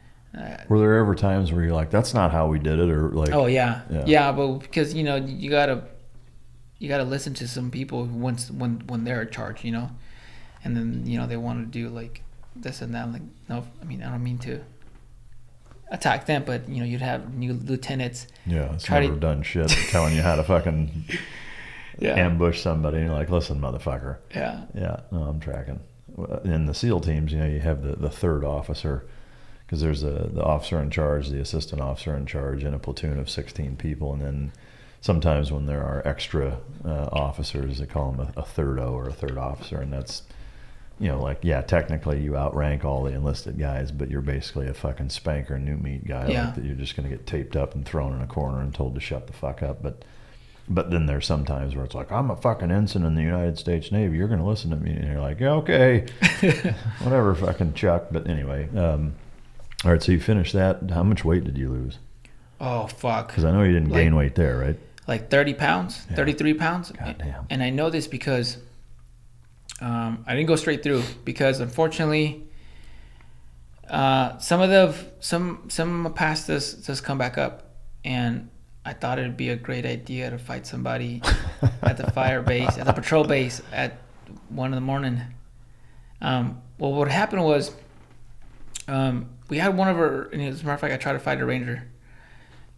Were there ever times where you're like, that's not how we did it, or like? Oh yeah. But because, you know, you gotta listen to some people when they're in charge, you know, and then, you know, they want to do like this and that. Like, no, I mean, I don't mean to attack them, but you know, you'd have new lieutenants. Yeah, it's never done shit telling you how to fucking ambush somebody. And you're like, listen, motherfucker. Yeah. Yeah. No, I'm tracking. In the SEAL teams, you know, you have the third officer because there's the officer in charge, the assistant officer in charge, and a platoon of 16 people, and then sometimes when there are extra officers, they call them a third-o or a third officer, and that's, like, yeah, technically you outrank all the enlisted guys, but you're basically a fucking spanker, new meat guy, Yeah. like that you're just going to get taped up and thrown in a corner and told to shut the fuck up. But then there's some times where it's like, I'm a fucking ensign in the United States Navy, you're going to listen to me, and you're like, yeah, okay, whatever, fucking Chuck. But anyway, all right, so you finished that. How much weight did you lose? Oh, fuck. Because I know you didn't gain weight there, right? Like 30 pounds, Yeah. 33 pounds. Goddamn. And I know this because I didn't go straight through, because unfortunately some of my past does come back up, and I thought it'd be a great idea to fight somebody at the fire base, at the patrol base at 1 in the morning. Well, what happened was we had one of our, and as a matter of fact, I tried to fight a ranger.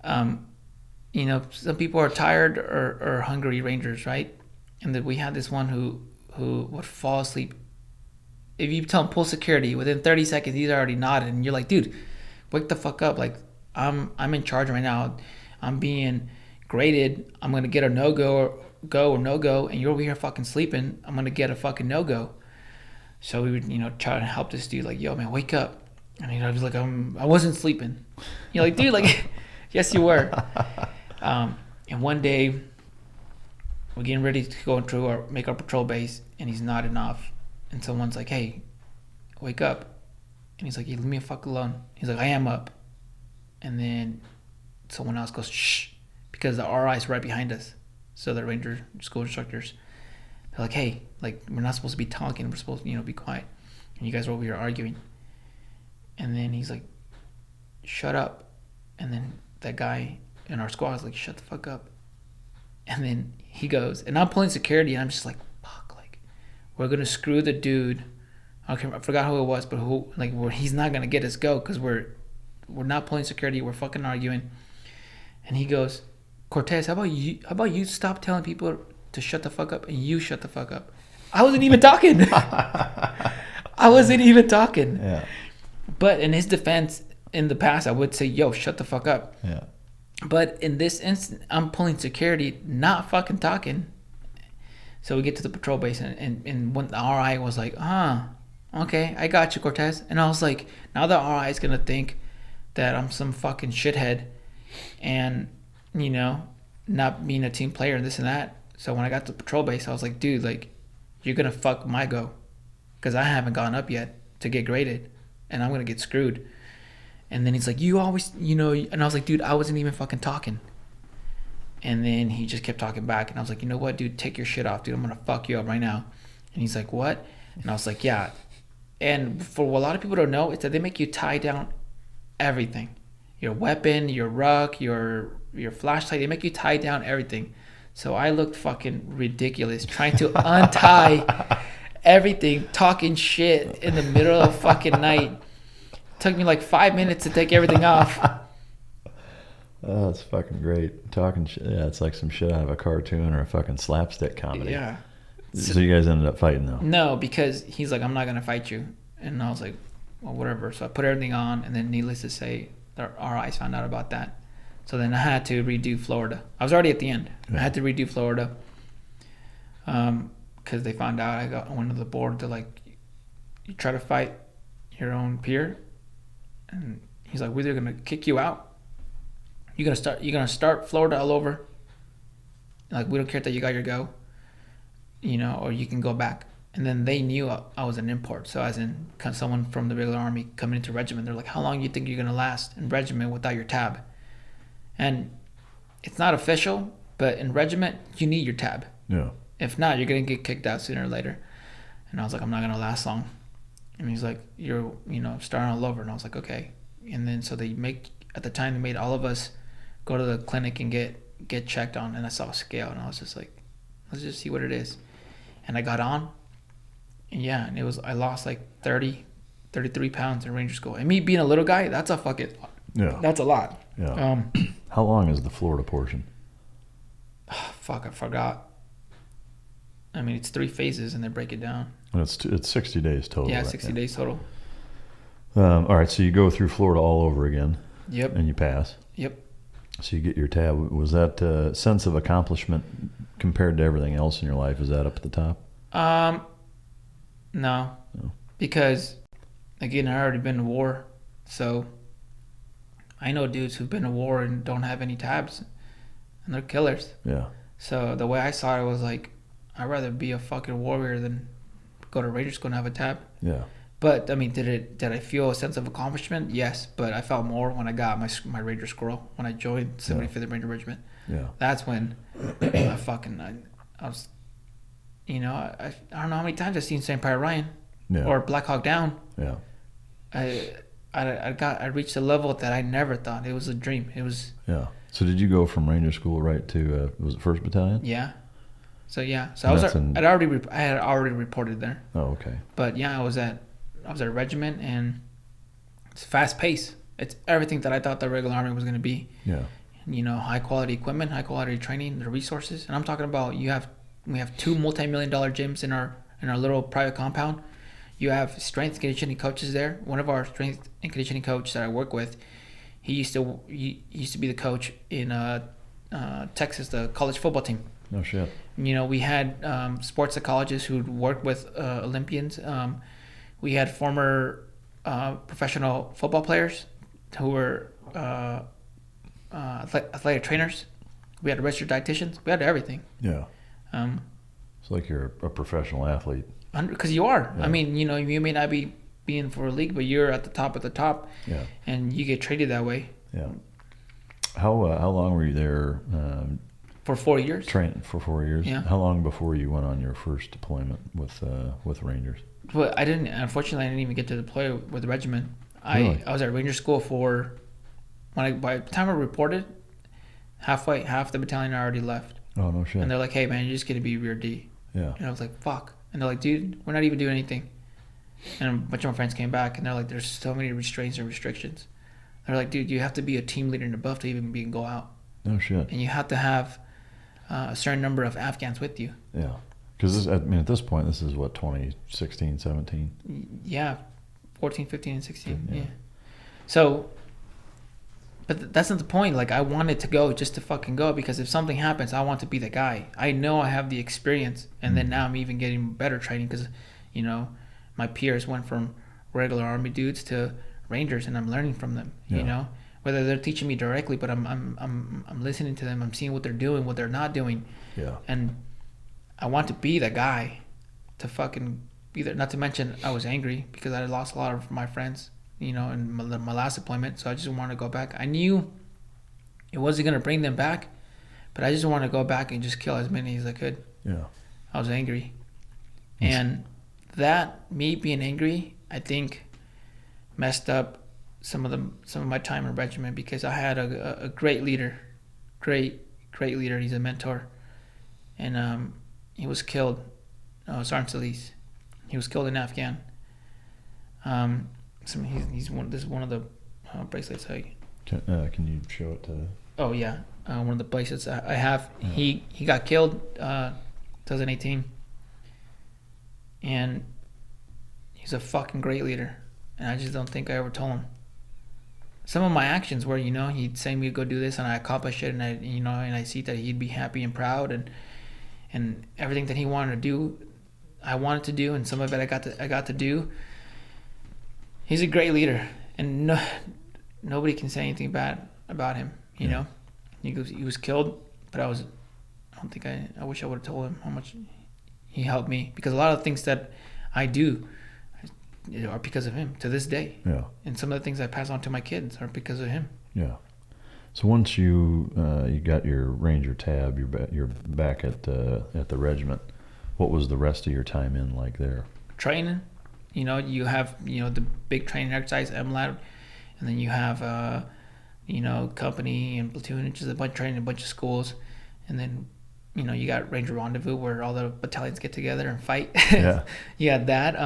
Some people are tired or hungry rangers, right? And then we had this one who would fall asleep. If you tell him pull security, within 30 seconds he's already nodded, and you're like, dude, wake the fuck up! Like, I'm in charge right now. I'm being graded. I'm gonna get a no go or no go, and you're over here fucking sleeping. I'm gonna get a fucking no go. So we would try to help this dude, like, yo man, wake up. And he was like, I wasn't sleeping. You're like, dude, like, yes you were. And one day we're getting ready to go into make our patrol base, and he's nodding off, and someone's like, hey, wake up. And he's like, hey, leave me the fuck alone. He's like, I am up. And then someone else goes, shh, because the RI is right behind us. So the ranger school instructors, they're like, hey, like, we're not supposed to be talking, we're supposed to be quiet, and you guys are over here arguing. And then he's like, shut up. And then that guy in our squad is like, shut the fuck up. And then he goes, and I'm pulling security, and I'm just like, fuck, like, we're gonna screw the dude. I forgot who it was, but he's not gonna get us go, because we're not pulling security, we're fucking arguing. And he goes, Cortez, how about you stop telling people to shut the fuck up, and you shut the fuck up. I wasn't even talking. Yeah. But in his defense, in the past, I would say, yo, shut the fuck up. Yeah. But in this instant, I'm pulling security, not fucking talking. So we get to the patrol base, and when the RI was like, okay, I got you, Cortez. And I was like, now the RI is going to think that I'm some fucking shithead and, not being a team player and this and that. So when I got to the patrol base, I was like, dude, like, you're going to fuck my go, because I haven't gone up yet to get graded, and I'm going to get screwed. And then he's like, you always, and I was like, dude, I wasn't even fucking talking. And then he just kept talking back, and I was like, you know what, dude, take your shit off, dude. I'm going to fuck you up right now. And he's like, what? And I was like, yeah. And for what a lot of people don't know, it's that they make you tie down everything. Your weapon, your ruck, your flashlight, they make you tie down everything. So I looked fucking ridiculous trying to untie everything, talking shit in the middle of fucking night. Took me like 5 minutes to take everything off. Oh, that's fucking great. Talking shit. Yeah, it's like some shit out of a cartoon or a fucking slapstick comedy. Yeah. So you guys ended up fighting, though? No, because he's like, I'm not going to fight you. And I was like, well, whatever. So I put everything on, and then needless to say, our RIs found out about that. So then I had to redo Florida. I was already at the end. Yeah. I had to redo Florida because they found out. I went to the board. They're like, you try to fight your own peer, and he's like, we're either gonna kick you out, you're gonna start Florida all over, like, we don't care that you got your go, or you can go back. And then they knew I was an import, so as in someone from the regular army coming into regiment, they're like, how long do you think you're gonna last in regiment without your tab? And it's not official, but in regiment you need your tab. Yeah. If not, you're gonna get kicked out sooner or later. And I was like, I'm not gonna last long. And he's like, you're, starting all over. And I was like, okay. And then so they made all of us go to the clinic and get checked on. And I saw a scale, and I was just like, let's just see what it is. And I got on, and yeah, and I lost like 33 pounds in Ranger School. And me being a little guy, that's a fucking, that's a lot. Yeah. How long is the Florida portion? Fuck, I forgot. I mean, it's 3 phases, and they break it down. It's 60 days total. Yeah, 60 days total. All right, so you go through Florida all over again. Yep. And you pass. Yep. So you get your tab. Was that sense of accomplishment compared to everything else in your life? Is that up at the top? No. Because, again, I already been to war. So I know dudes who've been to war and don't have any tabs. And they're killers. Yeah. So the way I saw it was like, I'd rather be a fucking warrior than go to Ranger School and have a tab. Yeah. But I mean, did I feel a sense of accomplishment? Yes, but I felt more when I got my Ranger Scroll when I joined 75th Ranger Regiment. Yeah. That's when I was, I don't know how many times I've seen St. Private Ryan or Black Hawk Down. Yeah. I reached a level that I never thought. It was a dream. It was. Yeah. So did you go from Ranger School right to was it 1st Battalion? Yeah. So I had already reported there. Oh, okay. But yeah, I was at a regiment, and it's fast pace. It's everything that I thought the regular Army was going to be. Yeah. And, high quality equipment, high quality training, the resources. And I'm talking about we have 2 multi-million-dollar gyms in our little private compound. You have strength and conditioning coaches there. One of our strength and conditioning coaches that I work with, he used to be the coach in Texas, the college football team. No shit. We had sports psychologists who'd worked with Olympians. We had former professional football players who were athletic trainers. We had registered dietitians. We had everything. Yeah. It's like you're a professional athlete. Because you are. Yeah. I mean, you may not be being for a league, but you're at the top of the top. Yeah. And you get treated that way. Yeah. How long were you there? For 4 years. Training for 4 years. Yeah. How long before you went on your first deployment with Rangers? Well, unfortunately, I didn't even get to deploy with the regiment. Really? I was at Ranger School by the time I reported, half the battalion already left. Oh, no shit. And they're like, hey, man, you're just going to be Rear D. Yeah. And I was like, fuck. And they're like, dude, we're not even doing anything. And a bunch of my friends came back, and they're like, there's so many restraints and restrictions. They're like, dude, you have to be a team leader and above to even be and go out. No shit. And you have to have a certain number of Afghans with you. Yeah. Because at this point, this is what, 2016, 17? Yeah, 14, 15, and 16. Yeah. So, but that's not the point. Like, I wanted to go just to fucking go, because if something happens, I want to be the guy. I know I have the experience, and then now I'm even getting better training because, my peers went from regular Army dudes to Rangers, and I'm learning from them. Yeah. Whether they're teaching me directly, but I'm listening to them. I'm seeing what they're doing, what they're not doing. Yeah. And I want to be the guy to fucking be there. Not to mention, I was angry because I lost a lot of my friends, in my last deployment. So I just wanted to go back. I knew it wasn't going to bring them back, but I just wanted to go back and just kill as many as I could. Yeah. I was angry. And me being angry, I think messed up some of my time in regiment, because I had a great leader, great leader. He's a mentor. And he was killed, Sergeant Solis. He was killed in Afghan. This is one of the bracelets. Can you show it to? Oh yeah, one of the bracelets I have. Yeah. He got killed 2018, and he's a fucking great leader. And I just don't think I ever told him. Some of my actions were, he'd say me to go do this, and I accomplished it, and I see that he'd be happy and proud, and everything that he wanted to do, I wanted to do, and some of it I got to do. He's a great leader, and nobody can say anything bad about him. He was killed, but I wish I would have told him how much he helped me, because a lot of the things that I do are because of him to this day. Yeah. And some of the things I pass on to my kids are because of him. Yeah. So once you got your Ranger tab, you're back at the regiment. What was the rest of your time in like there? Training. You have the big training exercise, MLAT, and then you have company and platoon, which is a bunch of training, a bunch of schools, and then you got Ranger Rendezvous, where all the battalions get together and fight. Yeah. You had that.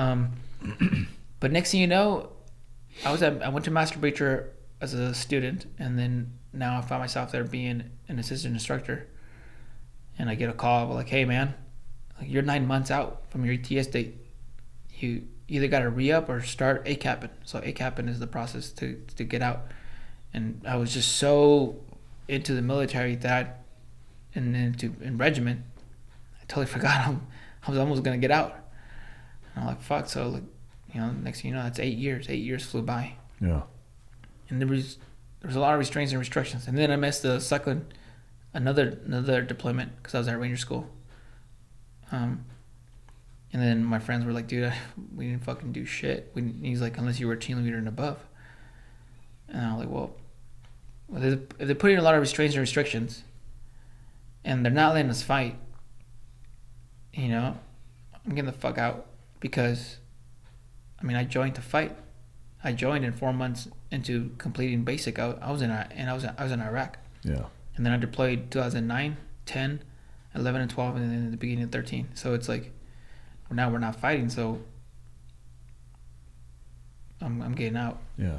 But next thing you know, I went to Master Breacher as a student, and then now I found myself there being an assistant instructor. And I get a call like, hey man, you're 9 months out from your ETS date. You either got to re-up or start ACAPing. So ACAPing is the process to get out. And I was just so into the military that, and then in regiment, I totally forgot I was almost going to get out. And I'm like, fuck. So, like, next thing you know, that's 8 years. 8 years flew by. Yeah. And there was a lot of restraints and restrictions. And then I missed the second, another deployment because I was at Ranger School. And then my friends were like, dude, we didn't fucking do shit. He's like, unless you were a team leader and above. And I was like, well, if they're putting a lot of restraints and restrictions and they're not letting us fight, I'm getting the fuck out. Because, I joined to fight. I joined in 4 months into completing basic. I was in Iraq. Yeah. And then I deployed 2009, 10, 11, and 12, and then in the beginning of 13. So it's like, now we're not fighting, so I'm getting out. Yeah.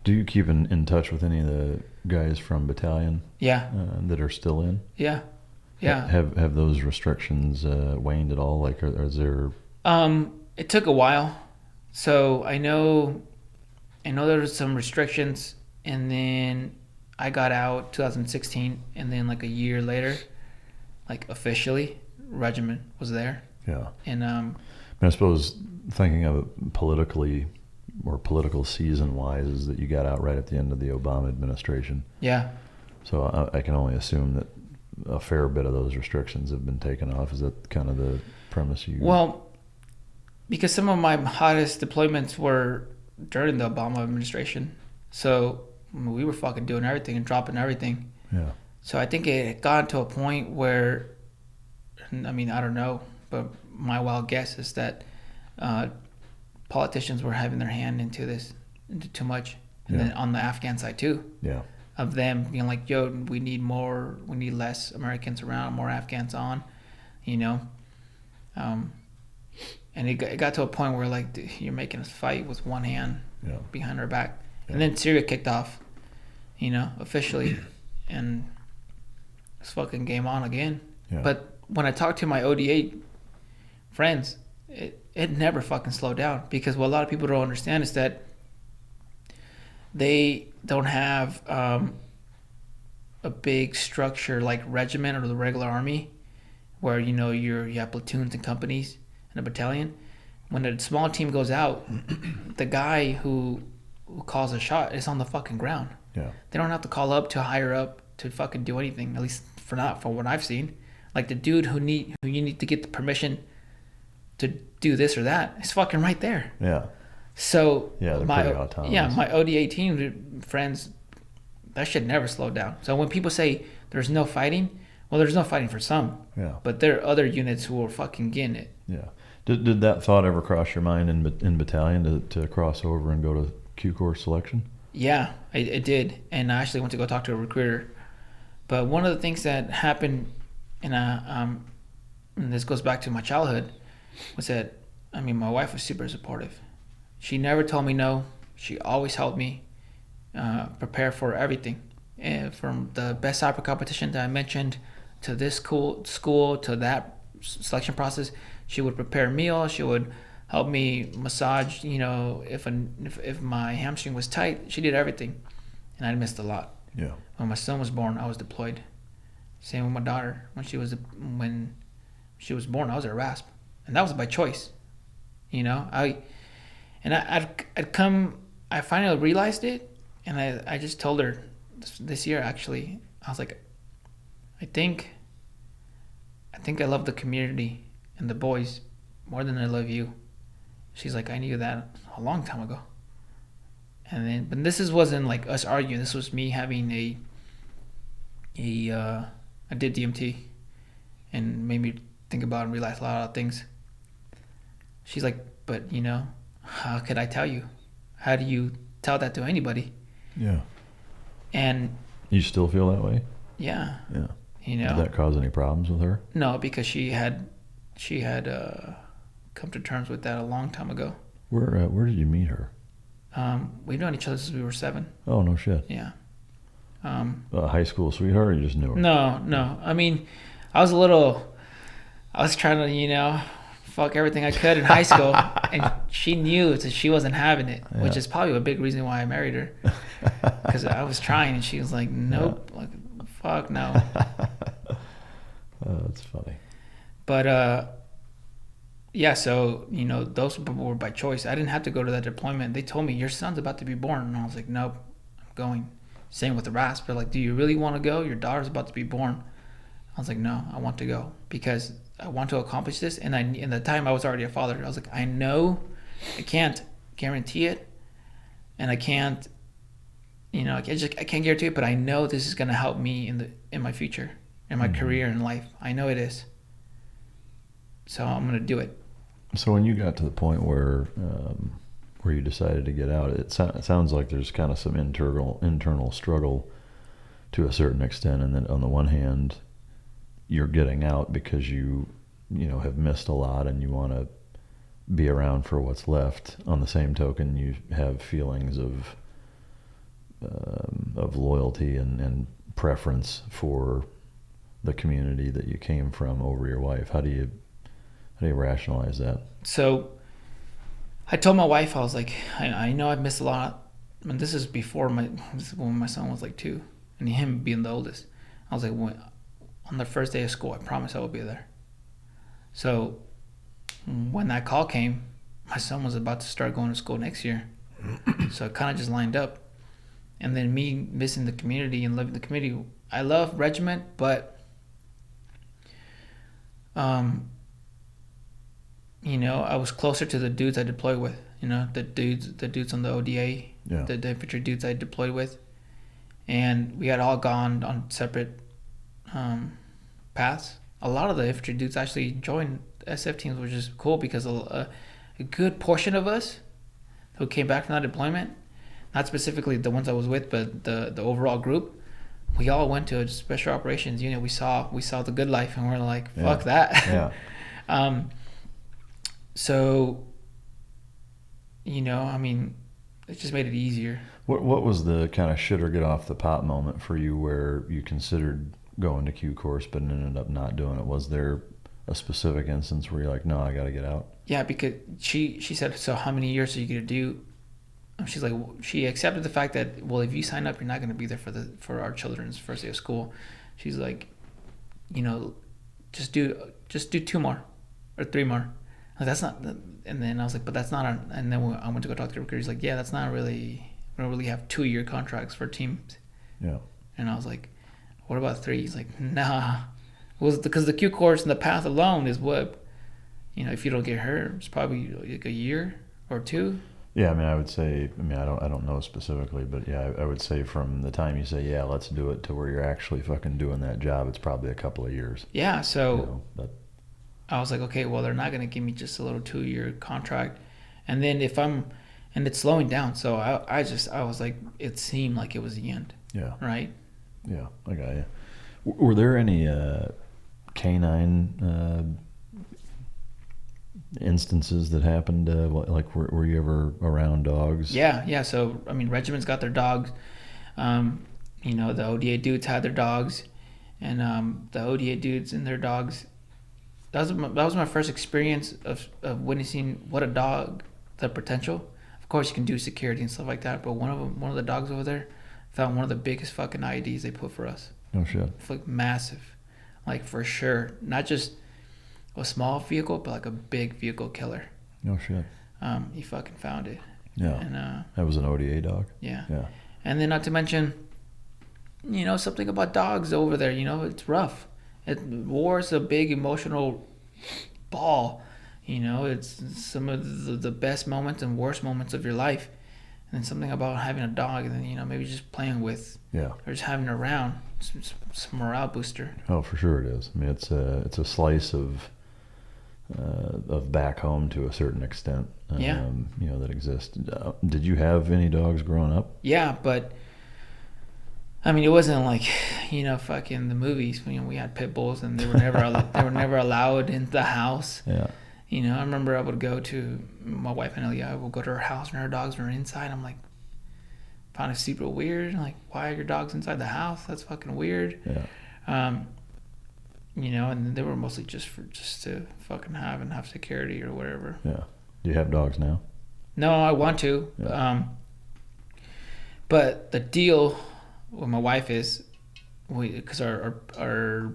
Do you keep in touch with any of the guys from battalion? Yeah. That are still in? Yeah. Yeah. Have those restrictions waned at all? Like, is there? It took a while. So I know there was some restrictions, and then I got out 2016, and then like a year later, like officially, regiment was there. Yeah. And I suppose thinking of it politically or political season wise is that you got out right at the end of the Obama administration. Yeah. So I can only assume that a fair bit of those restrictions have been taken off. Is that kind of the premise you? Well, because some of my hottest deployments were during the Obama administration, so we were fucking doing everything and dropping everything. Yeah. So I think it got to a point where, I don't know, but my wild guess is that politicians were having their hand into too much. And then on the Afghan side too. Yeah. Of them being like, yo, we need less Americans around, more Afghans on, and it got to a point where like, dude, you're making us fight with one hand behind our back. Yeah. And then Syria kicked off, officially, and it's fucking game on again. Yeah. But when I talked to my ODA friends, it never fucking slowed down, because what a lot of people don't understand is that they don't have a big structure like regiment or the regular army, where you have platoons and companies and a battalion. When a small team goes out, the guy who calls a shot is on the fucking ground. Yeah. They don't have to call up to hire up to fucking do anything, at least for what I've seen. Like the dude who you need to get the permission to do this or that is fucking right there. Yeah. So yeah, they're pretty autonomous. Yeah, my ODA team friends, that shit never slowed down. So when people say there's no fighting, well, there's no fighting for some. Yeah. But there are other units who are fucking getting it. Yeah. Did that thought ever cross your mind in battalion to cross over and go to Q Corps selection? Yeah, it did. And I actually went to go talk to a recruiter. But one of the things that happened, and this goes back to my childhood, was that, my wife was super supportive. She never told me no. She always helped me prepare for everything. And from the best soccer competition that I mentioned, to this school, to that selection process, she would prepare meals. She would help me massage, if my hamstring was tight. She did everything. And I missed a lot. Yeah. When my son was born, I was deployed. Same with my daughter. When she was born, I was at RASP. And that was by choice. I finally realized it, and I just told her this year, actually. I was like, I think I love the community and the boys more than I love you. She's like, I knew that a long time ago. But this wasn't like us arguing. This was me having I did DMT, and made me think about and realize a lot of things. She's like, but how could I tell you? How do you tell that to anybody? Yeah. And you still feel that way? Yeah. Yeah. Did that cause any problems with her? No, because she had come to terms with that a long time ago. Where did you meet her? We've known each other since we were 7. Oh, no shit. Yeah. A high school sweetheart, or you just knew her? No. I was trying to, fuck everything I could in high school, and she knew that she wasn't having it, which is probably a big reason why I married her, because I was trying, and she was like, nope, like, fuck no. Oh, that's funny. But yeah, so those people were by choice. I didn't have to go to that deployment. They told me your son's about to be born, and I was like, nope, I'm going. Same with the RASP. They're like, do you really want to go? Your daughter's about to be born. I was like, no, I want to go because I want to accomplish this. And in the time I was already a father, I was like, I know I can't guarantee it, and I can't, I can't guarantee it, but I know this is gonna help me in my future, in my career, in life. I know it is. So I'm gonna do it. So when you got to the point where you decided to get out, it sounds like there's kind of some internal struggle to a certain extent, and then on the one hand, you're getting out because you have missed a lot and you want to be around for what's left. On the same token, you have feelings of loyalty and preference for the community that you came from over your wife. How do you rationalize that? So I told my wife, I was like, I know I've missed a lot. And this is when my son was like 2, and him being the oldest. I was like, on the first day of school, I promise I will be there. So when that call came, my son was about to start going to school next year. So it kind of just lined up. And then me missing the community and loving the community. I love regiment, but I was closer to the dudes I deployed with. The dudes on the ODA, the infantry dudes I deployed with, and we had all gone on separate paths. A lot of the infantry dudes actually joined SF teams, which is cool because a good portion of us who came back from that deployment, not specifically the ones I was with, but the overall group, we all went to a special operations unit. We saw the good life, and we're like, fuck that. Yeah. So, it just made it easier. What was the kind of shit or get off the pot moment for you where you considered going to Q course but ended up not doing it? Was there a specific instance where you're like, no, I got to get out? Yeah, because she said, so how many years are you going to do? She's like, she accepted the fact that, well, if you sign up, you're not going to be there for our children's first day of school. She's like, just do 2 more or 3 more. Like, that's not, and then I was like, but that's not, and then I went to go talk to the recruiter. He's like, yeah, that's not really, we don't really have 2-year contracts for teams. Yeah. And I was like, what about 3? He's like, nah. Because the Q course and the path alone is what, if you don't get hurt, it's probably like a year or 2. Yeah, I would say, I don't know specifically, but yeah, I would say from the time you say, yeah, let's do it to where you're actually fucking doing that job, it's probably a couple of years. Yeah, so I was like, okay, well, they're not going to give me just a little 2-year contract. And then and it's slowing down. So I was like, it seemed like it was the end. Yeah. Right? Yeah, I got you. Were there any canine instances that happened? Were you ever around dogs? Yeah. So, regiments got their dogs. The ODA dudes had their dogs. And the ODA dudes and their dogs, that was my first experience of witnessing what a dog, the potential. Of course, you can do security and stuff like that, but one of the dogs over there found one of the biggest fucking IEDs they put for us. Oh shit! It's like massive, like for sure, not just a small vehicle, but like a big vehicle killer. No shit. He fucking found it. Yeah. And that was an ODA dog. Yeah. Yeah. And then not to mention, something about dogs over there. It's rough. War is a big emotional ball. It's some of the best moments and worst moments of your life. And then something about having a dog, and then maybe just playing with, or just having it around, some morale booster. Oh, for sure it is. It's a slice of back home to a certain extent. That exists. Did you have any dogs growing up? Yeah, but it wasn't like fucking the movies. We had pit bulls, and they were never allowed in the house. Yeah. I remember I would go to my wife and Elia. I would go to her house, and her dogs were inside. I'm like, found it super weird. Like, why are your dogs inside the house? That's fucking weird. Yeah. and they were mostly just to fucking have security or whatever. Yeah. Do you have dogs now? No, I want to. Yeah. But the deal with my wife is, because our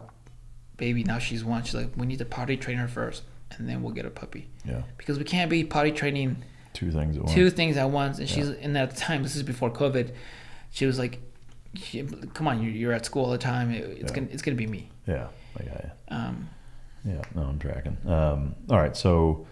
baby, now she's 1, she's like, we need to potty train her first, and then we'll get a puppy. Yeah. Because we can't be potty training Two things at once. And she's, and at the time, this is before COVID, she was like, come on, you're at school all the time. It's gonna be me. Yeah. Yeah. No, I'm tracking. All right. So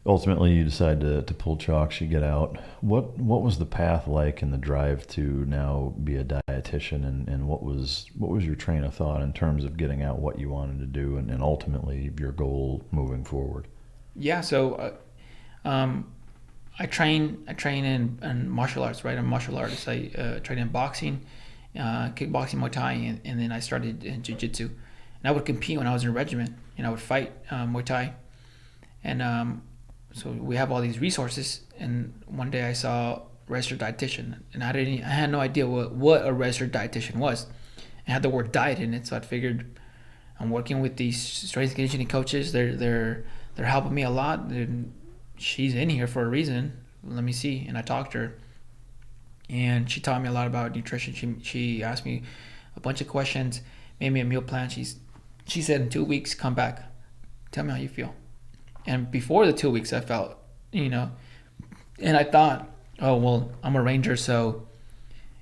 ultimately, you decide to pull chalks. You get out. What was the path like and the drive to now be a dietitian, and what was your train of thought in terms of getting out what you wanted to do, and ultimately your goal moving forward? Yeah. So, I train in martial arts. Right, I'm a martial artist. I train in boxing, kickboxing, Muay Thai, and then I started in jiu-jitsu. And I would compete when I was in a regiment. I would fight Muay Thai, and so we have all these resources. And one day I saw registered dietitian, and I had no idea what a registered dietitian was. It had the word diet in it, so I figured I'm working with these strength and conditioning coaches. They're helping me a lot. She's in here for a reason. Let me see. And I talked to her, and she taught me a lot about nutrition. She asked me a bunch of questions, made me a meal plan. She said, in 2 weeks, come back, tell me how you feel. And before the 2 weeks, I felt, and I thought, oh, well, I'm a ranger, so,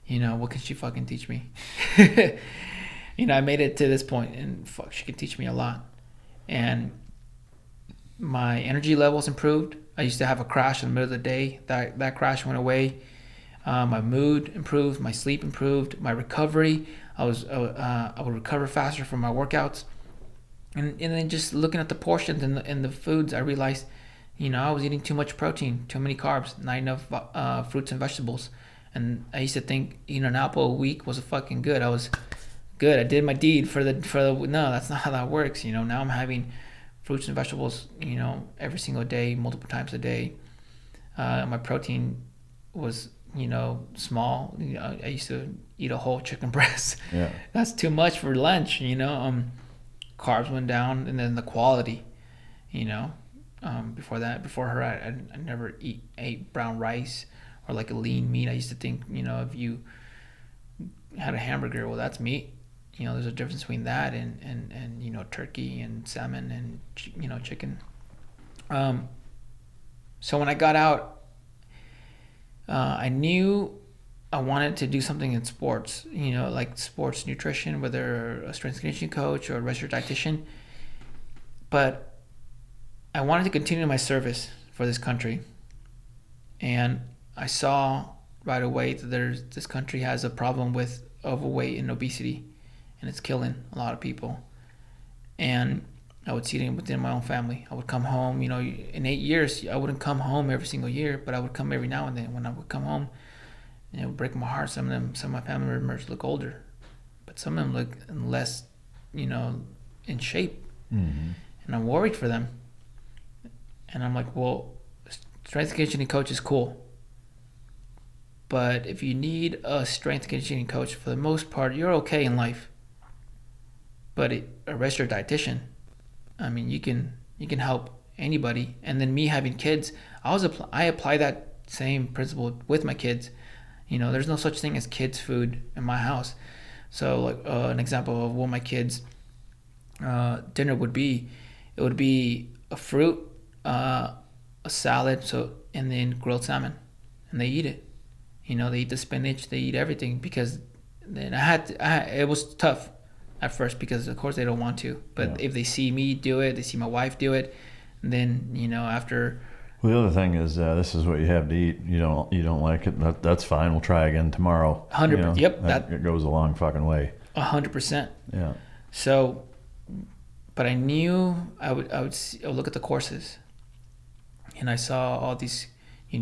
what can she fucking teach me? I made it to this point, and fuck, she can teach me a lot. And my energy levels improved. I used to have a crash in the middle of the day. That crash went away. My mood improved. My sleep improved. My recovery, I would recover faster from my workouts. And then just looking at the portions and the foods, I realized, I was eating too much protein, too many carbs, not enough fruits and vegetables. And I used to think eating an apple a week was fucking good. I was good. I did my deed for the. No, that's not how that works. Now I'm having fruits and vegetables, every single day, multiple times a day. My protein was, small. I used to eat a whole chicken breast. Yeah. That's too much for lunch. Carbs went down, and then the quality, before her, I never ate brown rice or like a lean meat. I used to think, if you had a hamburger, well, that's meat. There's a difference between that and turkey and salmon and, chicken. So when I got out, I knew I wanted to do something in sports, like sports nutrition, whether a strength and conditioning coach or a registered dietitian. But I wanted to continue my service for this country. And I saw right away that this country has a problem with overweight and obesity, and it's killing a lot of people. And I would see it within my own family. I would come home, in 8 years, I wouldn't come home every single year, but I would come every now and then. When I would come home, it would break my heart. Some of my family members look older, but some of them look less, in shape. Mm-hmm. And I'm worried for them. And I'm like, well, strength and conditioning coach is cool. But if you need a strength and conditioning coach, for the most part, you're okay in life. But a registered dietitian, you can help anybody. And then me having kids, I apply that same principle with my kids. There's no such thing as kids' food in my house. So, like an example of what my kids' dinner would be, it would be a fruit, a salad, and then grilled salmon, and they eat it. They eat the spinach, they eat everything, because then it was tough at first, because of course they don't want to, but if they see me do it, they see my wife do it, and then after. Well, the other thing is, this is what you have to eat. You don't like it. That's fine. We'll try again tomorrow. 100%. Yep. That goes a long fucking way. 100%. Yeah. So, but I knew I would look at the courses, and I saw all these. You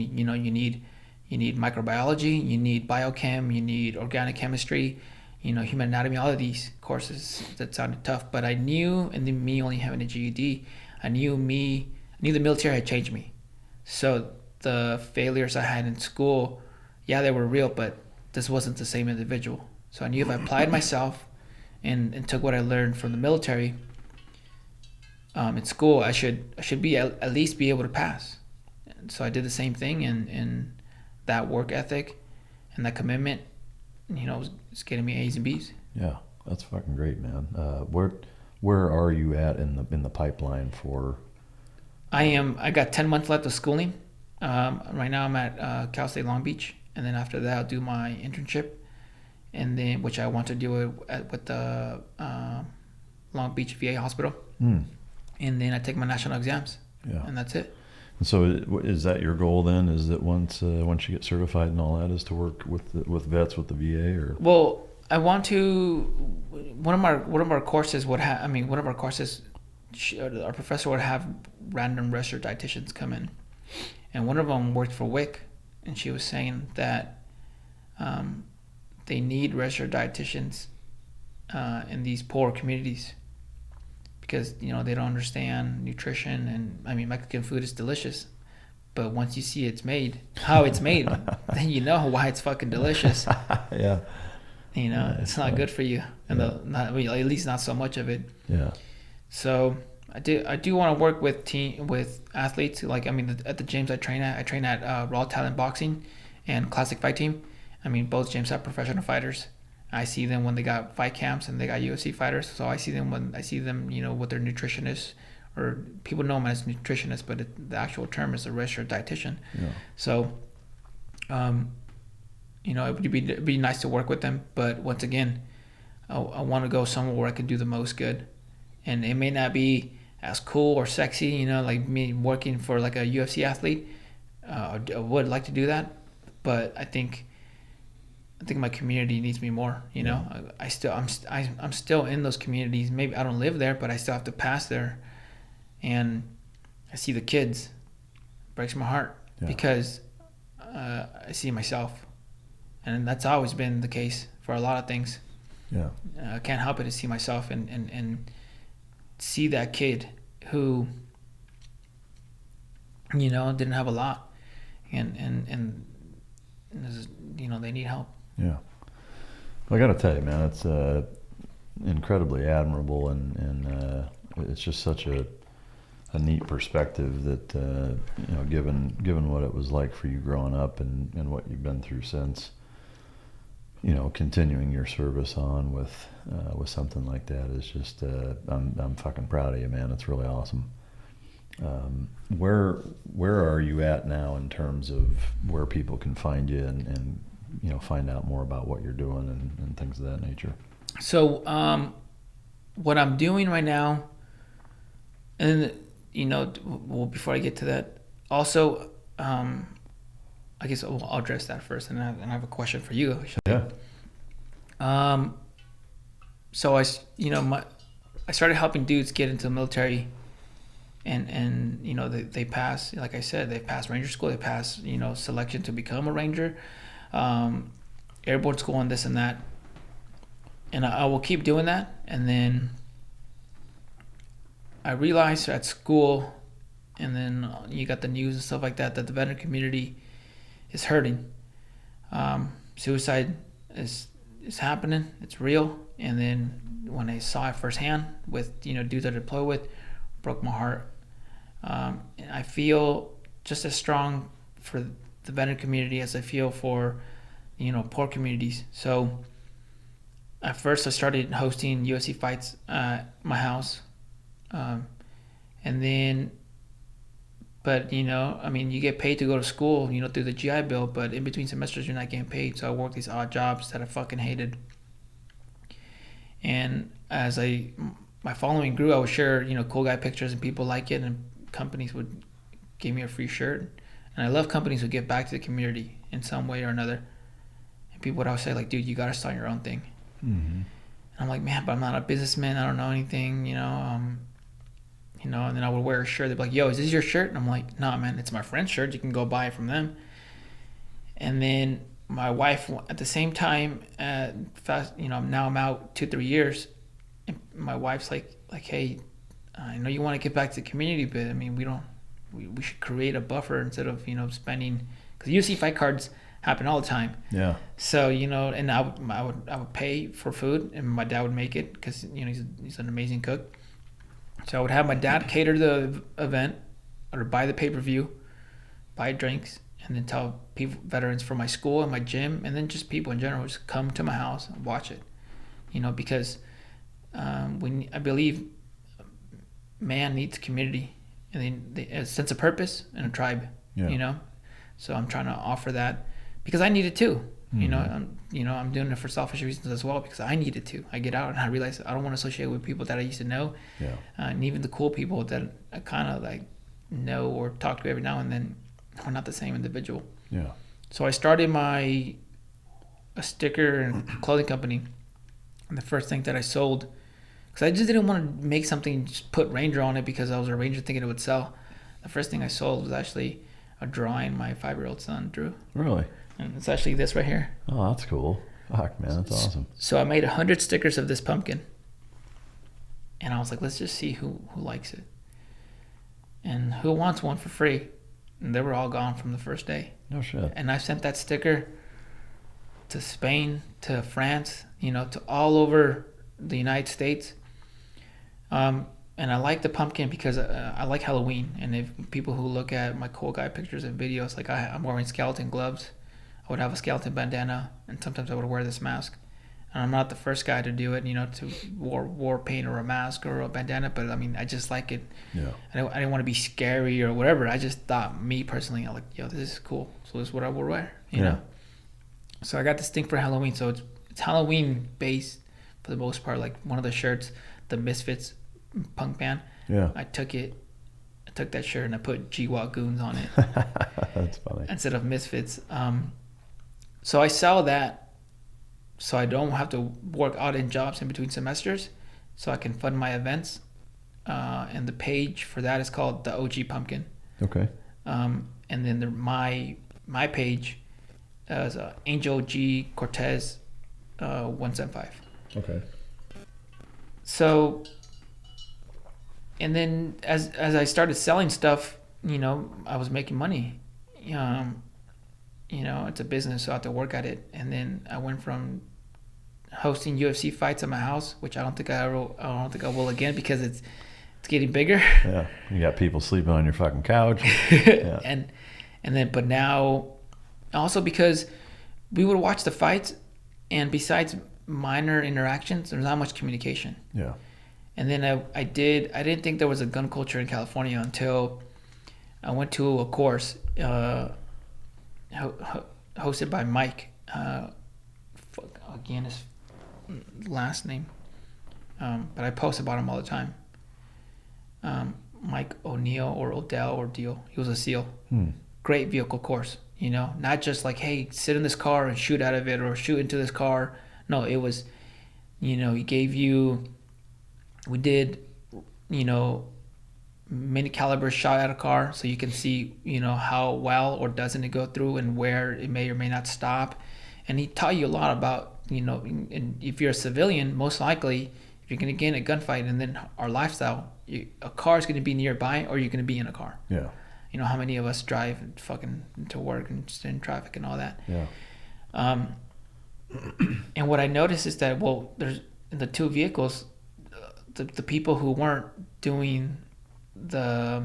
need microbiology, you need biochem, you need organic chemistry, human anatomy. All of these courses that sounded tough, but I knew, and then me only having a GED, I knew the military had changed me. So the failures I had in school, yeah, they were real, but this wasn't the same individual. So I knew if I applied myself and took what I learned from the military in school, I should be at least be able to pass. And so I did the same thing, and that work ethic and that commitment, it's getting me A's and B's. Yeah, that's fucking great, man. Where are you at in the pipeline for? I got 10 months left of schooling. Right now I'm at Cal State Long Beach, and then after that I'll do my internship, and then which I want to do it with the Long Beach VA hospital. And then I take my national exams. Yeah. And that's it. And so is that your goal then? Is that once you get certified and all that, is to work with vets with the VA, or? Well, I want to. One of our courses would have. Our professor would have random registered dietitians come in, and one of them worked for WIC, and she was saying that they need registered dietitians in these poor communities, because they don't understand nutrition. And Mexican food is delicious, but once you see how it's made, then you know why it's fucking delicious. Yeah. It's not good for you, and at least not so much of it. Yeah. So I do want to work with athletes. Like at the gyms I train at Raw Talent Boxing and Classic Fight Team. Both gyms have professional fighters. I see them when they got fight camps and they got UFC fighters. So I see them with their nutritionists, or people know them as nutritionists, but the actual term is a registered dietitian. Yeah. So, it would be nice to work with them. But once again, I want to go somewhere where I can do the most good. And it may not be as cool or sexy, like me working for like a UFC athlete. I would like to do that, but I think my community needs me more. I'm still in those communities. Maybe I don't live there, but I still have to pass there, and I see the kids. It breaks my heart because I see myself, and that's always been the case for a lot of things. Yeah, I can't help it to see myself and see that kid who didn't have a lot, and they need help. Yeah. Well, I got to tell you, man, it's incredibly admirable, and it's just such a neat perspective that given what it was like for you growing up and what you've been through since, continuing your service on with something like that is just I'm fucking proud of you, man. It's really awesome. Where are you at now in terms of where people can find you and find out more about what you're doing and things of that nature? So what I'm doing right now, and before I get to that, also I guess I'll address that first, and I have a question for you. Yeah. So I started helping dudes get into the military, and they pass, like I said, they pass Ranger school, they pass selection to become a Ranger, airborne school, and this and that, and I will keep doing that. And then I realized at school, and then you got the news and stuff like that the veteran community is hurting. Suicide is happening, it's real. And then when I saw it firsthand with dudes I deploy with, broke my heart. And I feel just as strong for the veteran community as I feel for poor communities. So at first I started hosting UFC fights at my house, and then you get paid to go to school through the GI Bill, but in between semesters you're not getting paid. So I worked these odd jobs that I fucking hated. And as my following grew, I would share cool guy pictures, and people like it, and companies would give me a free shirt. And I love companies who give back to the community in some way or another. And people would always say, like, dude, you got to start your own thing. Mm-hmm. And I'm like, man, but I'm not a businessman. I don't know anything, and then I would wear a shirt. They'd be like, yo, is this your shirt? And I'm like, nah, man, it's my friend's shirt. You can go buy it from them. And then my wife, at the same time, now I'm out 2-3 years. And my wife's like, hey, I know you want to get back to the community, but we should create a buffer instead of, spending, because UFC fight cards happen all the time. Yeah. So, you know, and I would pay for food, and my dad would make it because, you know, he's an amazing cook. So I would have my dad cater the event, or buy the pay-per-view, buy drinks, and then tell people, veterans from my school and my gym, and then just people in general, just come to my house and watch it. You know, because I believe man needs community, and a sense of purpose and a tribe. Yeah. You know, so I'm trying to offer that because I need it too. Mm-hmm. You know, I'm doing it for selfish reasons as well, because I need it too. I get out and I realize I don't want to associate with people that I used to know, and even the cool people that I kind of like know or talk to every now and then are not the same individual. Yeah. So I started a sticker and clothing company, and the first thing that I sold, because I just didn't want to make something, just put Ranger on it because I was a Ranger thinking it would sell. The first thing I sold was actually a drawing my 5-year-old son drew. Really? And it's actually this right here. Oh, that's cool. Fuck, man, that's awesome. So I made 100 stickers of this pumpkin, and I was like, let's just see who likes it and who wants one for free. And they were all gone from the first day. No shit. And I sent that sticker to Spain, to France, you know, to all over the United States. And I like the pumpkin because I like Halloween. And if people who look at my cool guy pictures and videos, like I'm wearing skeleton gloves, I would have a skeleton bandana, and sometimes I would wear this mask. And I'm not the first guy to do it, you know, to war paint or a mask or a bandana, but I mean, I just like it. Yeah. I didn't want to be scary or whatever. I just thought, me personally, I'm like, yo, this is cool. So this is what I will wear, you know? So I got this thing for Halloween. So it's Halloween based for the most part. Like one of the shirts, the Misfits punk band. Yeah. I took that shirt and I put G-Watt Goons on it. That's funny. Instead of Misfits. So I sell that so I don't have to work odd-end jobs in between semesters, so I can fund my events. And the page for that is called the OG Pumpkin. Okay. And then my page is Angel Cortes 175. Okay. So, and then as I started selling stuff, you know, I was making money. You know, it's a business, so I have to work at it. And then I went from hosting UFC fights at my house, which I don't think I will again, because it's getting bigger. Yeah, you got people sleeping on your fucking couch. Yeah. and then, but now, also because we would watch the fights, and besides minor interactions, there's not much communication. Yeah. And then I didn't think there was a gun culture in California until I went to a course hosted by Mike. Again, his last name. But I post about him all the time. Mike O'Neill or Odell or Deal. He was a SEAL. Great vehicle course. You know, not just like, hey, sit in this car and shoot out of it or shoot into this car. No, it was, you know, we did, you know, mini caliber shot at a car, so you can see, you know, how well or doesn't it go through and where it may or may not stop. And he taught you a lot about, you know, and if you're a civilian, most likely, if you're going to get in a gunfight, and then our lifestyle, a car is going to be nearby, or you're going to be in a car. Yeah. You know, how many of us drive fucking to work and just in traffic and all that. Yeah. And what I noticed is that, well, there's in the two vehicles, the people who weren't doing the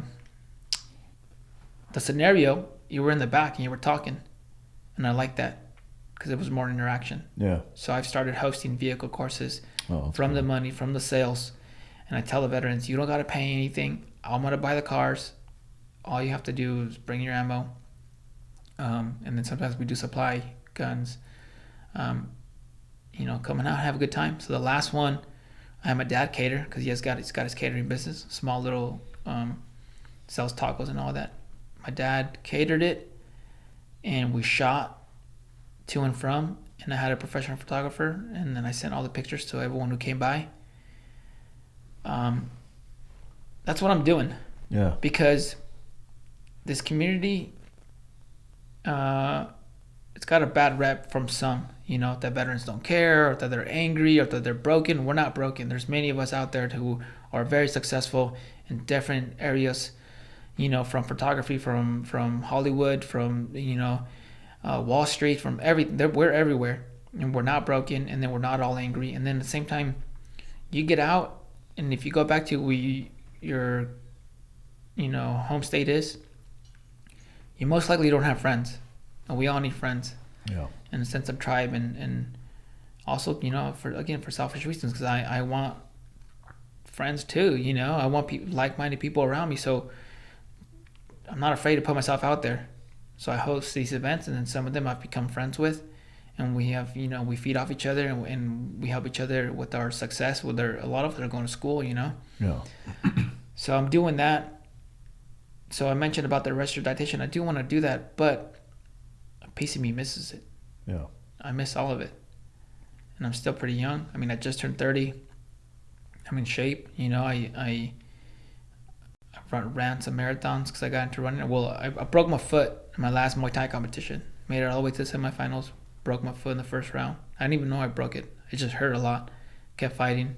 scenario, you were in the back and you were talking, and I like that because it was more interaction. Yeah. So I've started hosting vehicle courses from cool. the money, from the sales, and I tell the veterans, you don't got to pay anything. I'm gonna buy the cars. All you have to do is bring your ammo, and then sometimes we do supply guns. You know, come on out, have a good time. So the last one, I had my dad cater because he's got his catering business, small little, sells tacos and all that. My dad catered it, and we shot to and from, and I had a professional photographer, and then I sent all the pictures to everyone who came by. That's what I'm doing. Yeah. Because this community, it's got a bad rep from some, you know, that veterans don't care, or that they're angry, or that they're broken. We're not broken. There's many of us out there who are very successful in different areas, you know, from photography, from Hollywood, from, you know, Wall Street, from we're everywhere, and we're not broken, and then we're not all angry, and then at the same time, you get out, and if you go back to your home state is, you most likely don't have friends, and we all need friends. Yeah. In a sense of tribe, and also for selfish reasons, because I want friends too. I want like-minded people around me, so I'm not afraid to put myself out there. So I host these events, and then some of them I've become friends with, and we have we feed off each other, and we help each other with our success. A lot of them are going to school. Yeah. So I'm doing that. So I mentioned about the registered dietitian. I do want to do that, but a piece of me misses it. Yeah. I miss all of it, and I'm still pretty young. I mean, I just turned 30. I'm in shape. I ran some marathons because I got into running. Well, I broke my foot in my last Muay Thai competition. Made it all the way to the semifinals. Broke my foot in the first round. I didn't even know I broke it. It just hurt a lot. Kept fighting,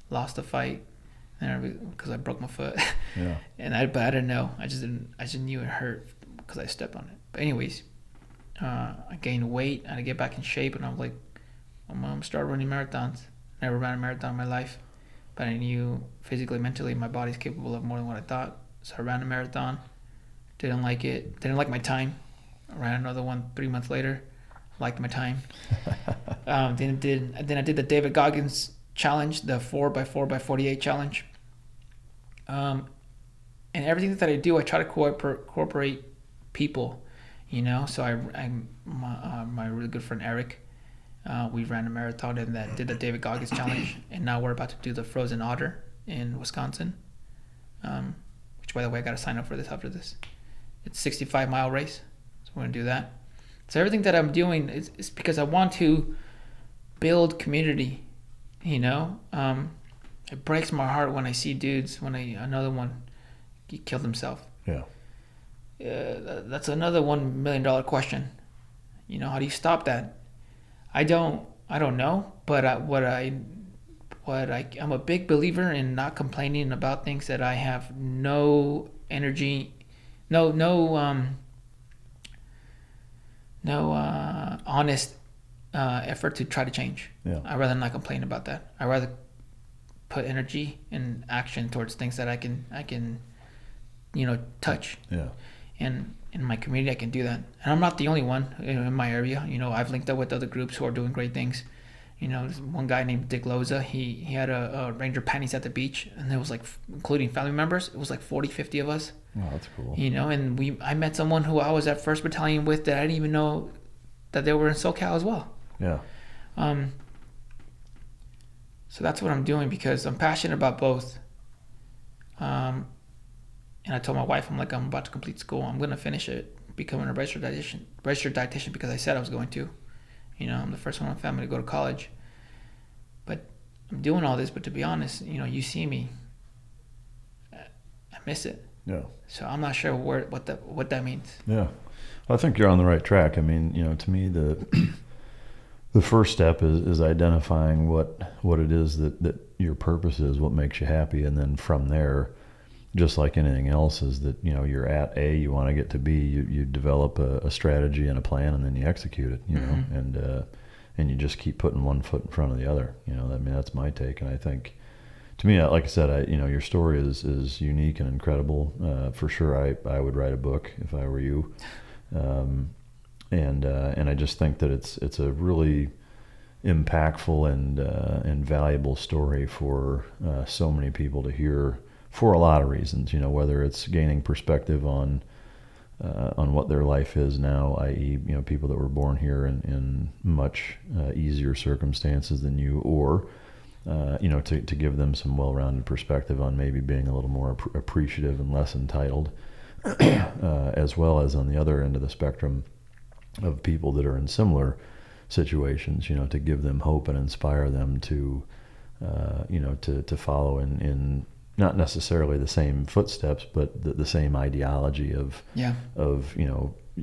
lost the fight, because I broke my foot. Yeah. But I didn't know. I just knew it hurt because I stepped on it. But anyways, I gained weight. I had to get back in shape, and I'm like, I'm gonna start running marathons. Never ran a marathon in my life, but I knew physically, mentally, my body's capable of more than what I thought. So I ran a marathon. Didn't like it. Didn't like my time. I ran another one 3 months later. Liked my time. Then I did the David Goggins challenge, the 4x4x48 challenge. And everything that I do, I try to incorporate people. So I'm my really good friend Eric. We ran a marathon and that did the David Goggins challenge, and now we're about to do the Frozen Otter in Wisconsin. Which, by the way, I got to sign up for this after this. It's a 65-mile race, so we're gonna do that. So everything that I'm doing is because I want to build community. It breaks my heart when I see dudes another one he killed himself. Yeah. That's another $1 million question. How do you stop that? I don't know, but I'm a big believer in not complaining about things that I have no energy, no honest effort to try to change. Yeah. I'd rather not complain about that. I'd rather put energy and action towards things that I can touch. Yeah. And in my community, I can do that. And I'm not the only one in my area. I've linked up with other groups who are doing great things. There's one guy named Dick Loza. He had a Ranger panties at the beach, and there was including family members, it was 40, 50 of us. Oh, that's cool. And I met someone who I was at 1st Battalion with that I didn't even know that they were in SoCal as well. Yeah. So that's what I'm doing because I'm passionate about both. And I told my wife, I'm about to complete school. I'm going to finish it, becoming a registered dietitian because I said I was going to. I'm the first one in my family to go to college. But I'm doing all this, but to be honest, you see me, I miss it. Yeah. So I'm not sure what that means. Yeah. I think you're on the right track. I mean, to me, the first step is identifying what it is that your purpose is, what makes you happy. And then from there, just like anything else, is that, you're at A, you want to get to B, you develop a strategy and a plan, and then you execute it, and you just keep putting one foot in front of the other. That's my take. And I think, to me, like I said, your story is unique and incredible. For sure, I would write a book if I were you. And I just think that it's a really impactful and valuable story for so many people to hear, for a lot of reasons. Whether it's gaining perspective on what their life is now, i.e., people that were born here in much easier circumstances than you, or to give them some well-rounded perspective on maybe being a little more appreciative and less entitled, as well as on the other end of the spectrum of people that are in similar situations, to give them hope and inspire them to follow in not necessarily the same footsteps, but the same ideology of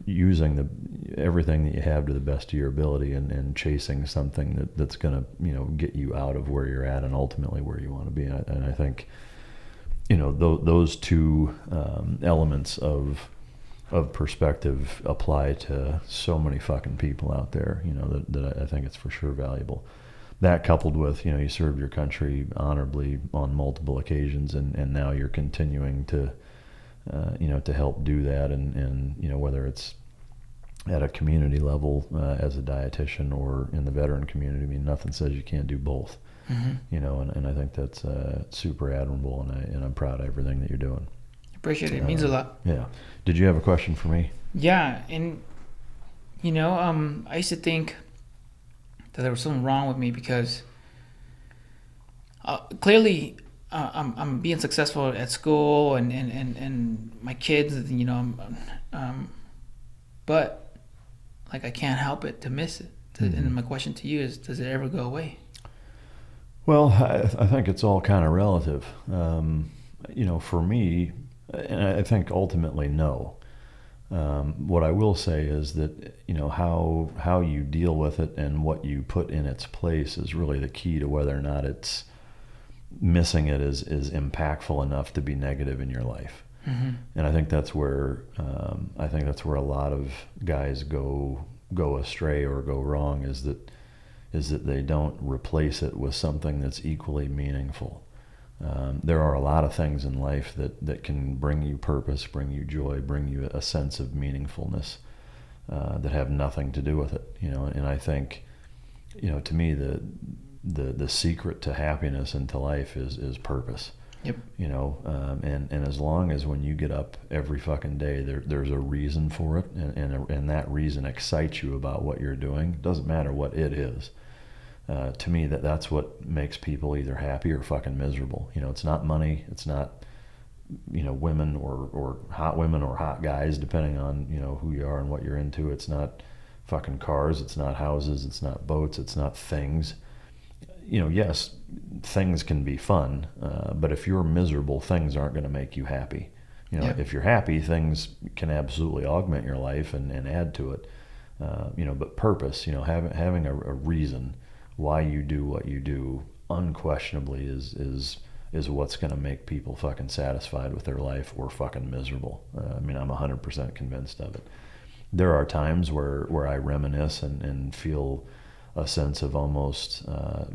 using everything that you have to the best of your ability and chasing something that's going to get you out of where you're at and ultimately where you want to be. And I think those two elements of of perspective apply to so many fucking people out there, that I think it's for sure valuable. That coupled with, you served your country honorably on multiple occasions, and now you're continuing to, to help do that, and whether it's at a community level as a dietitian or in the veteran community, I mean, nothing says you can't do both. And I think that's super admirable, and I'm proud of everything that you're doing. Appreciate it. It means a lot. Yeah. Did you have a question for me? Yeah, and I used to think that there was something wrong with me because clearly I'm being successful at school and my kids, but like I can't help it to miss it. And my question to you is, does it ever go away? Well, I think it's all kind of relative. For me, and I think ultimately no. What I will say is that, how you deal with it and what you put in its place is really the key to whether or not it's missing it is impactful enough to be negative in your life. And I think that's where a lot of guys go astray or go wrong, is that they don't replace it with something that's equally meaningful. There are a lot of things in life that can bring you purpose, bring you joy, bring you a sense of meaningfulness that have nothing to do with it. And I think, to me, the secret to happiness and to life is purpose. Yep. And as long as when you get up every fucking day, there's a reason for it, and that reason excites you about what you're doing. It doesn't matter what it is. To me, that's what makes people either happy or fucking miserable. It's not money. It's not, women or hot guys, depending on, who you are and what you're into. It's not fucking cars. It's not houses. It's not boats. It's not things. Yes, things can be fun, but if you're miserable, things aren't going to make you happy. Yep. If you're happy, things can absolutely augment your life and add to it. But purpose, having a reason why you do what you do, unquestionably is what's going to make people fucking satisfied with their life or fucking miserable. I'm 100% convinced of it. There are times where I reminisce and feel a sense of almost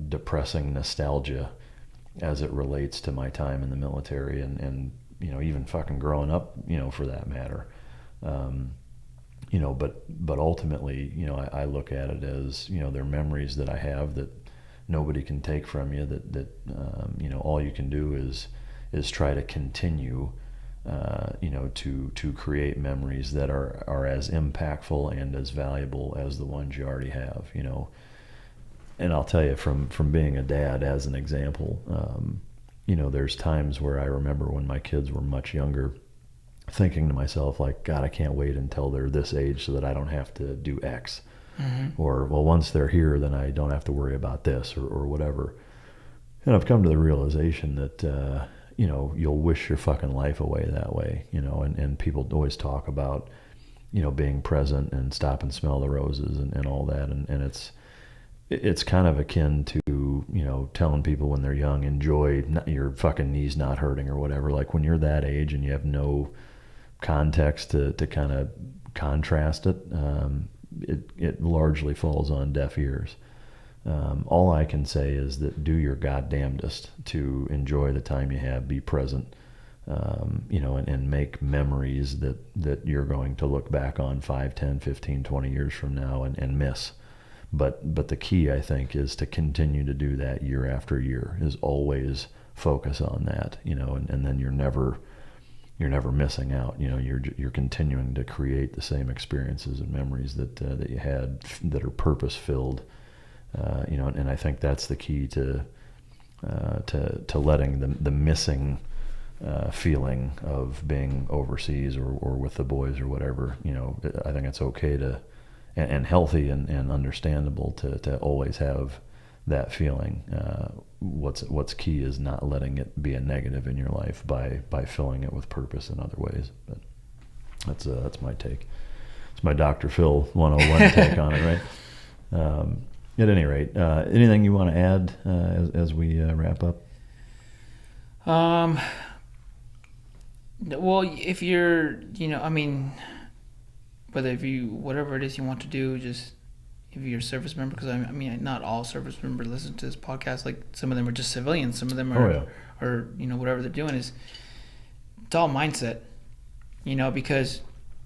depressing nostalgia as it relates to my time in the military and even fucking growing up, for that matter. But ultimately, I look at it as, they're memories that I have that nobody can take from you, that all you can do is try to continue, to create memories that are as impactful and as valuable as the ones you already have, And I'll tell you, from being a dad, as an example, there's times where I remember when my kids were much younger, thinking to myself, like, God, I can't wait until they're this age so that I don't have to do X. Or, well, once they're here, then I don't have to worry about this or whatever. And I've come to the realization that, you'll wish your fucking life away that way, and people always talk about, being present and stop and smell the roses and all that. And it's kind of akin to, telling people when they're young, enjoy your fucking knees not hurting or whatever. Like when you're that age and you have no context to kind of contrast it, it largely falls on deaf ears. All I can say is that do your goddamnedest to enjoy the time you have, be present, and make memories that you're going to look back on 5, 10, 15, 20 years from now and miss. But the key, I think, is to continue to do that year after year, is always focus on that, and then you're never missing out. You're continuing to create the same experiences and memories that you had that are purpose filled. And I think that's the key to letting the missing feeling of being overseas or with the boys or whatever. I think it's okay to and healthy and understandable to always have that feeling. What's key is not letting it be a negative in your life by filling it with purpose in other ways. But that's my take. It's my Dr. Phil 101 take on it, right? At any rate, anything you want to add as we wrap up? Well, if you're, whatever it is you want to do, just if you're a service member, because I mean, not all service members listen to this podcast. Like some of them are just civilians, some of them are, or whatever they're doing is. It's all mindset, because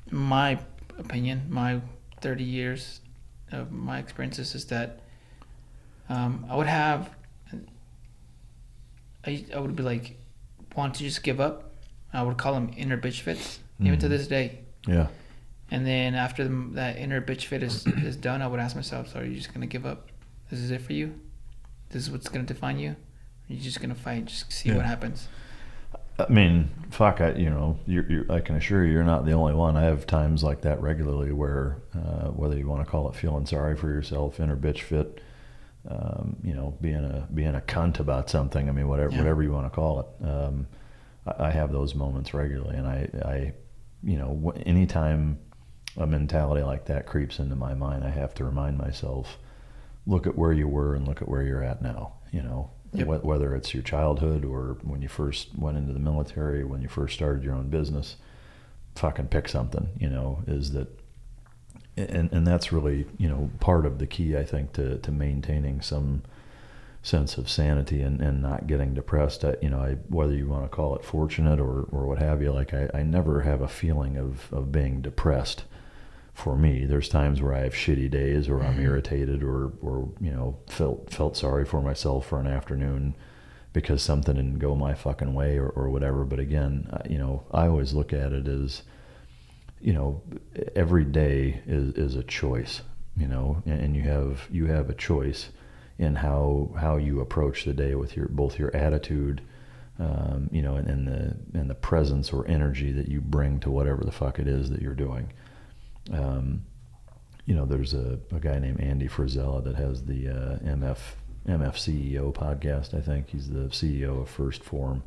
my opinion, my 30 years of my experiences is that I would be like, want to just give up. I would call them inner bitch fits, even to this day. Yeah. And then after that inner bitch fit is done, I would ask myself, so are you just going to give up? This is it for you? This is what's going to define you? Or are you just going to fight, just see what happens? I mean, fuck, I can assure you, you're not the only one. I have times like that regularly where, whether you want to call it feeling sorry for yourself, inner bitch fit, being a cunt about something. I mean, whatever you want to call it. I have those moments regularly, and I anytime a mentality like that creeps into my mind, I have to remind myself, look at where you were and look at where you're at now. Whether it's your childhood or when you first went into the military, when you first started your own business, fucking pick something, is that, and that's really, part of the key, I think, to maintaining some sense of sanity and not getting depressed. Whether you want to call it fortunate or what have you, like I never have a feeling of being depressed. For me, there's times where I have shitty days, or I'm irritated, or felt sorry for myself for an afternoon because something didn't go my fucking way or whatever. But again, I always look at it as, every day is a choice, and you have a choice in how you approach the day with both your attitude, and the presence or energy that you bring to whatever the fuck it is that you're doing. There's a guy named Andy Frisella that has the MF CEO podcast. I think he's the CEO of First Form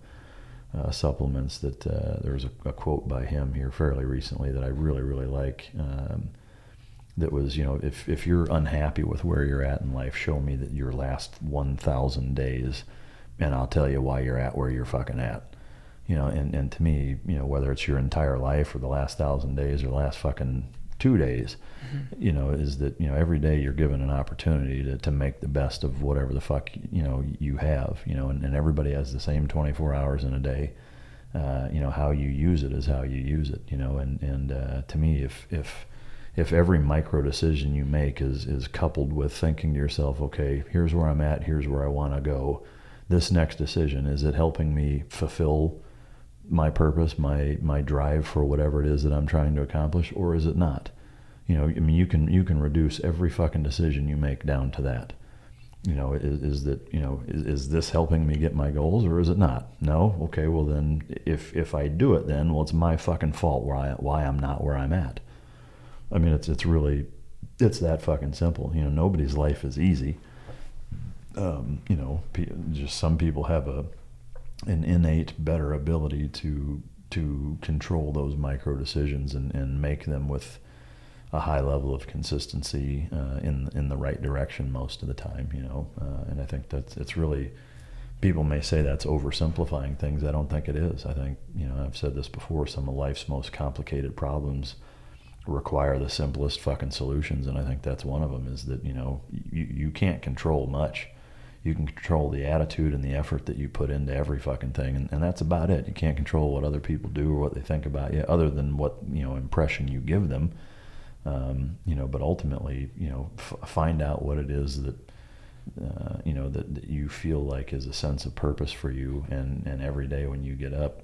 Supplements. That there was a quote by him here fairly recently that I really, really like. That was, if you're unhappy with where you're at in life, show me that your last 1,000 days, and I'll tell you why you're at where you're fucking at. And to me, whether it's your entire life or the last 1,000 days or the last fucking 2 days, is that, every day you're given an opportunity to make the best of whatever the fuck, you have, and everybody has the same 24 hours in a day. How you use it is how you use it, and to me, if every micro decision you make is coupled with thinking to yourself, okay, here's where I'm at, here's where I want to go. This next decision, is it helping me fulfill my purpose, my drive for whatever it is that I'm trying to accomplish, or is it not? You can reduce every fucking decision you make down to that. Is this helping me get my goals, or is it not? No? Okay, well then, if I do it, then, well, it's my fucking fault why I'm not where I'm at. I mean, it's that fucking simple. Nobody's life is easy. Just some people have an innate better ability to control those micro decisions and make them with a high level of consistency in the right direction most of the time, and I think it's really, people may say that's oversimplifying things. I don't think it is. I think, I've said this before, some of life's most complicated problems require the simplest fucking solutions, and I think that's one of them, is that, you can't control much. You can control the attitude and the effort that you put into every fucking thing, and that's about it. You can't control what other people do or what they think about you, other than what, impression you give them. But ultimately, find out what it is that, that you feel like is a sense of purpose for you, and every day when you get up,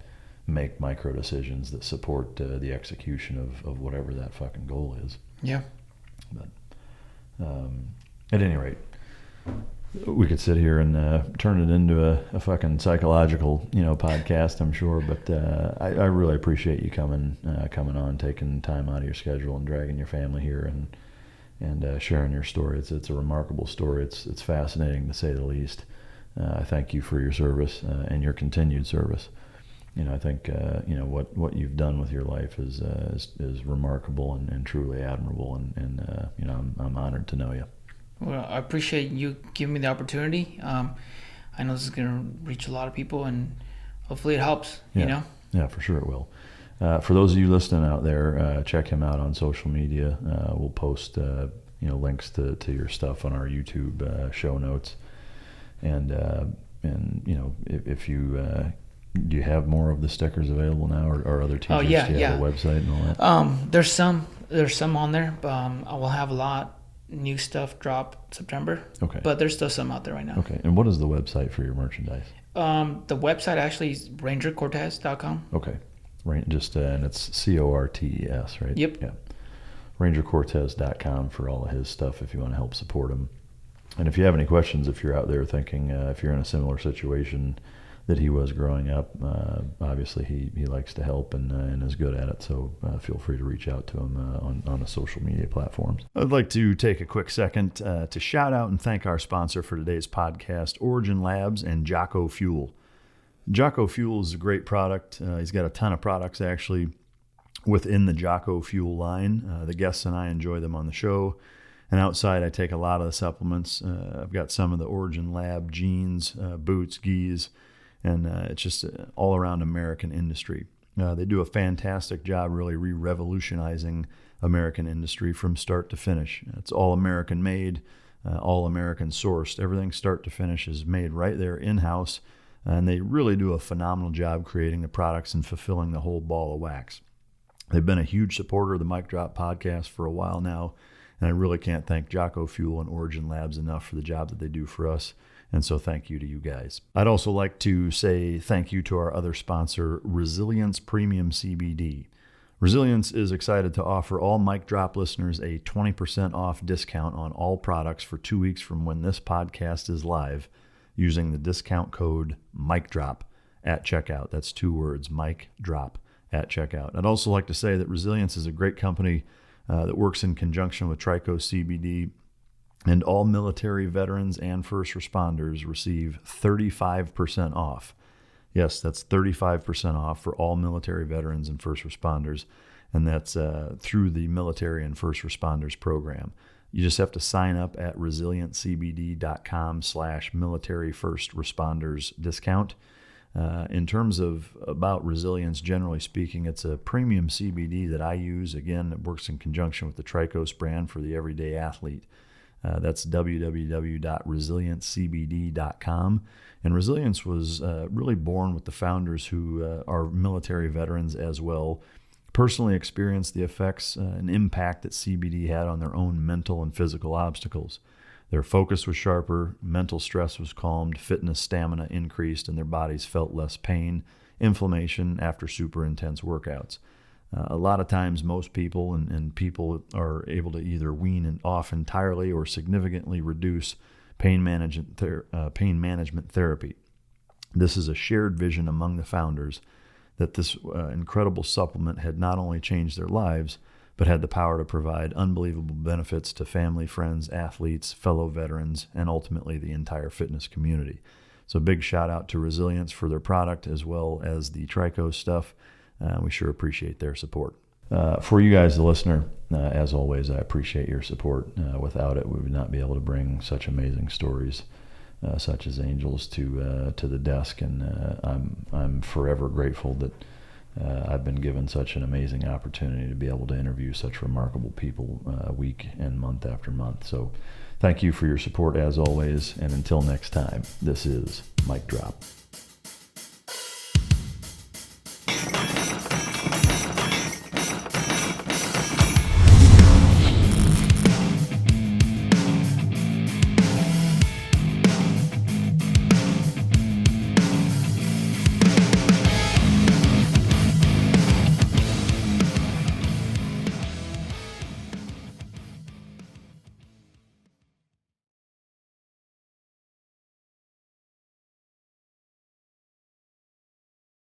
make micro decisions that support the execution of whatever that fucking goal is. Yeah. But at any rate, we could sit here and turn it into a fucking psychological, podcast, I'm sure. But I really appreciate you coming on, taking time out of your schedule and dragging your family here and sharing your story. It's a remarkable story. It's fascinating, to say the least. I thank you for your service and your continued service. I think what you've done with your life is remarkable and truly admirable, and I'm honored to know you. Well, I appreciate you giving me the opportunity. I know this is going to reach a lot of people, and hopefully it helps. Yeah, for sure it will. For those of you listening out there, check him out on social media. We'll post links to your stuff on our YouTube show notes. And if you do you have more of the stickers available now, or other t-shirts? Do you have a website and all that? There's some on there, but I will have a lot new stuff drop September. Okay. But there's still some out there right now. Okay. And what is the website for your merchandise? The website actually is rangercortes.com. Okay. And it's Cortes, right? Yep. Yeah. rangercortes.com for all of his stuff if you want to help support him. And if you have any questions, if you're out there thinking, if you're in a similar situation that he was growing up, obviously he likes to help and is good at it. So feel free to reach out to him on the social media platforms. I'd like to take a quick second to shout out and thank our sponsor for today's podcast, Origin Labs and Jocko Fuel. Jocko Fuel is a great product. He's got a ton of products actually within the Jocko Fuel line. The guests and I enjoy them on the show. And outside, I take a lot of the supplements. I've got some of the Origin Lab jeans, boots, gis, and it's just all around American industry. They do a fantastic job really re-revolutionizing American industry from start to finish. It's all American made, all American sourced. Everything start to finish is made right there in-house, and they really do a phenomenal job creating the products and fulfilling the whole ball of wax. They've been a huge supporter of the Mic Drop podcast for a while now, and I really can't thank Jocko Fuel and Origin Labs enough for the job that they do for us. And so thank you to you guys. I'd also like to say thank you to our other sponsor, Resilience Premium CBD. Resilience is excited to offer all Mic Drop listeners a 20% off discount on all products for 2 weeks from when this podcast is live using the discount code MICDROP at checkout. That's 2 words, MICDROP at checkout. I'd also like to say that Resilience is a great company that works in conjunction with Trico CBD, and all military veterans and first responders receive 35% off. Yes, that's 35% off for all military veterans and first responders, and that's through the Military and First Responders Program. You just have to sign up at resilientcbd.com/military first responders discount. In terms of about Resilience, generally speaking, it's a premium CBD that I use. Again, it works in conjunction with the Tricos brand for the everyday athlete. That's www.resilientcbd.com. And Resilience was really born with the founders who are military veterans as well, personally experienced the effects and impact that CBD had on their own mental and physical obstacles. Their focus was sharper, mental stress was calmed, fitness stamina increased, and their bodies felt less pain, inflammation after super intense workouts. A lot of times most people and people are able to either wean off entirely or significantly reduce pain management therapy. This is a shared vision among the founders that this incredible supplement had not only changed their lives, but had the power to provide unbelievable benefits to family, friends, athletes, fellow veterans, and ultimately the entire fitness community. So big shout out to Resilience for their product as well as the Trico stuff. We sure appreciate their support. For you guys, the listener, as always, I appreciate your support. Without it, we would not be able to bring such amazing stories, such as Angel's, to the desk. And I'm forever grateful that I've been given such an amazing opportunity to be able to interview such remarkable people week and month after month. So thank you for your support as always. And until next time, this is Mic Drop.